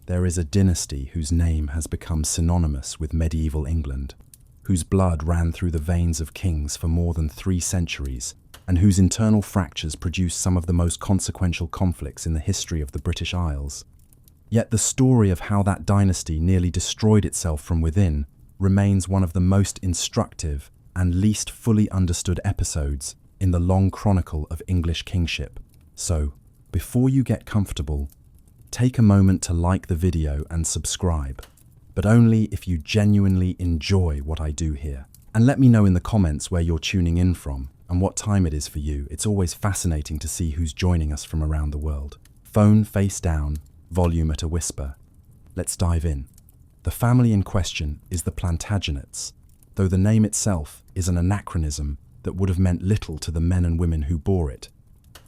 there is a dynasty whose name has become synonymous with medieval England, whose blood ran through the veins of kings for more than 3 centuries, and whose internal fractures produced some of the most consequential conflicts in the history of the British Isles. Yet the story of how that dynasty nearly destroyed itself from within remains one of the most instructive and least fully understood episodes in the long chronicle of English kingship. So, before you get comfortable, take a moment to like the video and subscribe, but only if you genuinely enjoy what I do here. And let me know in the comments where you're tuning in from and what time it is for you. It's always fascinating to see who's joining us from around the world. Phone face down, volume at a whisper. Let's dive in. The family in question is the Plantagenets, though the name itself is an anachronism that would have meant little to the men and women who bore it.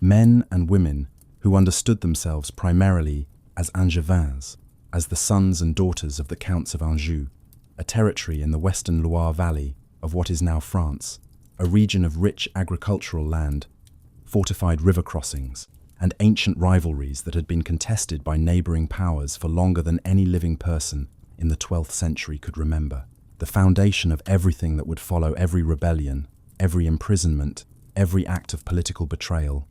Men and women who understood themselves primarily as Angevins, as the sons and daughters of the Counts of Anjou, a territory in the western Loire Valley of what is now France, a region of rich agricultural land, fortified river crossings, and ancient rivalries that had been contested by neighbouring powers for longer than any living person in the 12th century could remember. The foundation of everything that would follow every rebellion, every imprisonment, every act of political betrayal,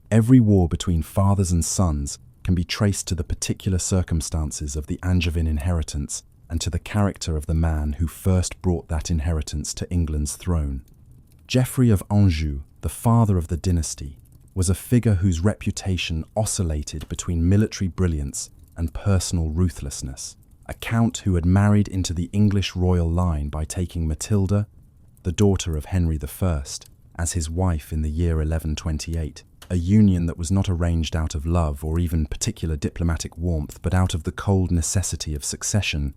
every war between fathers and sons can be traced to the particular circumstances of the Angevin inheritance and to the character of the man who first brought that inheritance to England's throne. Geoffrey of Anjou, the father of the dynasty, was a figure whose reputation oscillated between military brilliance and personal ruthlessness. A count who had married into the English royal line by taking Matilda, the daughter of Henry I, as his wife in the year 1128, a union that was not arranged out of love or even particular diplomatic warmth, but out of the cold necessity of succession,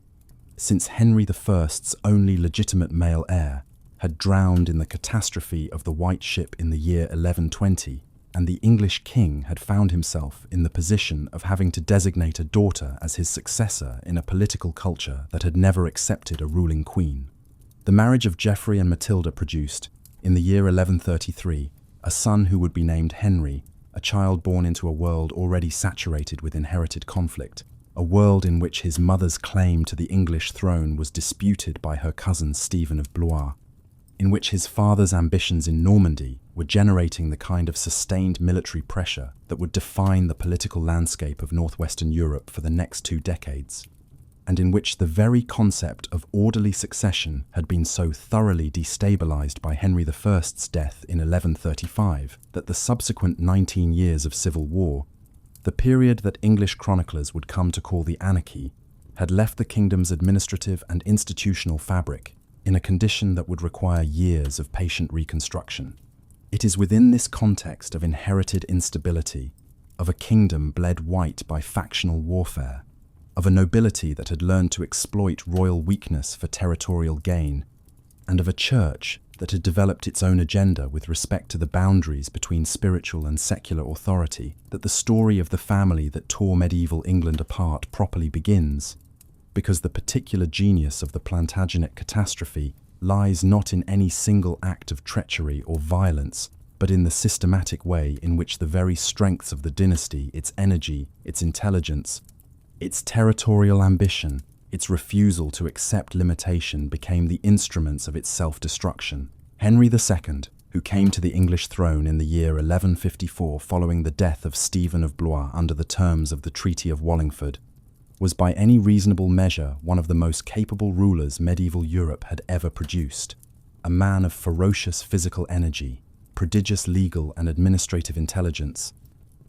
since Henry I's only legitimate male heir had drowned in the catastrophe of the White Ship in the year 1120, and the English king had found himself in the position of having to designate a daughter as his successor in a political culture that had never accepted a ruling queen. The marriage of Geoffrey and Matilda produced, in the year 1133, a son who would be named Henry, a child born into a world already saturated with inherited conflict, a world in which his mother's claim to the English throne was disputed by her cousin Stephen of Blois, in which his father's ambitions in Normandy were generating the kind of sustained military pressure that would define the political landscape of northwestern Europe for the next 2 decades, and in which the very concept of orderly succession had been so thoroughly destabilized by Henry I's death in 1135 that the subsequent 19 years of civil war, the period that English chroniclers would come to call the Anarchy, had left the kingdom's administrative and institutional fabric in a condition that would require years of patient reconstruction. It is within this context of inherited instability, of a kingdom bled white by factional warfare, of a nobility that had learned to exploit royal weakness for territorial gain, and of a church that had developed its own agenda with respect to the boundaries between spiritual and secular authority, that the story of the family that tore medieval England apart properly begins, because the particular genius of the Plantagenet catastrophe lies not in any single act of treachery or violence, but in the systematic way in which the very strengths of the dynasty, its energy, its intelligence, its territorial ambition, its refusal to accept limitation became the instruments of its self-destruction. Henry II, who came to the English throne in the year 1154 following the death of Stephen of Blois under the terms of the Treaty of Wallingford, was by any reasonable measure one of the most capable rulers medieval Europe had ever produced. A man of ferocious physical energy, prodigious legal and administrative intelligence,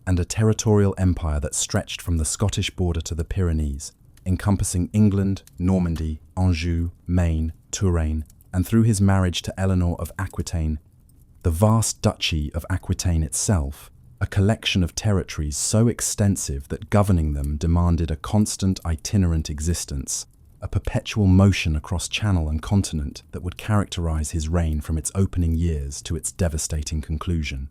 and a territorial empire that stretched from the Scottish border to the Pyrenees, encompassing England, Normandy, Anjou, Maine, Touraine, and through his marriage to Eleanor of Aquitaine, the vast duchy of Aquitaine itself, a collection of territories so extensive that governing them demanded a constant itinerant existence, a perpetual motion across channel and continent that would characterize his reign from its opening years to its devastating conclusion.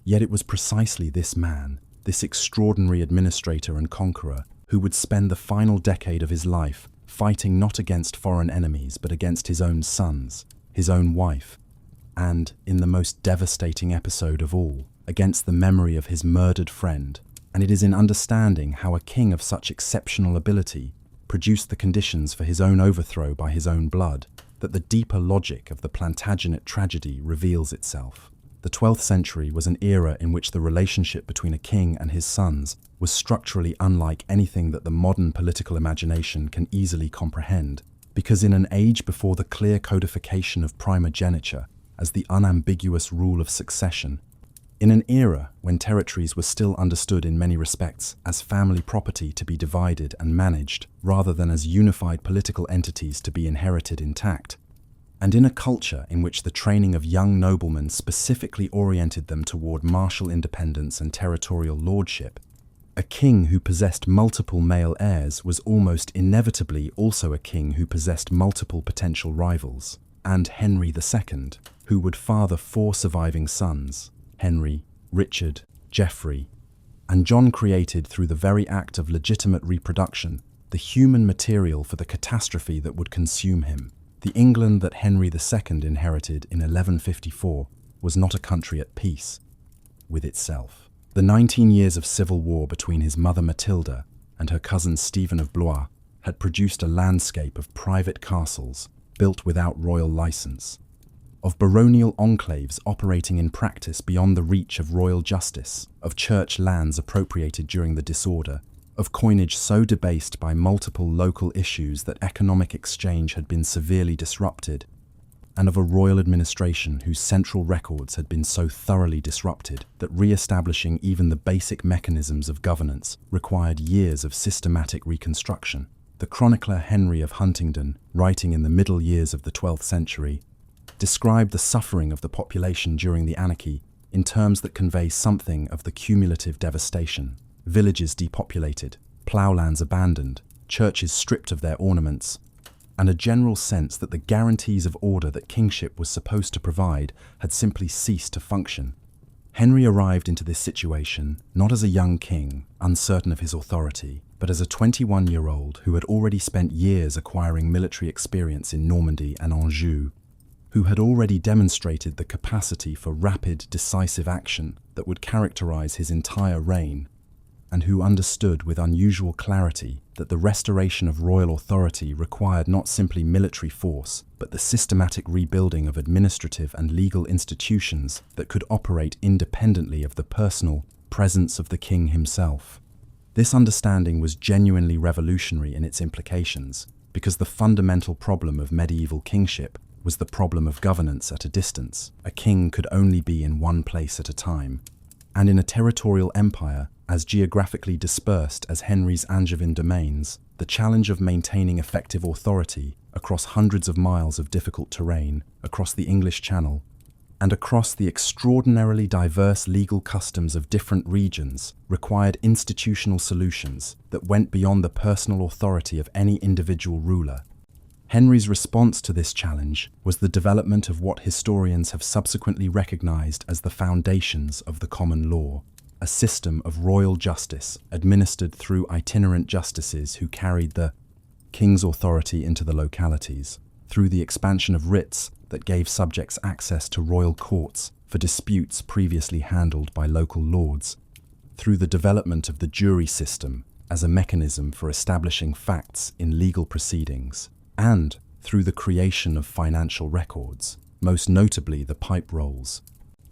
Yet it was precisely this man, this extraordinary administrator and conqueror, who would spend the final decade of his life fighting not against foreign enemies but against his own sons, his own wife, and, in the most devastating episode of all, against the memory of his murdered friend, and it is in understanding how a king of such exceptional ability produced the conditions for his own overthrow by his own blood that the deeper logic of the Plantagenet tragedy reveals itself. The 12th century was an era in which the relationship between a king and his sons was structurally unlike anything that the modern political imagination can easily comprehend, because in an age before the clear codification of primogeniture as the unambiguous rule of succession, in an era when territories were still understood in many respects as family property to be divided and managed rather than as unified political entities to be inherited intact, and in a culture in which the training of young noblemen specifically oriented them toward martial independence and territorial lordship, a king who possessed multiple male heirs was almost inevitably also a king who possessed multiple potential rivals, and Henry II, who would father 4 surviving sons, Henry, Richard, Geoffrey, and John, created through the very act of legitimate reproduction the human material for the catastrophe that would consume him. The England that Henry II inherited in 1154 was not a country at peace with itself. The 19 years of civil war between his mother Matilda and her cousin Stephen of Blois had produced a landscape of private castles built without royal license, of baronial enclaves operating in practice beyond the reach of royal justice, of church lands appropriated during the disorder, of coinage so debased by multiple local issues that economic exchange had been severely disrupted, and of a royal administration whose central records had been so thoroughly disrupted that re-establishing even the basic mechanisms of governance required years of systematic reconstruction. The chronicler Henry of Huntingdon, writing in the middle years of the 12th century, described the suffering of the population during the anarchy in terms that convey something of the cumulative devastation. Villages depopulated, ploughlands abandoned, churches stripped of their ornaments, and a general sense that the guarantees of order that kingship was supposed to provide had simply ceased to function. Henry arrived into this situation not as a young king, uncertain of his authority, but as a 21-year-old who had already spent years acquiring military experience in Normandy and Anjou, who had already demonstrated the capacity for rapid, decisive action that would characterize his entire reign, and who understood with unusual clarity that the restoration of royal authority required not simply military force, but the systematic rebuilding of administrative and legal institutions that could operate independently of the personal presence of the king himself. This understanding was genuinely revolutionary in its implications, because the fundamental problem of medieval kingship was the problem of governance at a distance. A king could only be in one place at a time, and in a territorial empire as geographically dispersed as Henry's Angevin domains, the challenge of maintaining effective authority across hundreds of miles of difficult terrain, across the English Channel, and across the extraordinarily diverse legal customs of different regions required institutional solutions that went beyond the personal authority of any individual ruler. Henry's response to this challenge was the development of what historians have subsequently recognized as the foundations of the common law, a system of royal justice administered through itinerant justices who carried the king's authority into the localities, through the expansion of writs that gave subjects access to royal courts for disputes previously handled by local lords, through the development of the jury system as a mechanism for establishing facts in legal proceedings, and through the creation of financial records, most notably the pipe rolls,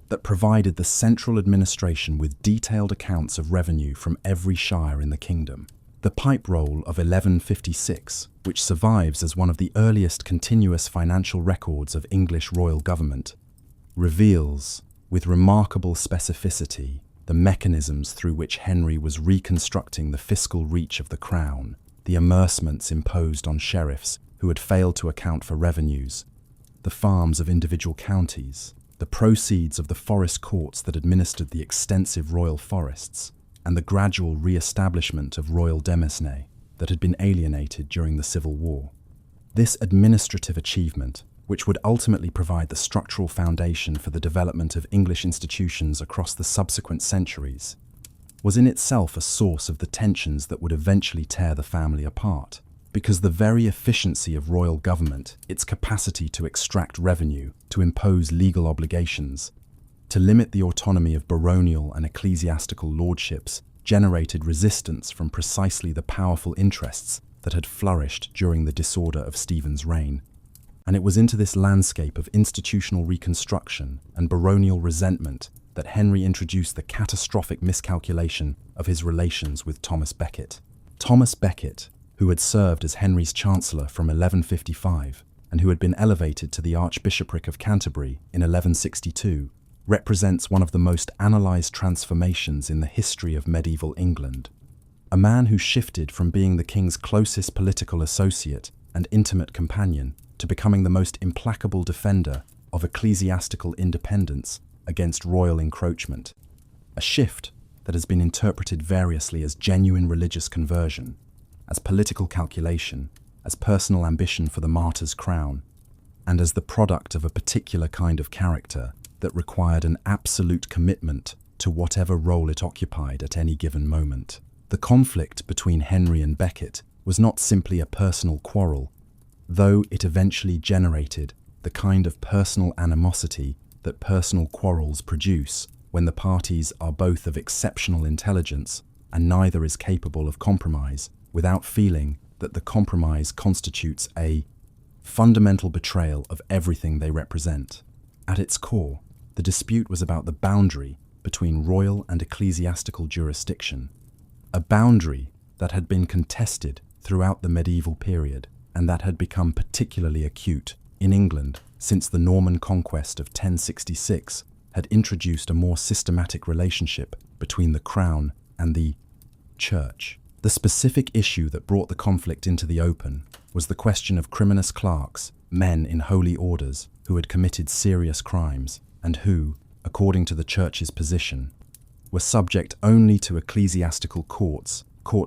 that provided the central administration with detailed accounts of revenue from every shire in the kingdom. The pipe roll of 1156, which survives as one of the earliest continuous financial records of English royal government, reveals, with remarkable specificity, the mechanisms through which Henry was reconstructing the fiscal reach of the crown, the amercements imposed on sheriffs who had failed to account for revenues, the farms of individual counties, the proceeds of the forest courts that administered the extensive royal forests, and the gradual re-establishment of royal demesne that had been alienated during the Civil War. This administrative achievement, which would ultimately provide the structural foundation for the development of English institutions across the subsequent centuries, was in itself a source of the tensions that would eventually tear the family apart, because the very efficiency of royal government, its capacity to extract revenue, to impose legal obligations, to limit the autonomy of baronial and ecclesiastical lordships, generated resistance from precisely the powerful interests that had flourished during the disorder of Stephen's reign. And it was into this landscape of institutional reconstruction and baronial resentment that Henry introduced the catastrophic miscalculation of his relations with Thomas Becket. Thomas Becket, who had served as Henry's chancellor from 1155 and who had been elevated to the Archbishopric of Canterbury in 1162, represents one of the most analysed transformations in the history of medieval England. A man who shifted from being the king's closest political associate and intimate companion to becoming the most implacable defender of ecclesiastical independence against royal encroachment. A shift that has been interpreted variously as genuine religious conversion, as political calculation, as personal ambition for the martyr's crown, and as the product of a particular kind of character that required an absolute commitment to whatever role it occupied at any given moment. The conflict between Henry and Becket was not simply a personal quarrel, though it eventually generated the kind of personal animosity that personal quarrels produce when the parties are both of exceptional intelligence and neither is capable of compromise without feeling that the compromise constitutes a fundamental betrayal of everything they represent. At its core, the dispute was about the boundary between royal and ecclesiastical jurisdiction, a boundary that had been contested throughout the medieval period and that had become particularly acute in England since the Norman conquest of 1066 had introduced a more systematic relationship between the crown and the church. The specific issue that brought the conflict into the open was the question of criminus clerks, men in holy orders who had committed serious crimes and who, according to the church's position, were subject only to ecclesiastical courts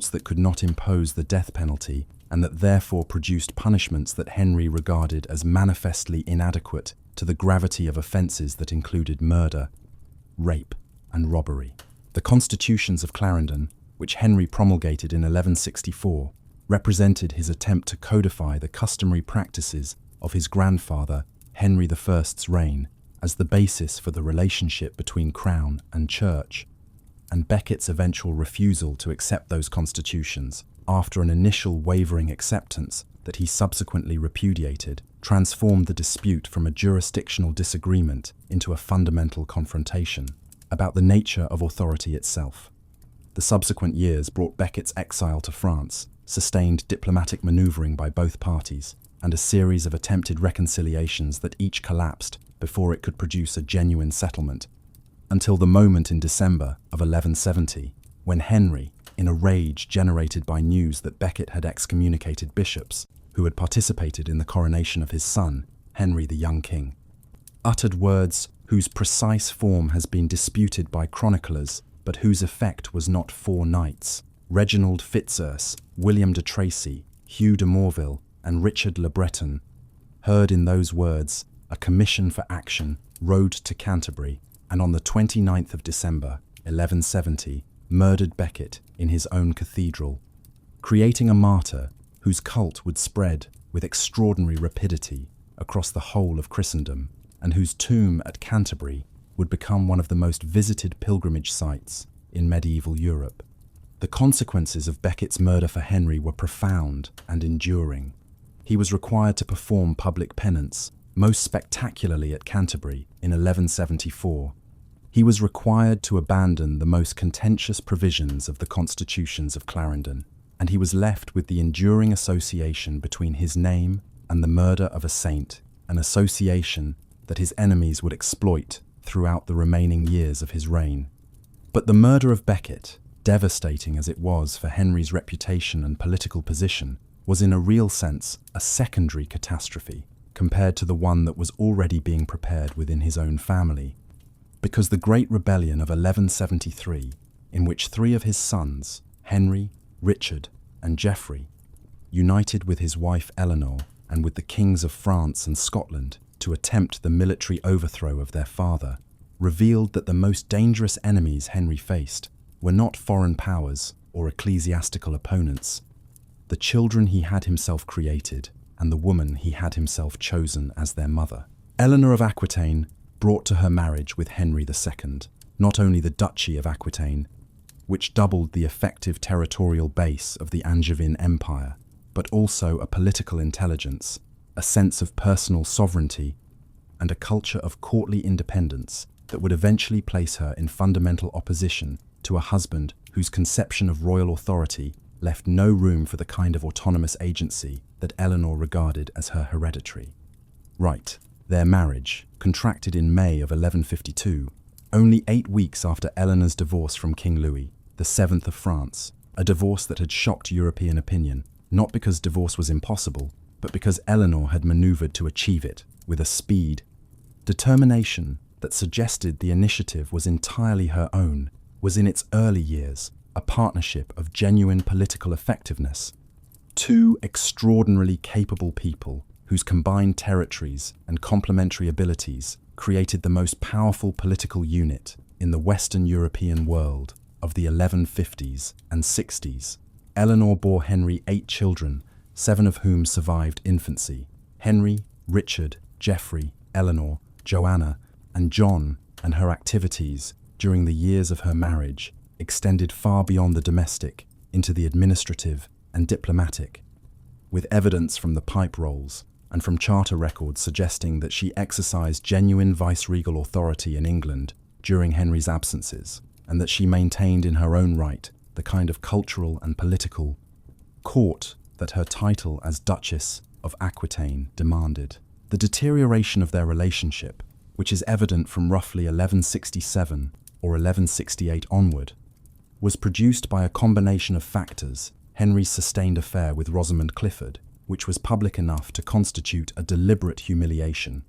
that could not impose the death penalty and that therefore produced punishments that Henry regarded as manifestly inadequate to the gravity of offences that included murder, rape, and robbery. The Constitutions of Clarendon, which Henry promulgated in 1164, represented his attempt to codify the customary practices of his grandfather, Henry I's reign, as the basis for the relationship between crown and church, and Becket's eventual refusal to accept those constitutions, after an initial wavering acceptance that he subsequently repudiated, transformed the dispute from a jurisdictional disagreement into a fundamental confrontation about the nature of authority itself. The subsequent years brought Becket's exile to France, sustained diplomatic manoeuvring by both parties, and a series of attempted reconciliations that each collapsed before it could produce a genuine settlement, until the moment in December of 1170, when Henry, in a rage generated by news that Becket had excommunicated bishops who had participated in the coronation of his son, Henry the young king, uttered words whose precise form has been disputed by chroniclers, but whose effect was not 4 knights, Reginald Fitzurse, William de Tracy, Hugh de Morville, and Richard le Breton. Heard in those words, a commission for action rode to Canterbury, and on the 29th of December, 1170, murdered Becket in his own cathedral, creating a martyr whose cult would spread with extraordinary rapidity across the whole of Christendom, and whose tomb at Canterbury would become one of the most visited pilgrimage sites in medieval Europe. The consequences of Becket's murder for Henry were profound and enduring. He was required to perform public penance, most spectacularly at Canterbury in 1174. He was required to abandon the most contentious provisions of the Constitutions of Clarendon, and he was left with the enduring association between his name and the murder of a saint, an association that his enemies would exploit throughout the remaining years of his reign. But the murder of Becket, devastating as it was for Henry's reputation and political position, was in a real sense a secondary catastrophe compared to the one that was already being prepared within his own family. Because the Great Rebellion of 1173, in which 3 of his sons, Henry, Richard, and Geoffrey, united with his wife Eleanor and with the kings of France and Scotland to attempt the military overthrow of their father, revealed that the most dangerous enemies Henry faced were not foreign powers or ecclesiastical opponents, the children he had himself created and the woman he had himself chosen as their mother. Eleanor of Aquitaine brought to her marriage with Henry II not only the Duchy of Aquitaine, which doubled the effective territorial base of the Angevin Empire, but also a political intelligence, a sense of personal sovereignty, and a culture of courtly independence that would eventually place her in fundamental opposition to a husband whose conception of royal authority left no room for the kind of autonomous agency that Eleanor regarded as her hereditary right. Their marriage, contracted in May of 1152, only 8 weeks after Eleanor's divorce from King Louis, the Seventh of France, a divorce that had shocked European opinion, not because divorce was impossible, but because Eleanor had maneuvered to achieve it with a speed, determination that suggested the initiative was entirely her own, was in its early years a partnership of genuine political effectiveness. Two extraordinarily capable people whose combined territories and complementary abilities created the most powerful political unit in the Western European world of the 1150s and 60s. Eleanor bore Henry 8 children, 7 of whom survived infancy. Henry, Richard, Geoffrey, Eleanor, Joanna, and John, and her activities during the years of her marriage extended far beyond the domestic into the administrative and diplomatic, with evidence from the pipe rolls and from charter records suggesting that she exercised genuine viceregal authority in England during Henry's absences, and that she maintained in her own right the kind of cultural and political court that her title as Duchess of Aquitaine demanded. The deterioration of their relationship, which is evident from roughly 1167 or 1168 onward, was produced by a combination of factors. Henry's sustained affair with Rosamond Clifford, which was public enough to constitute a deliberate humiliation.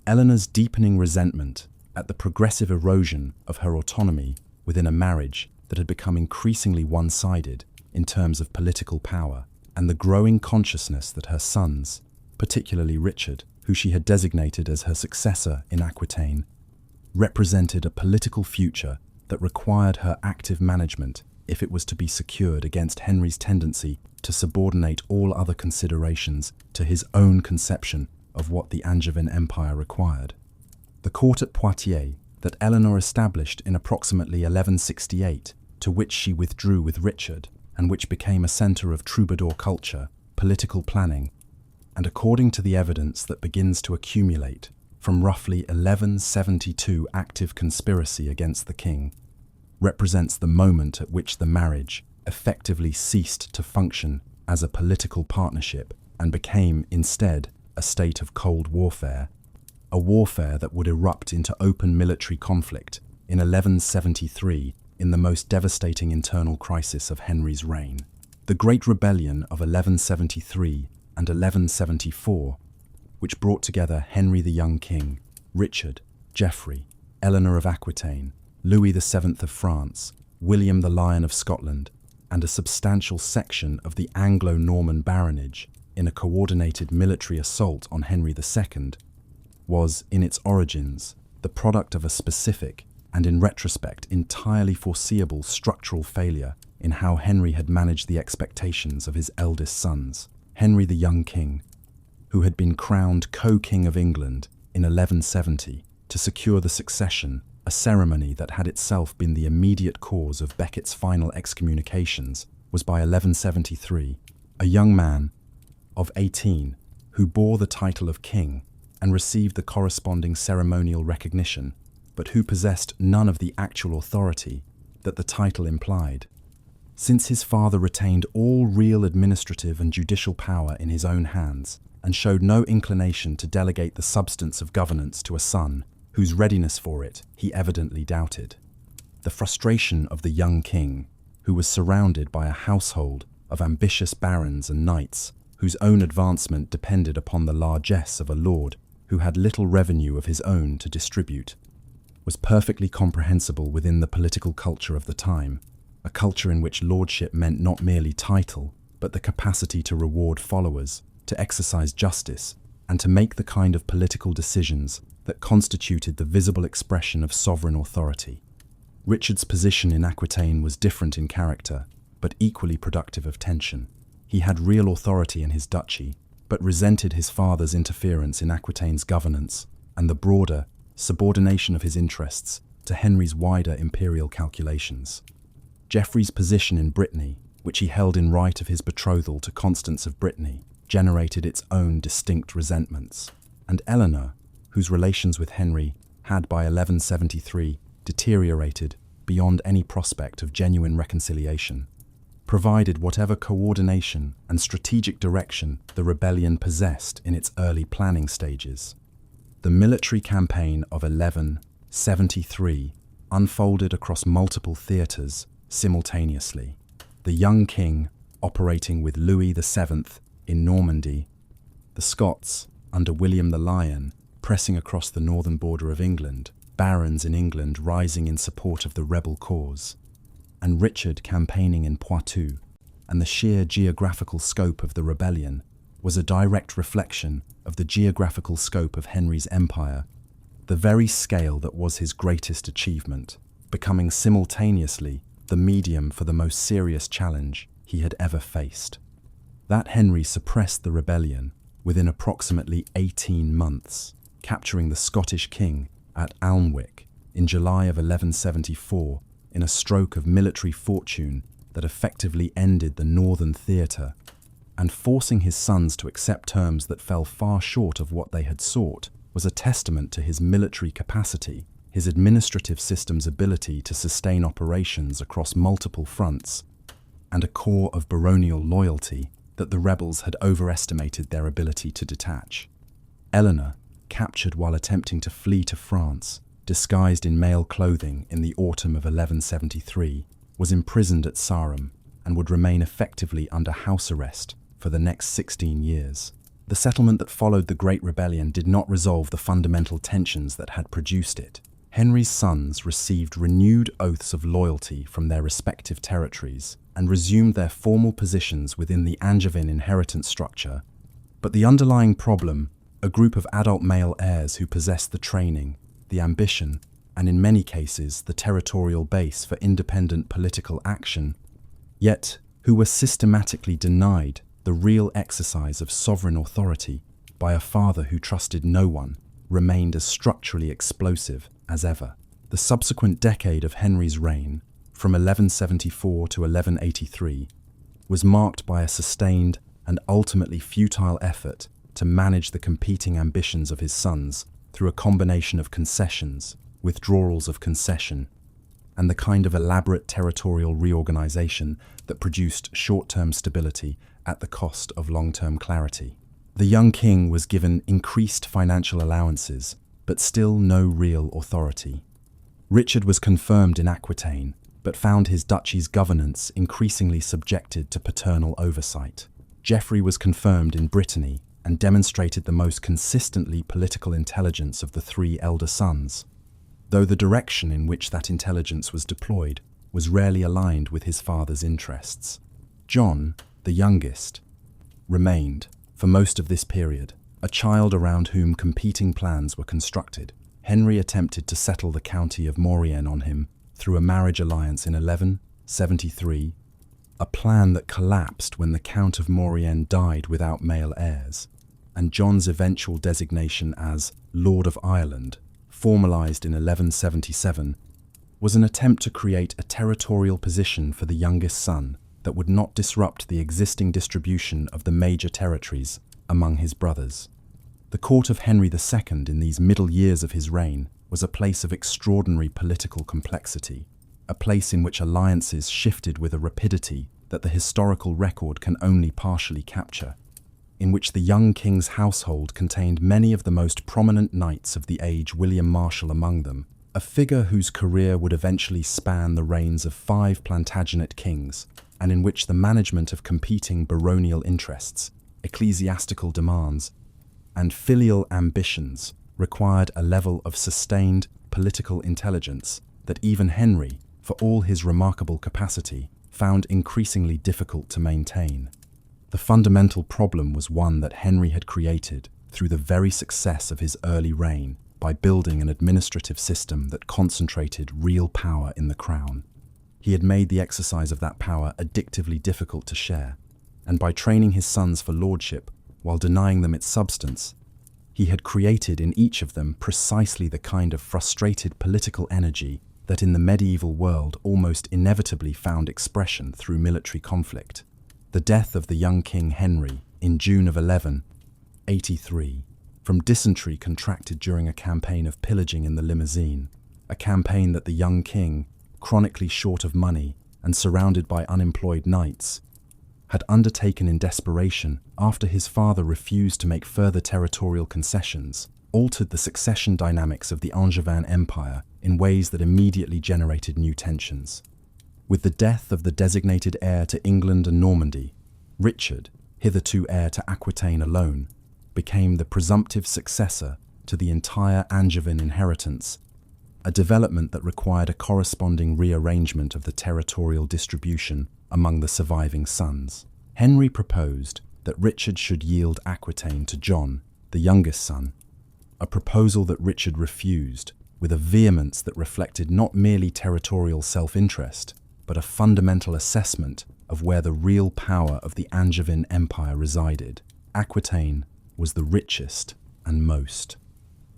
Eleanor's deepening resentment at the progressive erosion of her autonomy within a marriage that had become increasingly one-sided in terms of political power, and the growing consciousness that her sons, particularly Richard, who she had designated as her successor in Aquitaine, represented a political future that required her active management if it was to be secured against Henry's tendency to subordinate all other considerations to his own conception of what the Angevin Empire required. The court at Poitiers that Eleanor established in approximately 1168, to which she withdrew with Richard, and which became a centre of troubadour culture, political planning, and according to the evidence that begins to accumulate from roughly 1172 active conspiracy against the king, represents the moment at which the marriage effectively ceased to function as a political partnership and became instead a state of cold warfare, a warfare that would erupt into open military conflict in 1173 in the most devastating internal crisis of Henry's reign. The Great Rebellion of 1173 and 1174, which brought together Henry the Young King, Richard, Geoffrey, Eleanor of Aquitaine, Louis VII of France, William the Lion of Scotland, and a substantial section of the Anglo-Norman baronage in a coordinated military assault on Henry II, was, in its origins, the product of a specific and, in retrospect, entirely foreseeable structural failure in how Henry had managed the expectations of his eldest sons. Henry the Young King, who had been crowned co-king of England in 1170 to secure the succession, a ceremony that had itself been the immediate cause of Becket's final excommunications, was by 1173 a young man of 18 who bore the title of king and received the corresponding ceremonial recognition, but who possessed none of the actual authority that the title implied. Since his father retained all real administrative and judicial power in his own hands and showed no inclination to delegate the substance of governance to a son, whose readiness for it he evidently doubted. The frustration of the young king, who was surrounded by a household of ambitious barons and knights, whose own advancement depended upon the largesse of a lord who had little revenue of his own to distribute, was perfectly comprehensible within the political culture of the time, a culture in which lordship meant not merely title, but the capacity to reward followers, to exercise justice, and to make the kind of political decisions that constituted the visible expression of sovereign authority. Richard's position in Aquitaine was different in character, but equally productive of tension. He had real authority in his duchy, but resented his father's interference in Aquitaine's governance and the broader subordination of his interests to Henry's wider imperial calculations. Geoffrey's position in Brittany, which he held in right of his betrothal to Constance of Brittany, generated its own distinct resentments, and Eleanor, whose relations with Henry had by 1173 deteriorated beyond any prospect of genuine reconciliation, provided whatever coordination and strategic direction the rebellion possessed in its early planning stages. The military campaign of 1173 unfolded across multiple theatres simultaneously. The young king operating with Louis VII in Normandy, the Scots under William the Lion pressing across the northern border of England, barons in England rising in support of the rebel cause, and Richard campaigning in Poitou, and the sheer geographical scope of the rebellion was a direct reflection of the geographical scope of Henry's empire, the very scale that was his greatest achievement, becoming simultaneously the medium for the most serious challenge he had ever faced. That Henry suppressed the rebellion within approximately 18 months, capturing the Scottish king at Alnwick in July of 1174 in a stroke of military fortune that effectively ended the northern theatre, and forcing his sons to accept terms that fell far short of what they had sought, was a testament to his military capacity, his administrative system's ability to sustain operations across multiple fronts, and a core of baronial loyalty that the rebels had overestimated their ability to detach. Eleanor, captured while attempting to flee to France, disguised in male clothing in the autumn of 1173, was imprisoned at Sarum and would remain effectively under house arrest for the next 16 years. The settlement that followed the Great Rebellion did not resolve the fundamental tensions that had produced it. Henry's sons received renewed oaths of loyalty from their respective territories and resumed their formal positions within the Angevin inheritance structure. But the underlying problem, a group of adult male heirs who possessed the training, the ambition, and in many cases the territorial base for independent political action, yet who were systematically denied the real exercise of sovereign authority by a father who trusted no one, remained as structurally explosive as ever. The subsequent decade of Henry's reign, from 1174 to 1183, was marked by a sustained and ultimately futile effort to manage the competing ambitions of his sons through a combination of concessions, withdrawals of concession, and the kind of elaborate territorial reorganization that produced short-term stability at the cost of long-term clarity. The young king was given increased financial allowances, but still no real authority. Richard was confirmed in Aquitaine, but found his duchy's governance increasingly subjected to paternal oversight. Geoffrey was confirmed in Brittany and demonstrated the most consistently political intelligence of the three elder sons, though the direction in which that intelligence was deployed was rarely aligned with his father's interests. John, the youngest, remained, for most of this period, a child around whom competing plans were constructed. Henry attempted to settle the county of Maurienne on him through a marriage alliance in 1173, a plan that collapsed when the Count of Maurienne died without male heirs, and John's eventual designation as Lord of Ireland, formalized in 1177, was an attempt to create a territorial position for the youngest son that would not disrupt the existing distribution of the major territories among his brothers. The court of Henry II in these middle years of his reign was a place of extraordinary political complexity, a place in which alliances shifted with a rapidity that the historical record can only partially capture, in which the young king's household contained many of the most prominent knights of the age, William Marshal among them, a figure whose career would eventually span the reigns of 5 Plantagenet kings, and in which the management of competing baronial interests, ecclesiastical demands, and filial ambitions required a level of sustained political intelligence that even Henry, for all his remarkable capacity, found increasingly difficult to maintain. The fundamental problem was one that Henry had created through the very success of his early reign by building an administrative system that concentrated real power in the crown. He had made the exercise of that power addictively difficult to share, and by training his sons for lordship while denying them its substance, he had created in each of them precisely the kind of frustrated political energy that in the medieval world almost inevitably found expression through military conflict. The death of the young King Henry in June of 1183, from dysentery contracted during a campaign of pillaging in the Limousin, a campaign that the young king, chronically short of money and surrounded by unemployed knights, had undertaken in desperation after his father refused to make further territorial concessions, altered the succession dynamics of the Angevin Empire in ways that immediately generated new tensions. With the death of the designated heir to England and Normandy, Richard, hitherto heir to Aquitaine alone, became the presumptive successor to the entire Angevin inheritance, a development that required a corresponding rearrangement of the territorial distribution among the surviving sons. Henry proposed that Richard should yield Aquitaine to John, the youngest son, a proposal that Richard refused with a vehemence that reflected not merely territorial self-interest, but a fundamental assessment of where the real power of the Angevin Empire resided. Aquitaine was the richest and most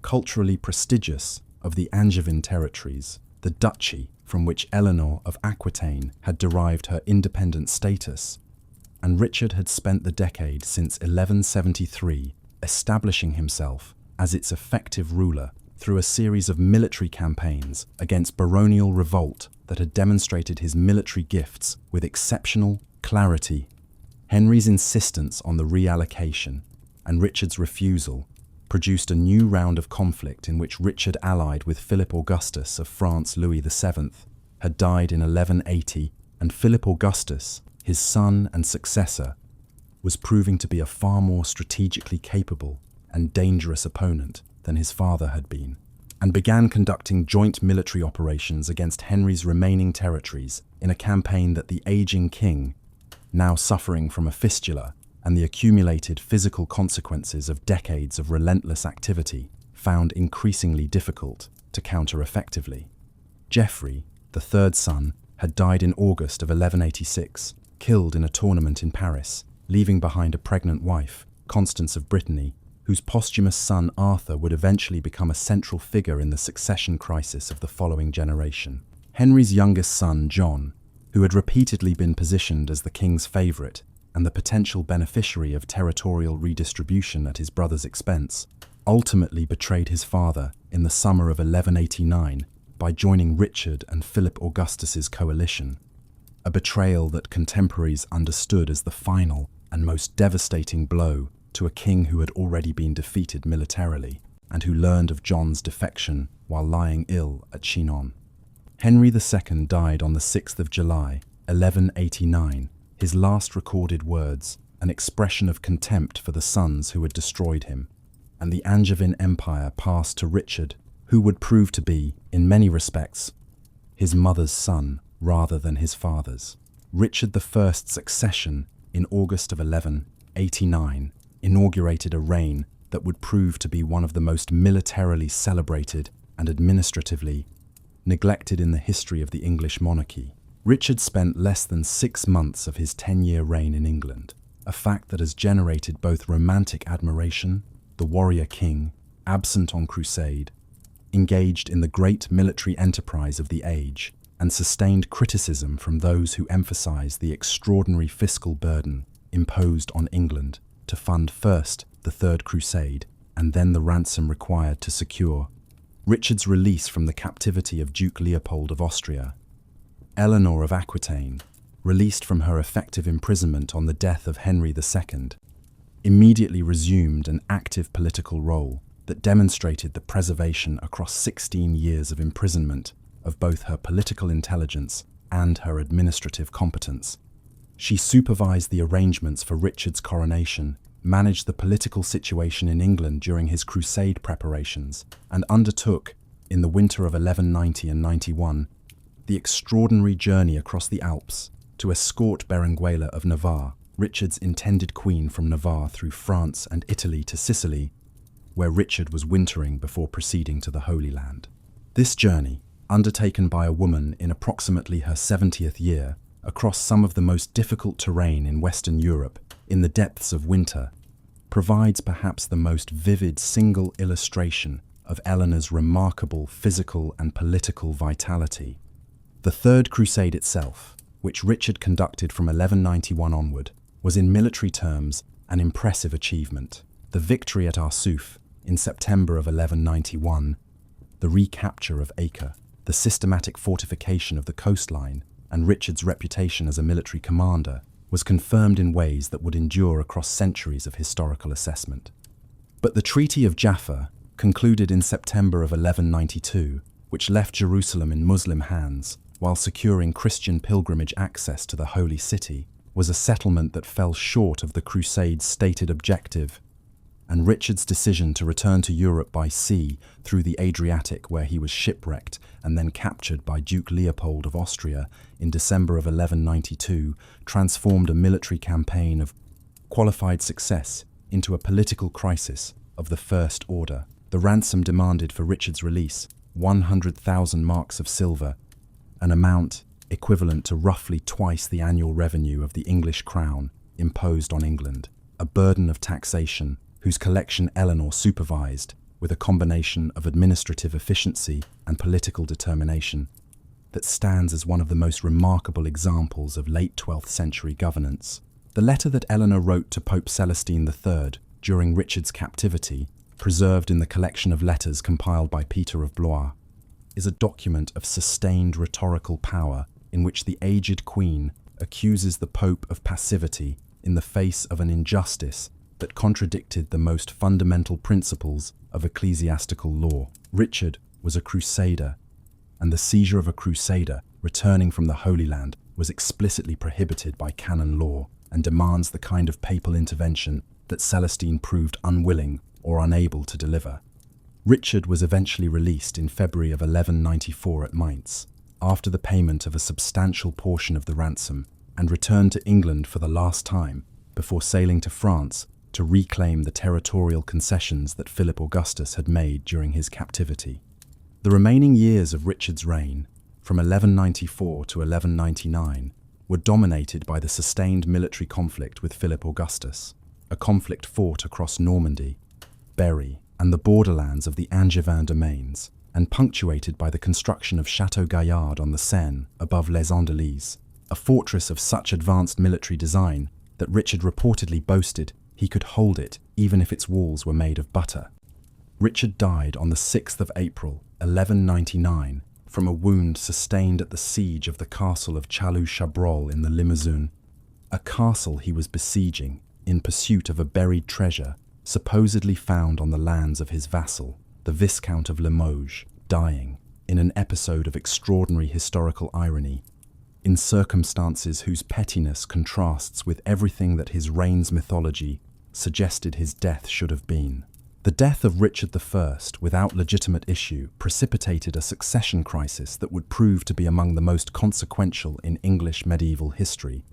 culturally prestigious of the Angevin territories, the duchy from which Eleanor of Aquitaine had derived her independent status, and Richard had spent the decade since 1173 establishing himself as its effective ruler through a series of military campaigns against baronial revolt that had demonstrated his military gifts with exceptional clarity. Henry's insistence on the reallocation and Richard's refusal produced a new round of conflict in which Richard, allied with Philip Augustus of France, Louis VII, had died in 1180, and Philip Augustus, his son and successor, was proving to be a far more strategically capable and dangerous opponent than his father had been, and began conducting joint military operations against Henry's remaining territories in a campaign that the aging king, now suffering from a fistula and the accumulated physical consequences of decades of relentless activity, found increasingly difficult to counter effectively. Geoffrey, the third son, had died in August of 1186, killed in a tournament in Paris, leaving behind a pregnant wife, Constance of Brittany, whose posthumous son Arthur would eventually become a central figure in the succession crisis of the following generation. Henry's youngest son, John, who had repeatedly been positioned as the king's favourite and the potential beneficiary of territorial redistribution at his brother's expense, ultimately betrayed his father in the summer of 1189 by joining Richard and Philip Augustus's coalition, a betrayal that contemporaries understood as the final and most devastating blow to a king who had already been defeated militarily and who learned of John's defection while lying ill at Chinon. Henry II died on the 6th of July, 1189, his last recorded words an expression of contempt for the sons who had destroyed him, and the Angevin Empire passed to Richard, who would prove to be, in many respects, his mother's son rather than his father's. Richard I's succession in August of 1189 inaugurated a reign that would prove to be one of the most militarily celebrated and administratively neglected in the history of the English monarchy. Richard spent less than 6 months of his 10-year reign in England, a fact that has generated both romantic admiration, the warrior king, absent on crusade, engaged in the great military enterprise of the age, and sustained criticism from those who emphasize the extraordinary fiscal burden imposed on England to fund first the Third Crusade and then the ransom required to secure Richard's release from the captivity of Duke Leopold of Austria. Eleanor of Aquitaine, released from her effective imprisonment on the death of Henry II, immediately resumed an active political role that demonstrated the preservation across 16 years of imprisonment of both her political intelligence and her administrative competence. She supervised the arrangements for Richard's coronation, managed the political situation in England during his crusade preparations, and undertook, in the winter of 1190 and 91, the extraordinary journey across the Alps to escort Berenguela of Navarre, Richard's intended queen, from Navarre through France and Italy to Sicily, where Richard was wintering before proceeding to the Holy Land. This journey, undertaken by a woman in approximately her 70th year, across some of the most difficult terrain in Western Europe in the depths of winter, provides perhaps the most vivid single illustration of Eleanor's remarkable physical and political vitality. The Third Crusade itself, which Richard conducted from 1191 onward, was in military terms an impressive achievement. The victory at Arsuf in September of 1191, the recapture of Acre, the systematic fortification of the coastline, and Richard's reputation as a military commander was confirmed in ways that would endure across centuries of historical assessment. But the Treaty of Jaffa, concluded in September of 1192, which left Jerusalem in Muslim hands while securing Christian pilgrimage access to the Holy City, was a settlement that fell short of the Crusade's stated objective, and Richard's decision to return to Europe by sea through the Adriatic, where he was shipwrecked and then captured by Duke Leopold of Austria in December of 1192, transformed a military campaign of qualified success into a political crisis of the first order. The ransom demanded for Richard's release, 100,000 marks of silver, an amount equivalent to roughly twice the annual revenue of the English crown, imposed on England, a burden of taxation whose collection Eleanor supervised with a combination of administrative efficiency and political determination that stands as one of the most remarkable examples of late 12th century governance. The letter that Eleanor wrote to Pope Celestine III during Richard's captivity, preserved in the collection of letters compiled by Peter of Blois, is a document of sustained rhetorical power in which the aged queen accuses the Pope of passivity in the face of an injustice that contradicted the most fundamental principles of ecclesiastical law. Richard was a crusader, and the seizure of a crusader returning from the Holy Land was explicitly prohibited by canon law and demands the kind of papal intervention that Celestine proved unwilling or unable to deliver. Richard was eventually released in February of 1194 at Mainz, after the payment of a substantial portion of the ransom, and returned to England for the last time before sailing to France to reclaim the territorial concessions that Philip Augustus had made during his captivity. The remaining years of Richard's reign, from 1194 to 1199, were dominated by the sustained military conflict with Philip Augustus, a conflict fought across Normandy, Berry, and the borderlands of the Angevin domains, and punctuated by the construction of Château Gaillard on the Seine above Les Andelys, a fortress of such advanced military design that Richard reportedly boasted he could hold it even if its walls were made of butter. Richard died on the 6th of April, 1199, from a wound sustained at the siege of the castle of Châlus-Chabrol in the Limousin, a castle he was besieging in pursuit of a buried treasure supposedly found on the lands of his vassal, the Viscount of Limoges, dying, in an episode of extraordinary historical irony, in circumstances whose pettiness contrasts with everything that his reign's mythology suggested his death should have been. The death of Richard I, without legitimate issue, precipitated a succession crisis that would prove to be among the most consequential in English medieval history,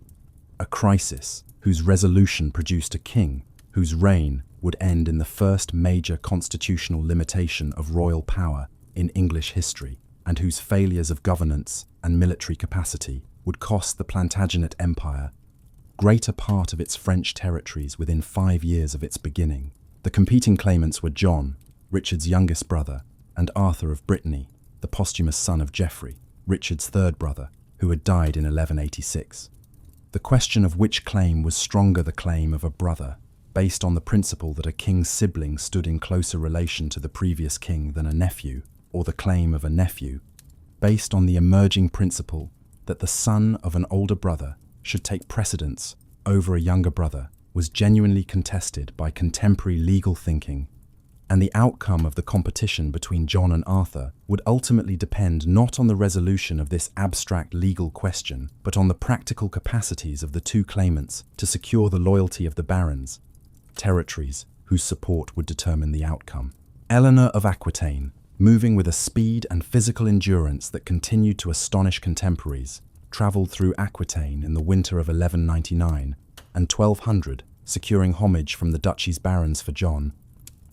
a crisis whose resolution produced a king whose reign would end in the first major constitutional limitation of royal power in English history, and whose failures of governance and military capacity would cost the Plantagenet Empire greater part of its French territories within 5 years of its beginning. The competing claimants were John, Richard's youngest brother, and Arthur of Brittany, the posthumous son of Geoffrey, Richard's third brother, who had died in 1186. The question of which claim was stronger, the claim of a brother, based on the principle that a king's sibling stood in closer relation to the previous king than a nephew, or the claim of a nephew, based on the emerging principle that the son of an older brother should take precedence over a younger brother, was genuinely contested by contemporary legal thinking, and the outcome of the competition between John and Arthur would ultimately depend not on the resolution of this abstract legal question, but on the practical capacities of the two claimants to secure the loyalty of the barons, territories whose support would determine the outcome. Eleanor of Aquitaine, moving with a speed and physical endurance that continued to astonish contemporaries, travelled through Aquitaine in the winter of 1199 and 1200, securing homage from the duchy's barons for John,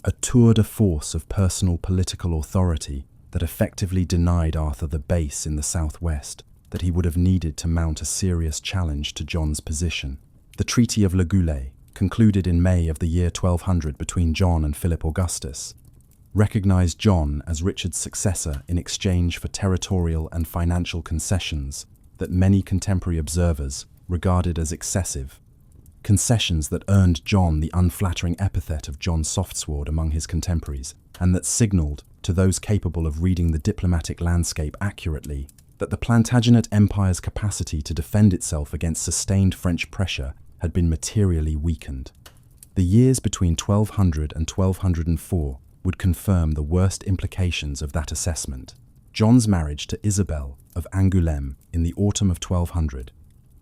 a tour de force of personal political authority that effectively denied Arthur the base in the southwest that he would have needed to mount a serious challenge to John's position. The Treaty of Le Goulet, concluded in May of the year 1200 between John and Philip Augustus, recognized John as Richard's successor in exchange for territorial and financial concessions that many contemporary observers regarded as excessive. Concessions that earned John the unflattering epithet of John Softsword among his contemporaries, and that signalled to those capable of reading the diplomatic landscape accurately that the Plantagenet Empire's capacity to defend itself against sustained French pressure had been materially weakened. The years between 1200 and 1204 would confirm the worst implications of that assessment. John's marriage to Isabel of Angoulême in the autumn of 1200,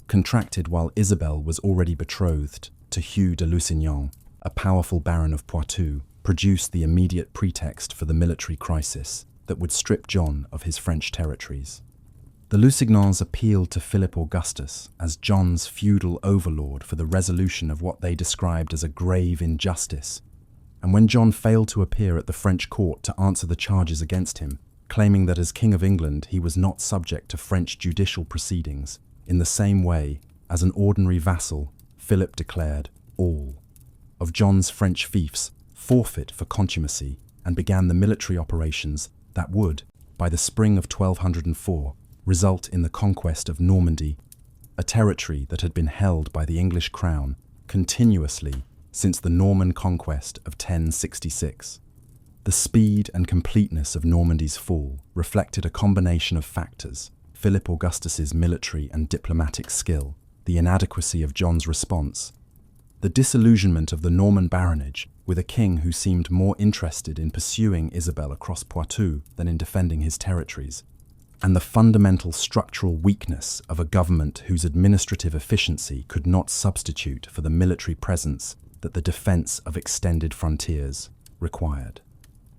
contracted while Isabel was already betrothed to Hugh de Lusignan, a powerful baron of Poitou, produced the immediate pretext for the military crisis that would strip John of his French territories. The Lusignans appealed to Philip Augustus as John's feudal overlord for the resolution of what they described as a grave injustice, and when John failed to appear at the French court to answer the charges against him, claiming that as King of England he was not subject to French judicial proceedings, in the same way as an ordinary vassal, Philip declared all of John's French fiefs forfeit for contumacy and began the military operations that would, by the spring of 1204, result in the conquest of Normandy, a territory that had been held by the English crown continuously since the Norman conquest of 1066. The speed and completeness of Normandy's fall reflected a combination of factors: Philip Augustus's military and diplomatic skill, the inadequacy of John's response, the disillusionment of the Norman baronage with a king who seemed more interested in pursuing Isabel across Poitou than in defending his territories, and the fundamental structural weakness of a government whose administrative efficiency could not substitute for the military presence that the defence of extended frontiers required.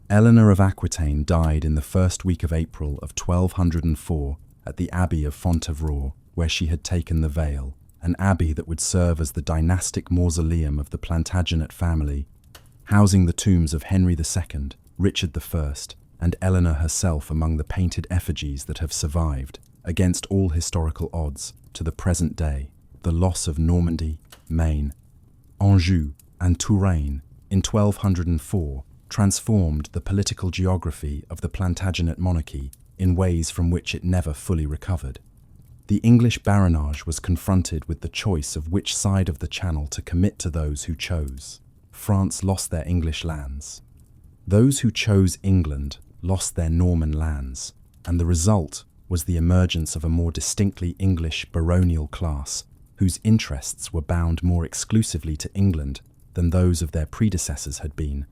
Eleanor of Aquitaine died in the first week of April of 1204 at the Abbey of Fontevraud, where she had taken the veil, an abbey that would serve as the dynastic mausoleum of the Plantagenet family, housing the tombs of Henry II, Richard I, and Eleanor herself among the painted effigies that have survived, against all historical odds, to the present day. The loss of Normandy, Maine, Anjou, and Touraine in 1204 transformed the political geography of the Plantagenet monarchy in ways from which it never fully recovered. The English baronage was confronted with the choice of which side of the Channel to commit to those who chose. France lost their English lands. Those who chose England lost their Norman lands, and the result was the emergence of a more distinctly English baronial class whose interests were bound more exclusively to England than those of their predecessors had been.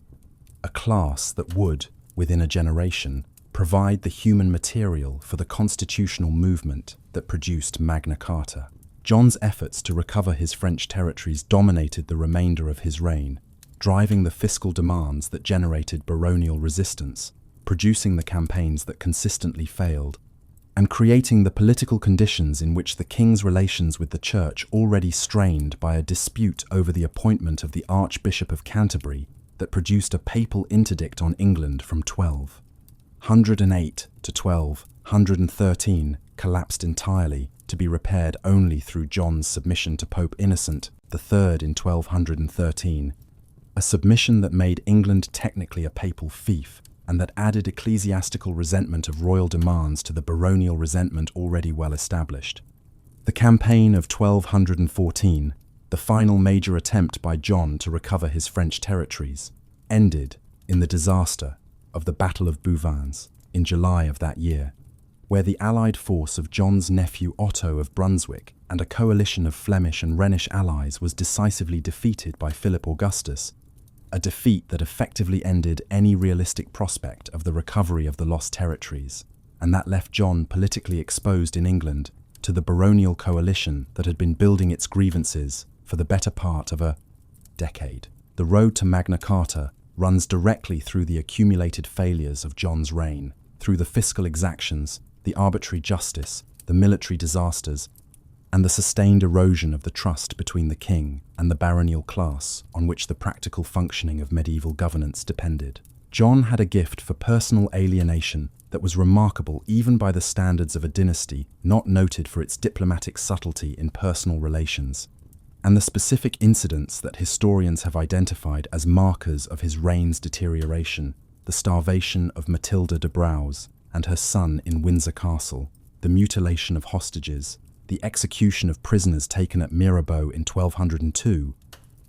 A class that would, within a generation, provide the human material for the constitutional movement that produced Magna Carta. John's efforts to recover his French territories dominated the remainder of his reign, driving the fiscal demands that generated baronial resistance, producing the campaigns that consistently failed, and creating the political conditions in which the king's relations with the church, already strained by a dispute over the appointment of the Archbishop of Canterbury that produced a papal interdict on England from 1208 to 1213, collapsed entirely, to be repaired only through John's submission to Pope Innocent III in 1213, a submission that made England technically a papal fief, and that added ecclesiastical resentment of royal demands to the baronial resentment already well established. The campaign of 1214, the final major attempt by John to recover his French territories, ended in the disaster of the Battle of Bouvines in July of that year, where the allied force of John's nephew Otto of Brunswick and a coalition of Flemish and Rhenish allies was decisively defeated by Philip Augustus, a defeat that effectively ended any realistic prospect of the recovery of the lost territories, and that left John politically exposed in England to the baronial coalition that had been building its grievances for the better part of a decade. The road to Magna Carta runs directly through the accumulated failures of John's reign, through the fiscal exactions, the arbitrary justice, the military disasters, and the sustained erosion of the trust between the king and the baronial class on which the practical functioning of medieval governance depended. John had a gift for personal alienation that was remarkable even by the standards of a dynasty not noted for its diplomatic subtlety in personal relations, and the specific incidents that historians have identified as markers of his reign's deterioration the starvation of Matilda de Braose and her son in Windsor Castle, the mutilation of hostages, the execution of prisoners taken at Mirabeau in 1202,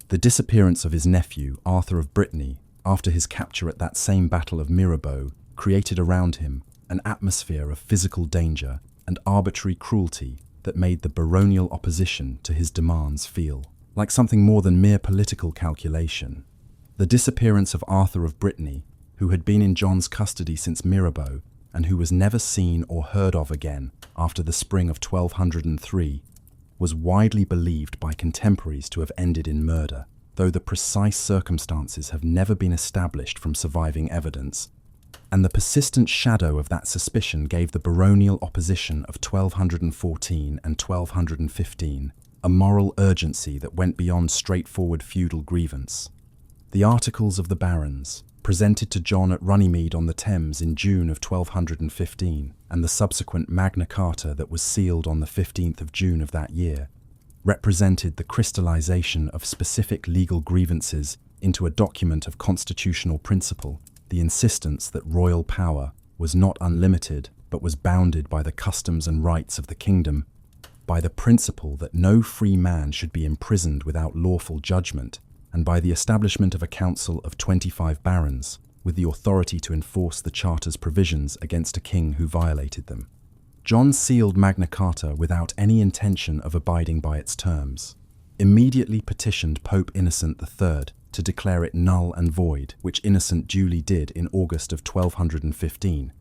the disappearance of his nephew, Arthur of Brittany, after his capture at that same Battle of Mirabeau, created around him an atmosphere of physical danger and arbitrary cruelty that made the baronial opposition to his demands feel like something more than mere political calculation. The disappearance of Arthur of Brittany, who had been in John's custody since Mirabeau and who was never seen or heard of again after the spring of 1203, was widely believed by contemporaries to have ended in murder, though the precise circumstances have never been established from surviving evidence, and the persistent shadow of that suspicion gave the baronial opposition of 1214 and 1215 a moral urgency that went beyond straightforward feudal grievance. The Articles of the Barons, presented to John at Runnymede on the Thames in June of 1215, and the subsequent Magna Carta that was sealed on the 15th of June of that year, represented the crystallization of specific legal grievances into a document of constitutional principle, the insistence that royal power was not unlimited but was bounded by the customs and rights of the kingdom, by the principle that no free man should be imprisoned without lawful judgment, and by the establishment of a council of 25 barons, with the authority to enforce the Charter's provisions against a king who violated them. John sealed Magna Carta without any intention of abiding by its terms, immediately petitioned Pope Innocent III to declare it null and void, which Innocent duly did in August of 1215,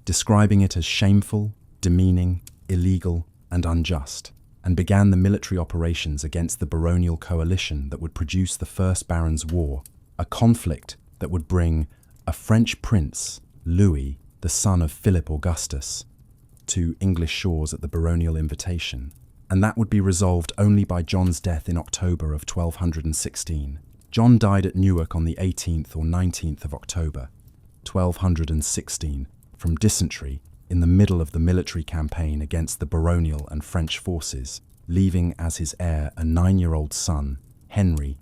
describing it as shameful, demeaning, illegal, and unjust, and began the military operations against the baronial coalition that would produce the First Barons' War, a conflict that would bring a French prince, Louis, the son of Philip Augustus, to English shores at the baronial invitation, and that would be resolved only by John's death in October of 1216. John died at Newark on the 18th or 19th of October, 1216, from dysentery in the middle of the military campaign against the baronial and French forces, leaving as his heir a 9-year-old son, Henry,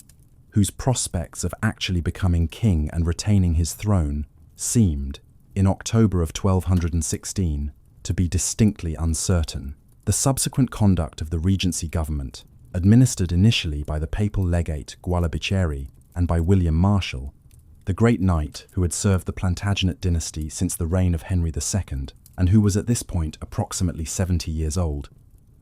whose prospects of actually becoming king and retaining his throne seemed, in October of 1216, to be distinctly uncertain. The subsequent conduct of the Regency government, administered initially by the papal legate Gualabiceri and by William Marshal, the great knight who had served the Plantagenet dynasty since the reign of Henry II, and who was at this point approximately 70 years old,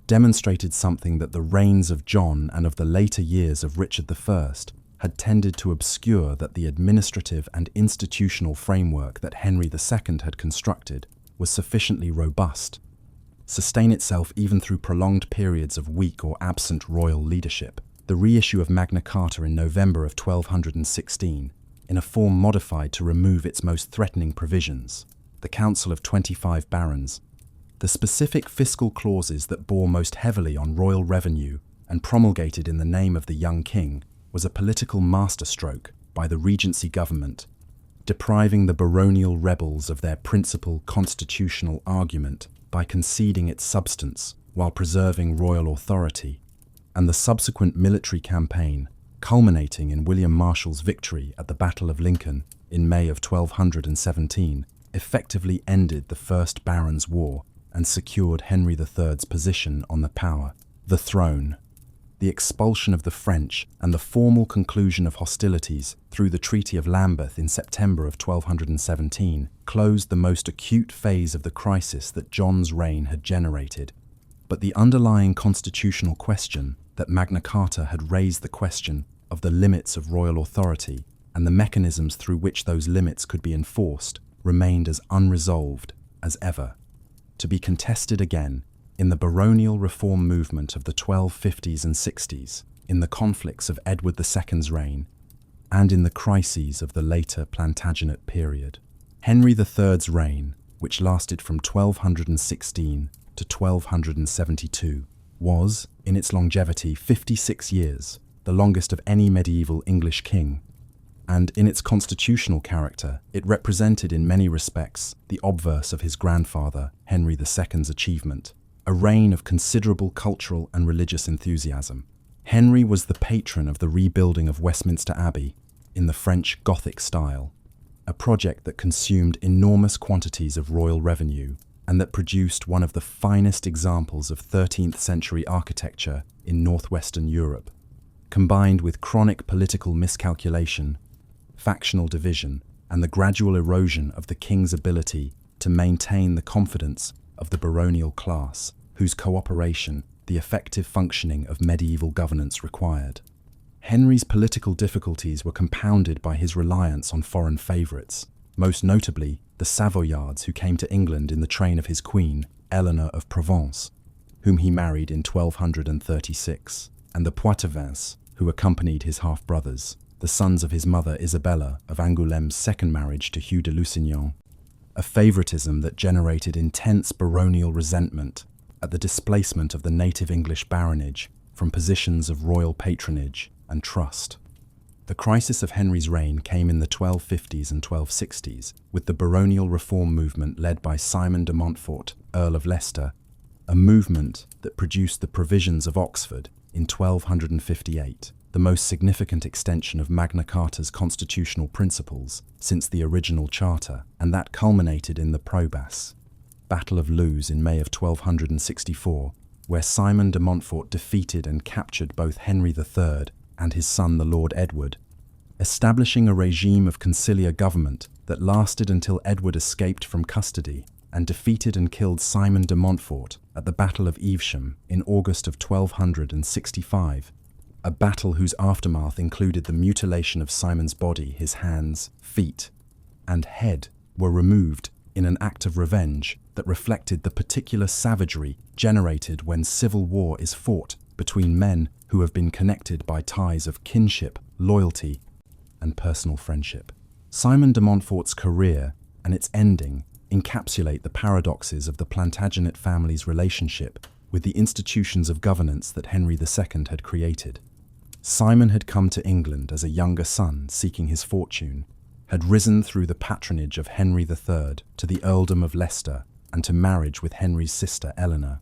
demonstrated something that the reigns of John and of the later years of Richard I had tended to obscure: that the administrative and institutional framework that Henry II had constructed was sufficiently robust, sustain itself even through prolonged periods of weak or absent royal leadership. The reissue of Magna Carta in November of 1216, in a form modified to remove its most threatening provisions, the Council of 25 Barons, the specific fiscal clauses that bore most heavily on royal revenue and promulgated in the name of the young king, was a political masterstroke by the Regency government, depriving the baronial rebels of their principal constitutional argument by conceding its substance while preserving royal authority, and the subsequent military campaign, culminating in William Marshal's victory at the Battle of Lincoln in May of 1217, effectively ended the First Barons' War and secured Henry III's position on the throne. The expulsion of the French and the formal conclusion of hostilities through the Treaty of Lambeth in September of 1217 closed the most acute phase of the crisis that John's reign had generated. But the underlying constitutional question that Magna Carta had raised the question of the limits of royal authority and the mechanisms through which those limits could be enforced remained as unresolved as ever, to be contested again in the baronial reform movement of the 1250s and 60s, in the conflicts of Edward II's reign, and in the crises of the later Plantagenet period. Henry III's reign, which lasted from 1216 to 1272, was, in its longevity, 56 years, the longest of any medieval English king, and in its constitutional character, it represented in many respects the obverse of his grandfather, Henry II's achievement, a reign of considerable cultural and religious enthusiasm. Henry was the patron of the rebuilding of Westminster Abbey in the French Gothic style, a project that consumed enormous quantities of royal revenue and that produced one of the finest examples of 13th century architecture in northwestern Europe. Combined with chronic political miscalculation, factional division, and the gradual erosion of the king's ability to maintain the confidence of the baronial class, whose cooperation the effective functioning of medieval governance required. Henry's political difficulties were compounded by his reliance on foreign favourites, most notably the Savoyards who came to England in the train of his queen, Eleanor of Provence, whom he married in 1236, and the Poitevins, who accompanied his half-brothers, the sons of his mother Isabella of Angoulême's second marriage to Hugh de Lusignan, a favouritism that generated intense baronial resentment at the displacement of the native English baronage from positions of royal patronage and trust. The crisis of Henry's reign came in the 1250s and 1260s, with the baronial reform movement led by Simon de Montfort, Earl of Leicester, a movement that produced the Provisions of Oxford in 1258, the most significant extension of Magna Carta's constitutional principles since the original charter, and that culminated in the Probus, Battle of Lewes in May of 1264, where Simon de Montfort defeated and captured both Henry III and his son the Lord Edward, establishing a regime of conciliar government that lasted until Edward escaped from custody and defeated and killed Simon de Montfort at the Battle of Evesham in August of 1265, a battle whose aftermath included the mutilation of Simon's body. His hands, feet, and head were removed in an act of revenge that reflected the particular savagery generated when civil war is fought between men who have been connected by ties of kinship, loyalty, and personal friendship. Simon de Montfort's career and its ending encapsulate the paradoxes of the Plantagenet family's relationship with the institutions of governance that Henry II had created. Simon had come to England as a younger son seeking his fortune, had risen through the patronage of Henry III to the earldom of Leicester and to marriage with Henry's sister Eleanor,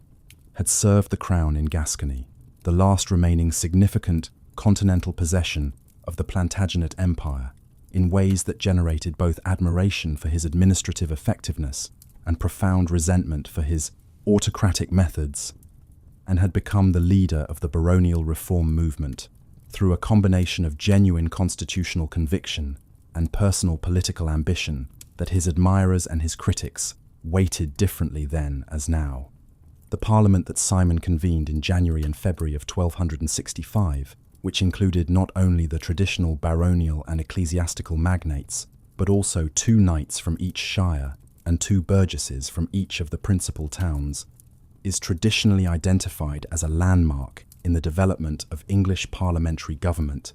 had served the crown in Gascony, the last remaining significant continental possession of the Plantagenet Empire, in ways that generated both admiration for his administrative effectiveness and profound resentment for his autocratic methods, and had become the leader of the baronial reform movement through a combination of genuine constitutional conviction and personal political ambition that his admirers and his critics weighted differently then as now. The parliament that Simon convened in January and February of 1265, which included not only the traditional baronial and ecclesiastical magnates, but also 2 knights from each shire and 2 burgesses from each of the principal towns, is traditionally identified as a landmark in the development of English parliamentary government,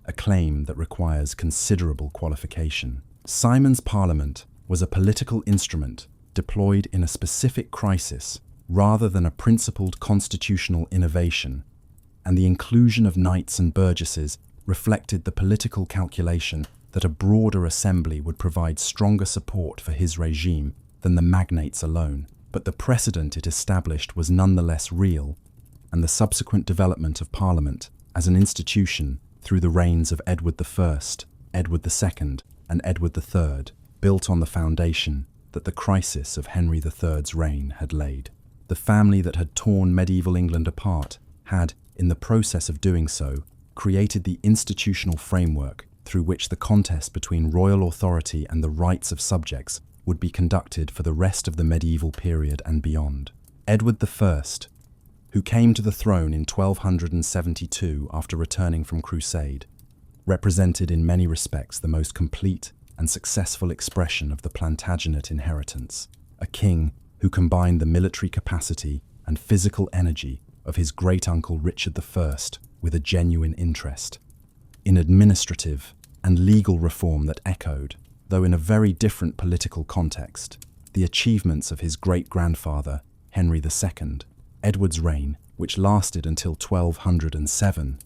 a claim that requires considerable qualification. Simon's parliament was a political instrument deployed in a specific crisis rather than a principled constitutional innovation, and the inclusion of knights and burgesses reflected the political calculation that a broader assembly would provide stronger support for his regime than the magnates alone. But the precedent it established was nonetheless real, and the subsequent development of Parliament as an institution through the reigns of Edward I, Edward II, and Edward III built on the foundation that the crisis of Henry III's reign had laid. The family that had torn medieval England apart had, in the process of doing so, created the institutional framework through which the contest between royal authority and the rights of subjects would be conducted for the rest of the medieval period and beyond. Edward I, who came to the throne in 1272 after returning from Crusade, represented in many respects the most complete and successful expression of the Plantagenet inheritance, a king who combined the military capacity and physical energy of his great-uncle Richard I with a genuine interest in administrative and legal reform that echoed, though in a very different political context, the achievements of his great-grandfather, Henry II. Edward's reign, which lasted until 1207,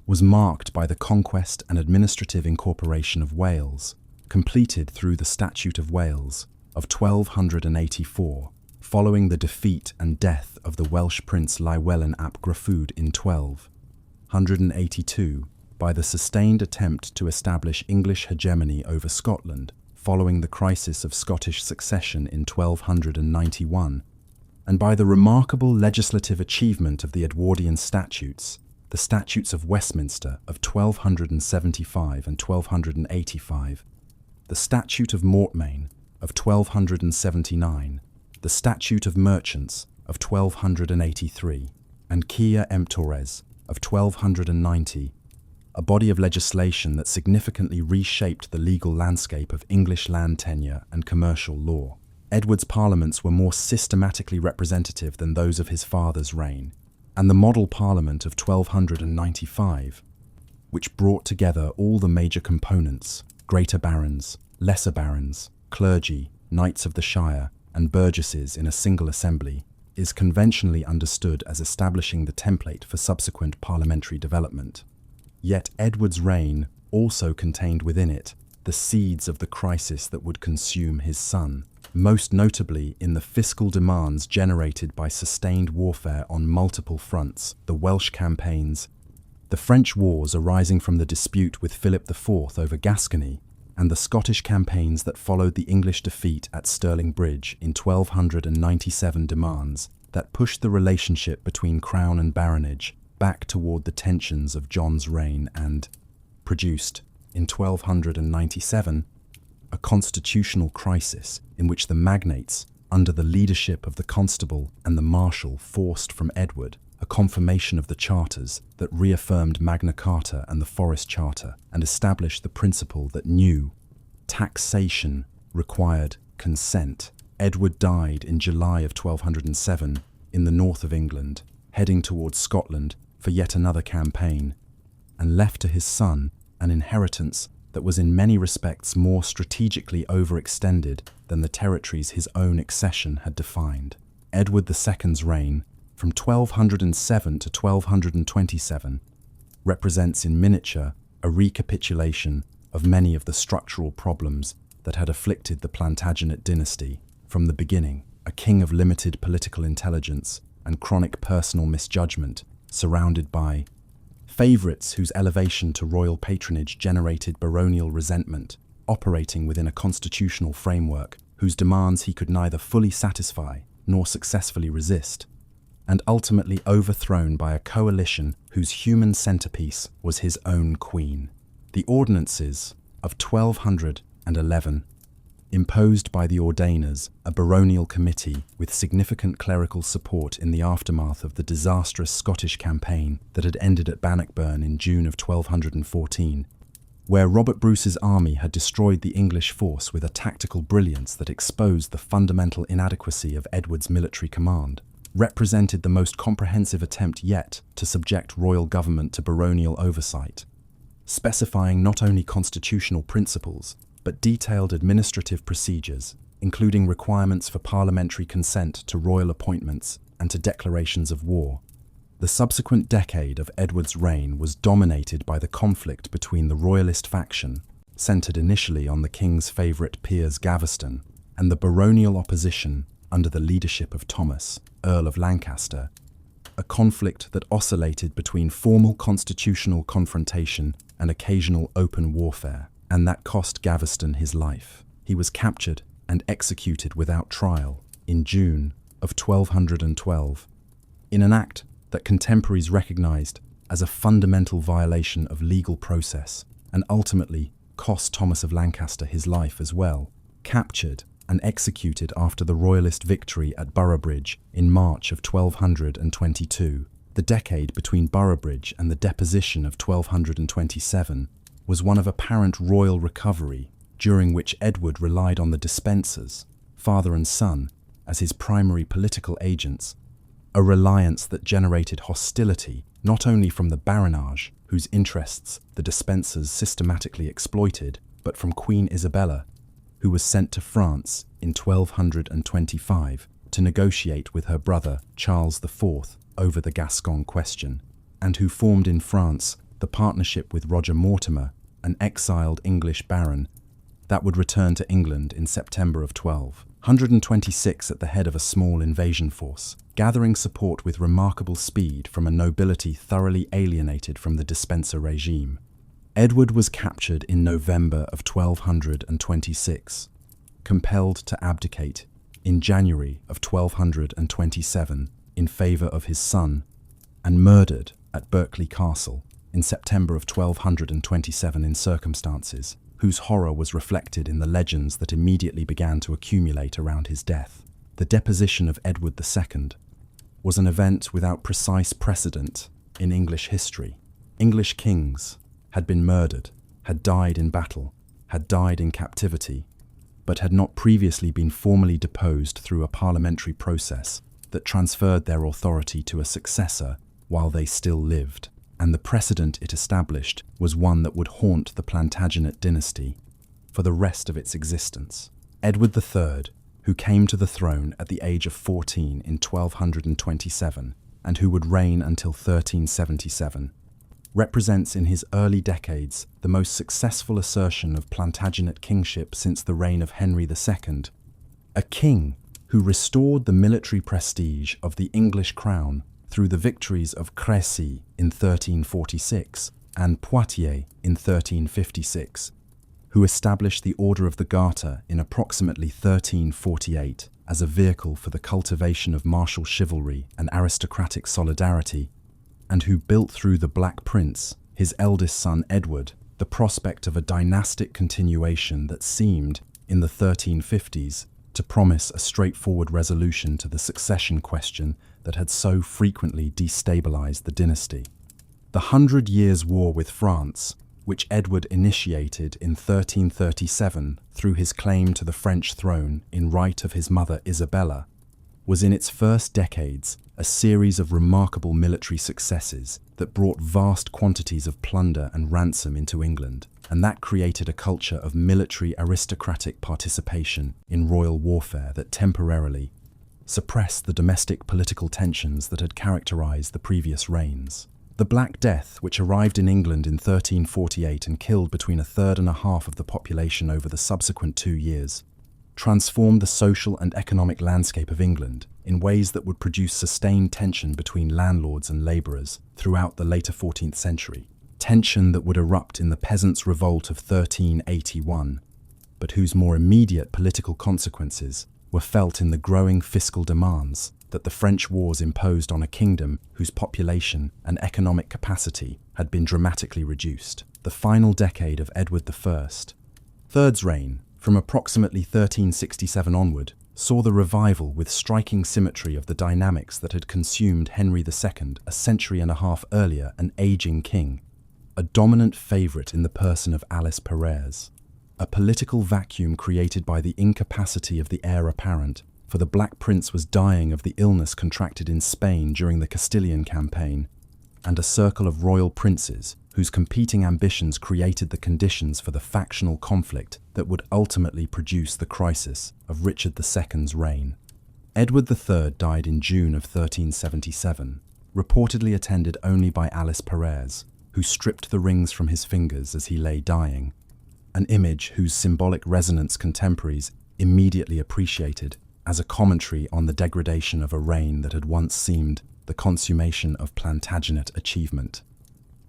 was marked by the conquest and administrative incorporation of Wales, completed through the Statute of Wales of 1284, following the defeat and death of the Welsh prince Llywelyn ap Gruffudd in 1282, by the sustained attempt to establish English hegemony over Scotland following the crisis of Scottish succession in 1291, and by the remarkable legislative achievement of the Edwardian statutes, the Statutes of Westminster of 1275 and 1285, the Statute of Mortmain of 1279, the Statute of Merchants of 1283, and Quia Emptores of 1290, a body of legislation that significantly reshaped the legal landscape of English land tenure and commercial law. Edward's parliaments were more systematically representative than those of his father's reign, and the model parliament of 1295, which brought together all the major components, greater barons, lesser barons, clergy, knights of the shire, and burgesses in a single assembly, is conventionally understood as establishing the template for subsequent parliamentary development. Yet Edward's reign also contained within it the seeds of the crisis that would consume his son, most notably in the fiscal demands generated by sustained warfare on multiple fronts, the Welsh campaigns, the French wars arising from the dispute with Philip IV over Gascony, and the Scottish campaigns that followed the English defeat at Stirling Bridge in 1297 demands that pushed the relationship between crown and baronage back toward the tensions of John's reign and produced, in 1297, a constitutional crisis in which the magnates, under the leadership of the constable and the marshal, forced from Edward a confirmation of the charters that reaffirmed Magna Carta and the Forest Charter and established the principle that new taxation required consent. Edward died in July of 1207 in the north of England, heading towards Scotland for yet another campaign, and left to his son an inheritance that was in many respects more strategically overextended than the territories his own accession had defined. Edward II's reign, from 1207 to 1227, represents in miniature a recapitulation of many of the structural problems that had afflicted the Plantagenet dynasty from the beginning. A king of limited political intelligence and chronic personal misjudgment, surrounded by favourites whose elevation to royal patronage generated baronial resentment, operating within a constitutional framework whose demands he could neither fully satisfy nor successfully resist, and ultimately overthrown by a coalition whose human centrepiece was his own queen. The ordinances of 1211, imposed by the Ordainers, a baronial committee with significant clerical support in the aftermath of the disastrous Scottish campaign that had ended at Bannockburn in June of 1214, where Robert Bruce's army had destroyed the English force with a tactical brilliance that exposed the fundamental inadequacy of Edward's military command, represented the most comprehensive attempt yet to subject royal government to baronial oversight, specifying not only constitutional principles, but detailed administrative procedures, including requirements for parliamentary consent to royal appointments and to declarations of war. The subsequent decade of Edward's reign was dominated by the conflict between the royalist faction, centred initially on the king's favourite Piers Gaveston, and the baronial opposition under the leadership of Thomas, Earl of Lancaster, a conflict that oscillated between formal constitutional confrontation and occasional open warfare, and that cost Gaveston his life. He was captured and executed without trial in June of 1212, in an act that contemporaries recognised as a fundamental violation of legal process and ultimately cost Thomas of Lancaster his life as well. Captured and executed after the royalist victory at Boroughbridge in March of 1222, the decade between Boroughbridge and the deposition of 1227 was one of apparent royal recovery, during which Edward relied on the Despensers, father and son, as his primary political agents, a reliance that generated hostility not only from the baronage, whose interests the Despensers systematically exploited, but from Queen Isabella, who was sent to France in 1225 to negotiate with her brother Charles IV over the Gascon question, and who formed in France the partnership with Roger Mortimer, an exiled English baron, that would return to England in September of 1226 at the head of a small invasion force, gathering support with remarkable speed from a nobility thoroughly alienated from the Despenser regime. Edward was captured in November of 1226, compelled to abdicate in January of 1227 in favour of his son, and murdered at Berkeley Castle in September of 1227 in circumstances whose horror was reflected in the legends that immediately began to accumulate around his death. The deposition of Edward II was an event without precise precedent in English history. English kings had been murdered, had died in battle, had died in captivity, but had not previously been formally deposed through a parliamentary process that transferred their authority to a successor while they still lived. And the precedent it established was one that would haunt the Plantagenet dynasty for the rest of its existence. Edward III, who came to the throne at the age of 14 in 1227 and who would reign until 1377, represents in his early decades the most successful assertion of Plantagenet kingship since the reign of Henry II, a king who restored the military prestige of the English crown through the victories of Crécy in 1346 and Poitiers in 1356, who established the Order of the Garter in approximately 1348 as a vehicle for the cultivation of martial chivalry and aristocratic solidarity, and who built through the Black Prince, his eldest son Edward, the prospect of a dynastic continuation that seemed, in the 1350s, to promise a straightforward resolution to the succession question that had so frequently destabilized the dynasty. The 100 Years' War with France, which Edward initiated in 1337 through his claim to the French throne in right of his mother Isabella, was in its first decades a series of remarkable military successes that brought vast quantities of plunder and ransom into England, and that created a culture of military aristocratic participation in royal warfare that temporarily suppressed the domestic political tensions that had characterized the previous reigns. The Black Death, which arrived in England in 1348 and killed between a third and a half of the population over the subsequent 2 years, transformed the social and economic landscape of England in ways that would produce sustained tension between landlords and labourers throughout the later 14th century. Tension that would erupt in the Peasants' Revolt of 1381, but whose more immediate political consequences were felt in the growing fiscal demands that the French wars imposed on a kingdom whose population and economic capacity had been dramatically reduced. The final decade of Edward III's reign, from approximately 1367 onward, saw the revival with striking symmetry of the dynamics that had consumed Henry II a century and a half earlier, an aging king, a dominant favourite in the person of Alice Perez, a political vacuum created by the incapacity of the heir apparent, for the Black Prince was dying of the illness contracted in Spain during the Castilian campaign, and a circle of royal princes whose competing ambitions created the conditions for the factional conflict that would ultimately produce the crisis of Richard II's reign. Edward III died in June of 1377, reportedly attended only by Alice Perez, who stripped the rings from his fingers as he lay dying, an image whose symbolic resonance contemporaries immediately appreciated as a commentary on the degradation of a reign that had once seemed the consummation of Plantagenet achievement.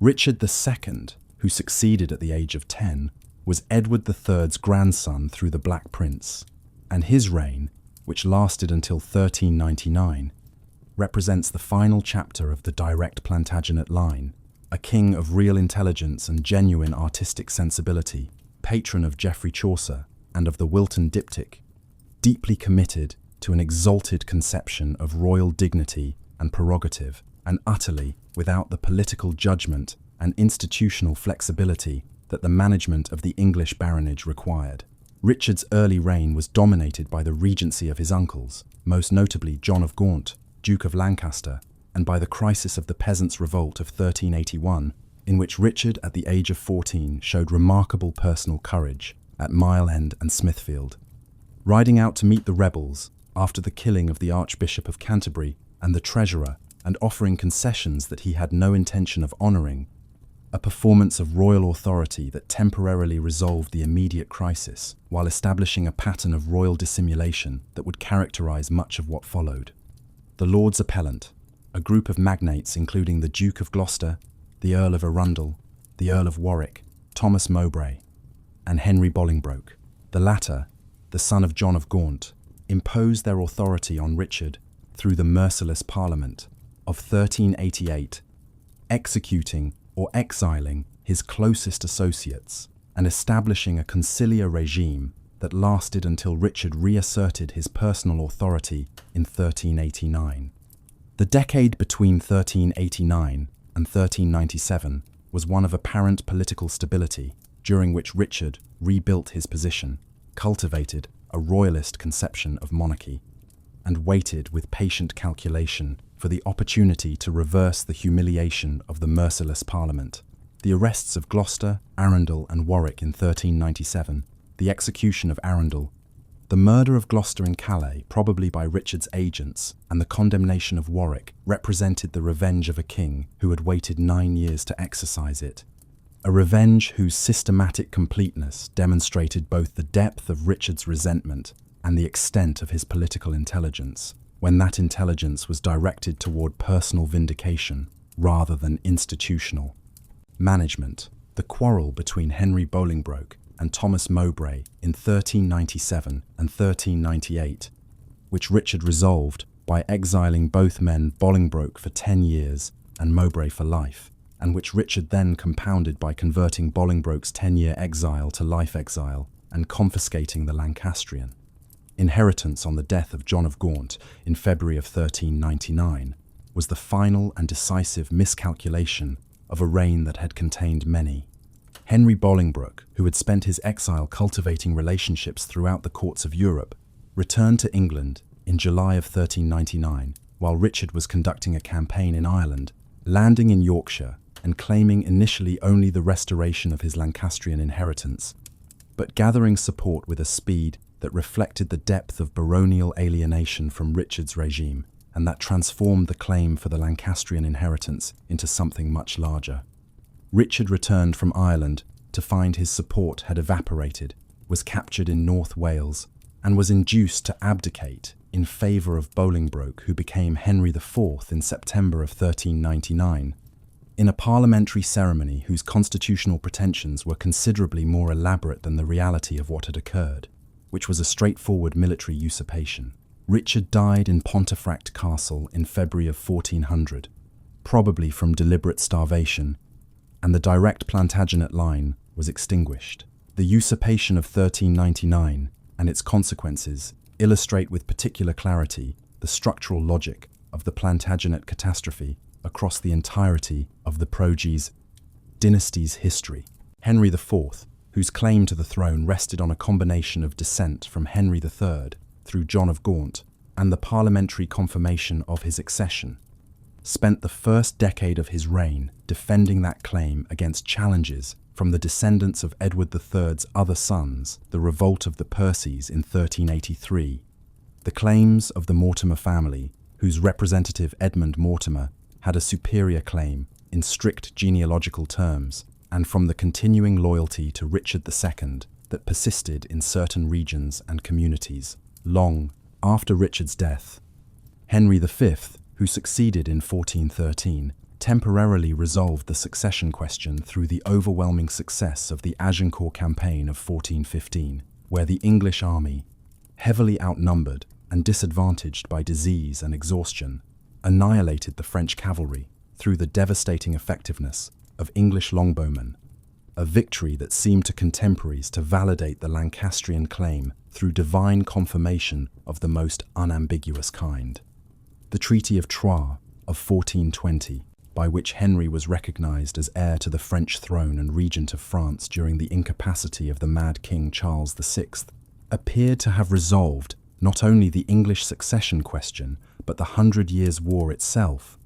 Richard II, who succeeded at the age of 10, was Edward III's grandson through the Black Prince, and his reign, which lasted until 1399, represents the final chapter of the direct Plantagenet line, a king of real intelligence and genuine artistic sensibility, patron of Geoffrey Chaucer and of the Wilton diptych, deeply committed to an exalted conception of royal dignity and prerogative, and utterly without the political judgment and institutional flexibility that the management of the English baronage required. Richard's early reign was dominated by the regency of his uncles, most notably John of Gaunt, Duke of Lancaster, and by the crisis of the Peasants' Revolt of 1381, in which Richard, at the age of 14, showed remarkable personal courage at Mile End and Smithfield, riding out to meet the rebels after the killing of the Archbishop of Canterbury and the Treasurer, and offering concessions that he had no intention of honouring, a performance of royal authority that temporarily resolved the immediate crisis, while establishing a pattern of royal dissimulation that would characterise much of what followed. The Lords Appellant, a group of magnates including the Duke of Gloucester, the Earl of Arundel, the Earl of Warwick, Thomas Mowbray, and Henry Bolingbroke. The latter, the son of John of Gaunt, imposed their authority on Richard through the merciless Parliament of 1388, executing or exiling his closest associates and establishing a conciliar regime that lasted until Richard reasserted his personal authority in 1389. The decade between 1389 and 1397 was one of apparent political stability, during which Richard rebuilt his position, cultivated a royalist conception of monarchy, and waited with patient calculation for the opportunity to reverse the humiliation of the merciless Parliament. The arrests of Gloucester, Arundel and Warwick in 1397, the execution of Arundel, the murder of Gloucester in Calais, probably by Richard's agents, and the condemnation of Warwick represented the revenge of a king who had waited 9 years to exercise it. A revenge whose systematic completeness demonstrated both the depth of Richard's resentment and the extent of his political intelligence, when that intelligence was directed toward personal vindication rather than institutional management. The quarrel between Henry Bolingbroke and Thomas Mowbray in 1397 and 1398, which Richard resolved by exiling both men, Bolingbroke for 10 years and Mowbray for life, and which Richard then compounded by converting Bolingbroke's 10-year exile to life exile and confiscating the Lancastrian inheritance on the death of John of Gaunt in February of 1399, was the final and decisive miscalculation of a reign that had contained many. Henry Bolingbroke, who had spent his exile cultivating relationships throughout the courts of Europe, returned to England in July of 1399, while Richard was conducting a campaign in Ireland, landing in Yorkshire and claiming initially only the restoration of his Lancastrian inheritance, but gathering support with a speed that reflected the depth of baronial alienation from Richard's regime, and that transformed the claim for the Lancastrian inheritance into something much larger. Richard returned from Ireland to find his support had evaporated, was captured in North Wales, and was induced to abdicate in favour of Bolingbroke, who became Henry IV in September of 1399, in a parliamentary ceremony whose constitutional pretensions were considerably more elaborate than the reality of what had occurred, which was a straightforward military usurpation. Richard died in Pontefract Castle in February of 1400, probably from deliberate starvation, and the direct Plantagenet line was extinguished. The usurpation of 1399 and its consequences illustrate with particular clarity the structural logic of the Plantagenet catastrophe across the entirety of the Progese dynasty's history. Henry IV, whose claim to the throne rested on a combination of descent from Henry III through John of Gaunt and the parliamentary confirmation of his accession, spent the first decade of his reign defending that claim against challenges from the descendants of Edward III's other sons, the revolt of the Percys in 1383, the claims of the Mortimer family, whose representative Edmund Mortimer had a superior claim in strict genealogical terms, and from the continuing loyalty to Richard II that persisted in certain regions and communities. Long after Richard's death, Henry V, who succeeded in 1413, temporarily resolved the succession question through the overwhelming success of the Agincourt campaign of 1415, where the English army, heavily outnumbered and disadvantaged by disease and exhaustion, annihilated the French cavalry through the devastating effectiveness of English longbowmen, a victory that seemed to contemporaries to validate the Lancastrian claim through divine confirmation of the most unambiguous kind. The Treaty of Troyes of 1420, by which Henry was recognized as heir to the French throne and regent of France during the incapacity of the mad King Charles VI, appeared to have resolved not only the English succession question, but the 100 Years' War itself,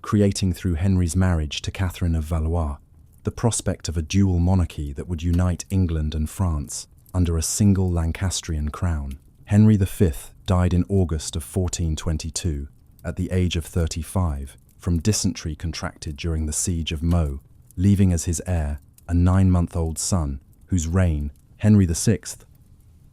creating through Henry's marriage to Catherine of Valois the prospect of a dual monarchy that would unite England and France under a single Lancastrian crown. Henry V died in August of 1422, at the age of 35, from dysentery contracted during the siege of Meaux, leaving as his heir a 9-month-old son whose reign, Henry VI,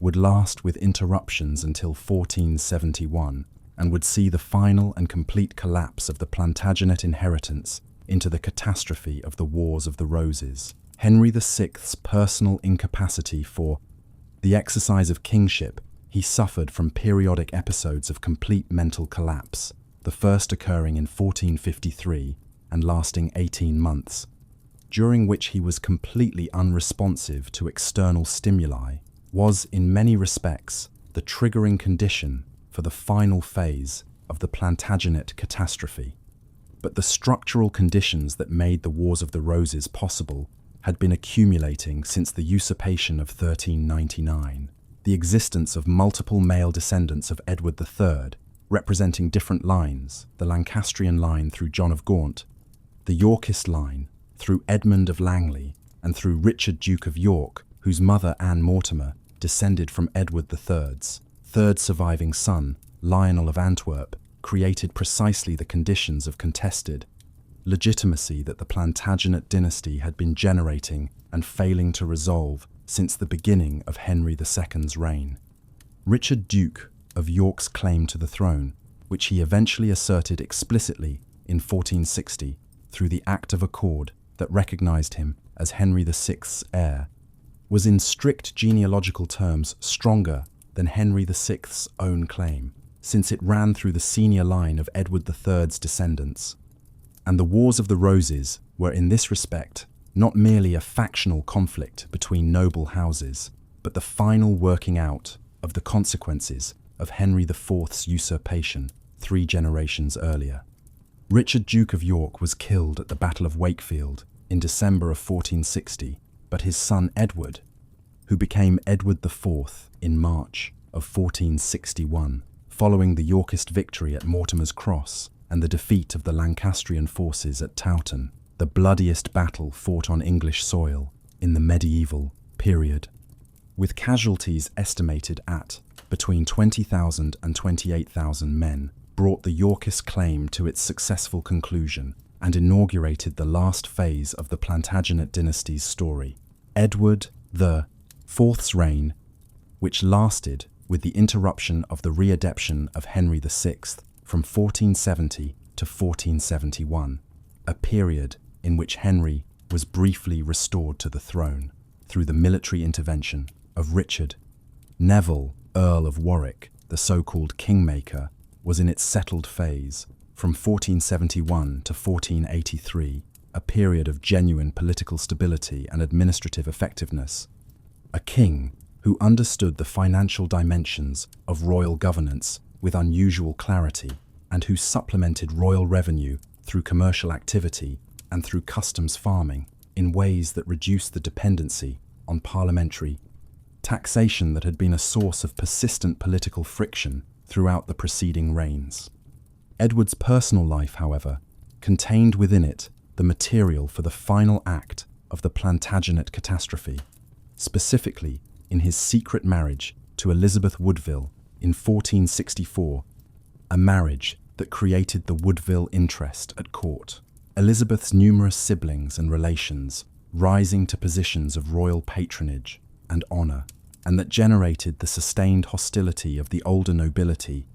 would last with interruptions until 1471 and would see the final and complete collapse of the Plantagenet inheritance into the catastrophe of the Wars of the Roses. Henry VI's personal incapacity for the exercise of kingship. He suffered from periodic episodes of complete mental collapse, the first occurring in 1453 and lasting 18 months, during which he was completely unresponsive to external stimuli, was in many respects the triggering condition for the final phase of the Plantagenet catastrophe. But the structural conditions that made the Wars of the Roses possible had been accumulating since the usurpation of 1399. The existence of multiple male descendants of Edward III, representing different lines, the Lancastrian line through John of Gaunt, the Yorkist line through Edmund of Langley, and through Richard, Duke of York, whose mother, Anne Mortimer, descended from Edward III's third surviving son, Lionel of Antwerp, created precisely the conditions of contested legitimacy that the Plantagenet dynasty had been generating and failing to resolve since the beginning of Henry II's reign. Richard, Duke of York's claim to the throne, which he eventually asserted explicitly in 1460 through the Act of Accord that recognized him as Henry VI's heir, was in strict genealogical terms stronger than Henry VI's own claim, since it ran through the senior line of Edward III's descendants. And the Wars of the Roses were in this respect not merely a factional conflict between noble houses, but the final working out of the consequences of Henry IV's usurpation 3 generations earlier. Richard, Duke of York, was killed at the Battle of Wakefield in December of 1460, but his son Edward, who became Edward IV in March of 1461, following the Yorkist victory at Mortimer's Cross and the defeat of the Lancastrian forces at Towton, the bloodiest battle fought on English soil in the medieval period, with casualties estimated at between 20,000 and 28,000 men, brought the Yorkist claim to its successful conclusion and inaugurated the last phase of the Plantagenet dynasty's story, Edward IV's reign, which lasted with the interruption of the readeption of Henry VI from 1470 to 1471, a period in which Henry was briefly restored to the throne through the military intervention of Richard. Neville, Earl of Warwick, the so-called Kingmaker, was in its settled phase from 1471 to 1483, a period of genuine political stability and administrative effectiveness. A king who understood the financial dimensions of royal governance with unusual clarity and who supplemented royal revenue through commercial activity and through customs farming in ways that reduced the dependency on parliamentary taxation that had been a source of persistent political friction throughout the preceding reigns. Edward's personal life, however, contained within it the material for the final act of the Plantagenet catastrophe, specifically in his secret marriage to Elizabeth Woodville in 1464, a marriage that created the Woodville interest at court. Elizabeth's numerous siblings and relations rising to positions of royal patronage and honour, and that generated the sustained hostility of the older nobility,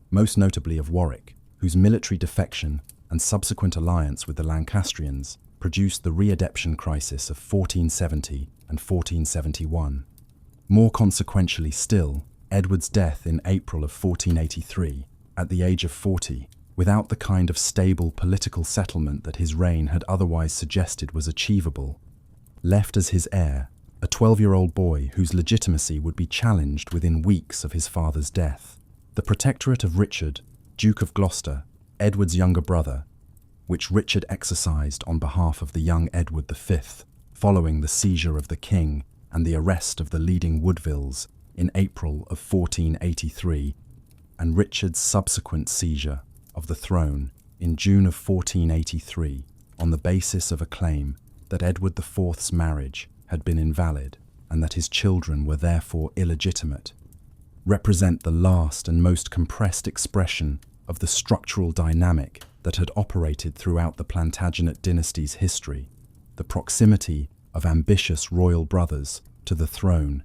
most notably of Warwick, whose military defection and subsequent alliance with the Lancastrians produced the readeption crisis of 1470 and 1471. More consequentially still, Edward's death in April of 1483, at the age of 40, without the kind of stable political settlement that his reign had otherwise suggested was achievable, left as his heir a 12-year-old boy whose legitimacy would be challenged within weeks of his father's death. The protectorate of Richard, Duke of Gloucester, Edward's younger brother, which Richard exercised on behalf of the young Edward V, following the seizure of the king and the arrest of the leading Woodvilles in April of 1483, and Richard's subsequent seizure of the throne in June of 1483 on the basis of a claim that Edward IV's marriage had been invalid and that his children were therefore illegitimate, represent the last and most compressed expression of the structural dynamic that had operated throughout the Plantagenet dynasty's history, the proximity of ambitious royal brothers to the throne,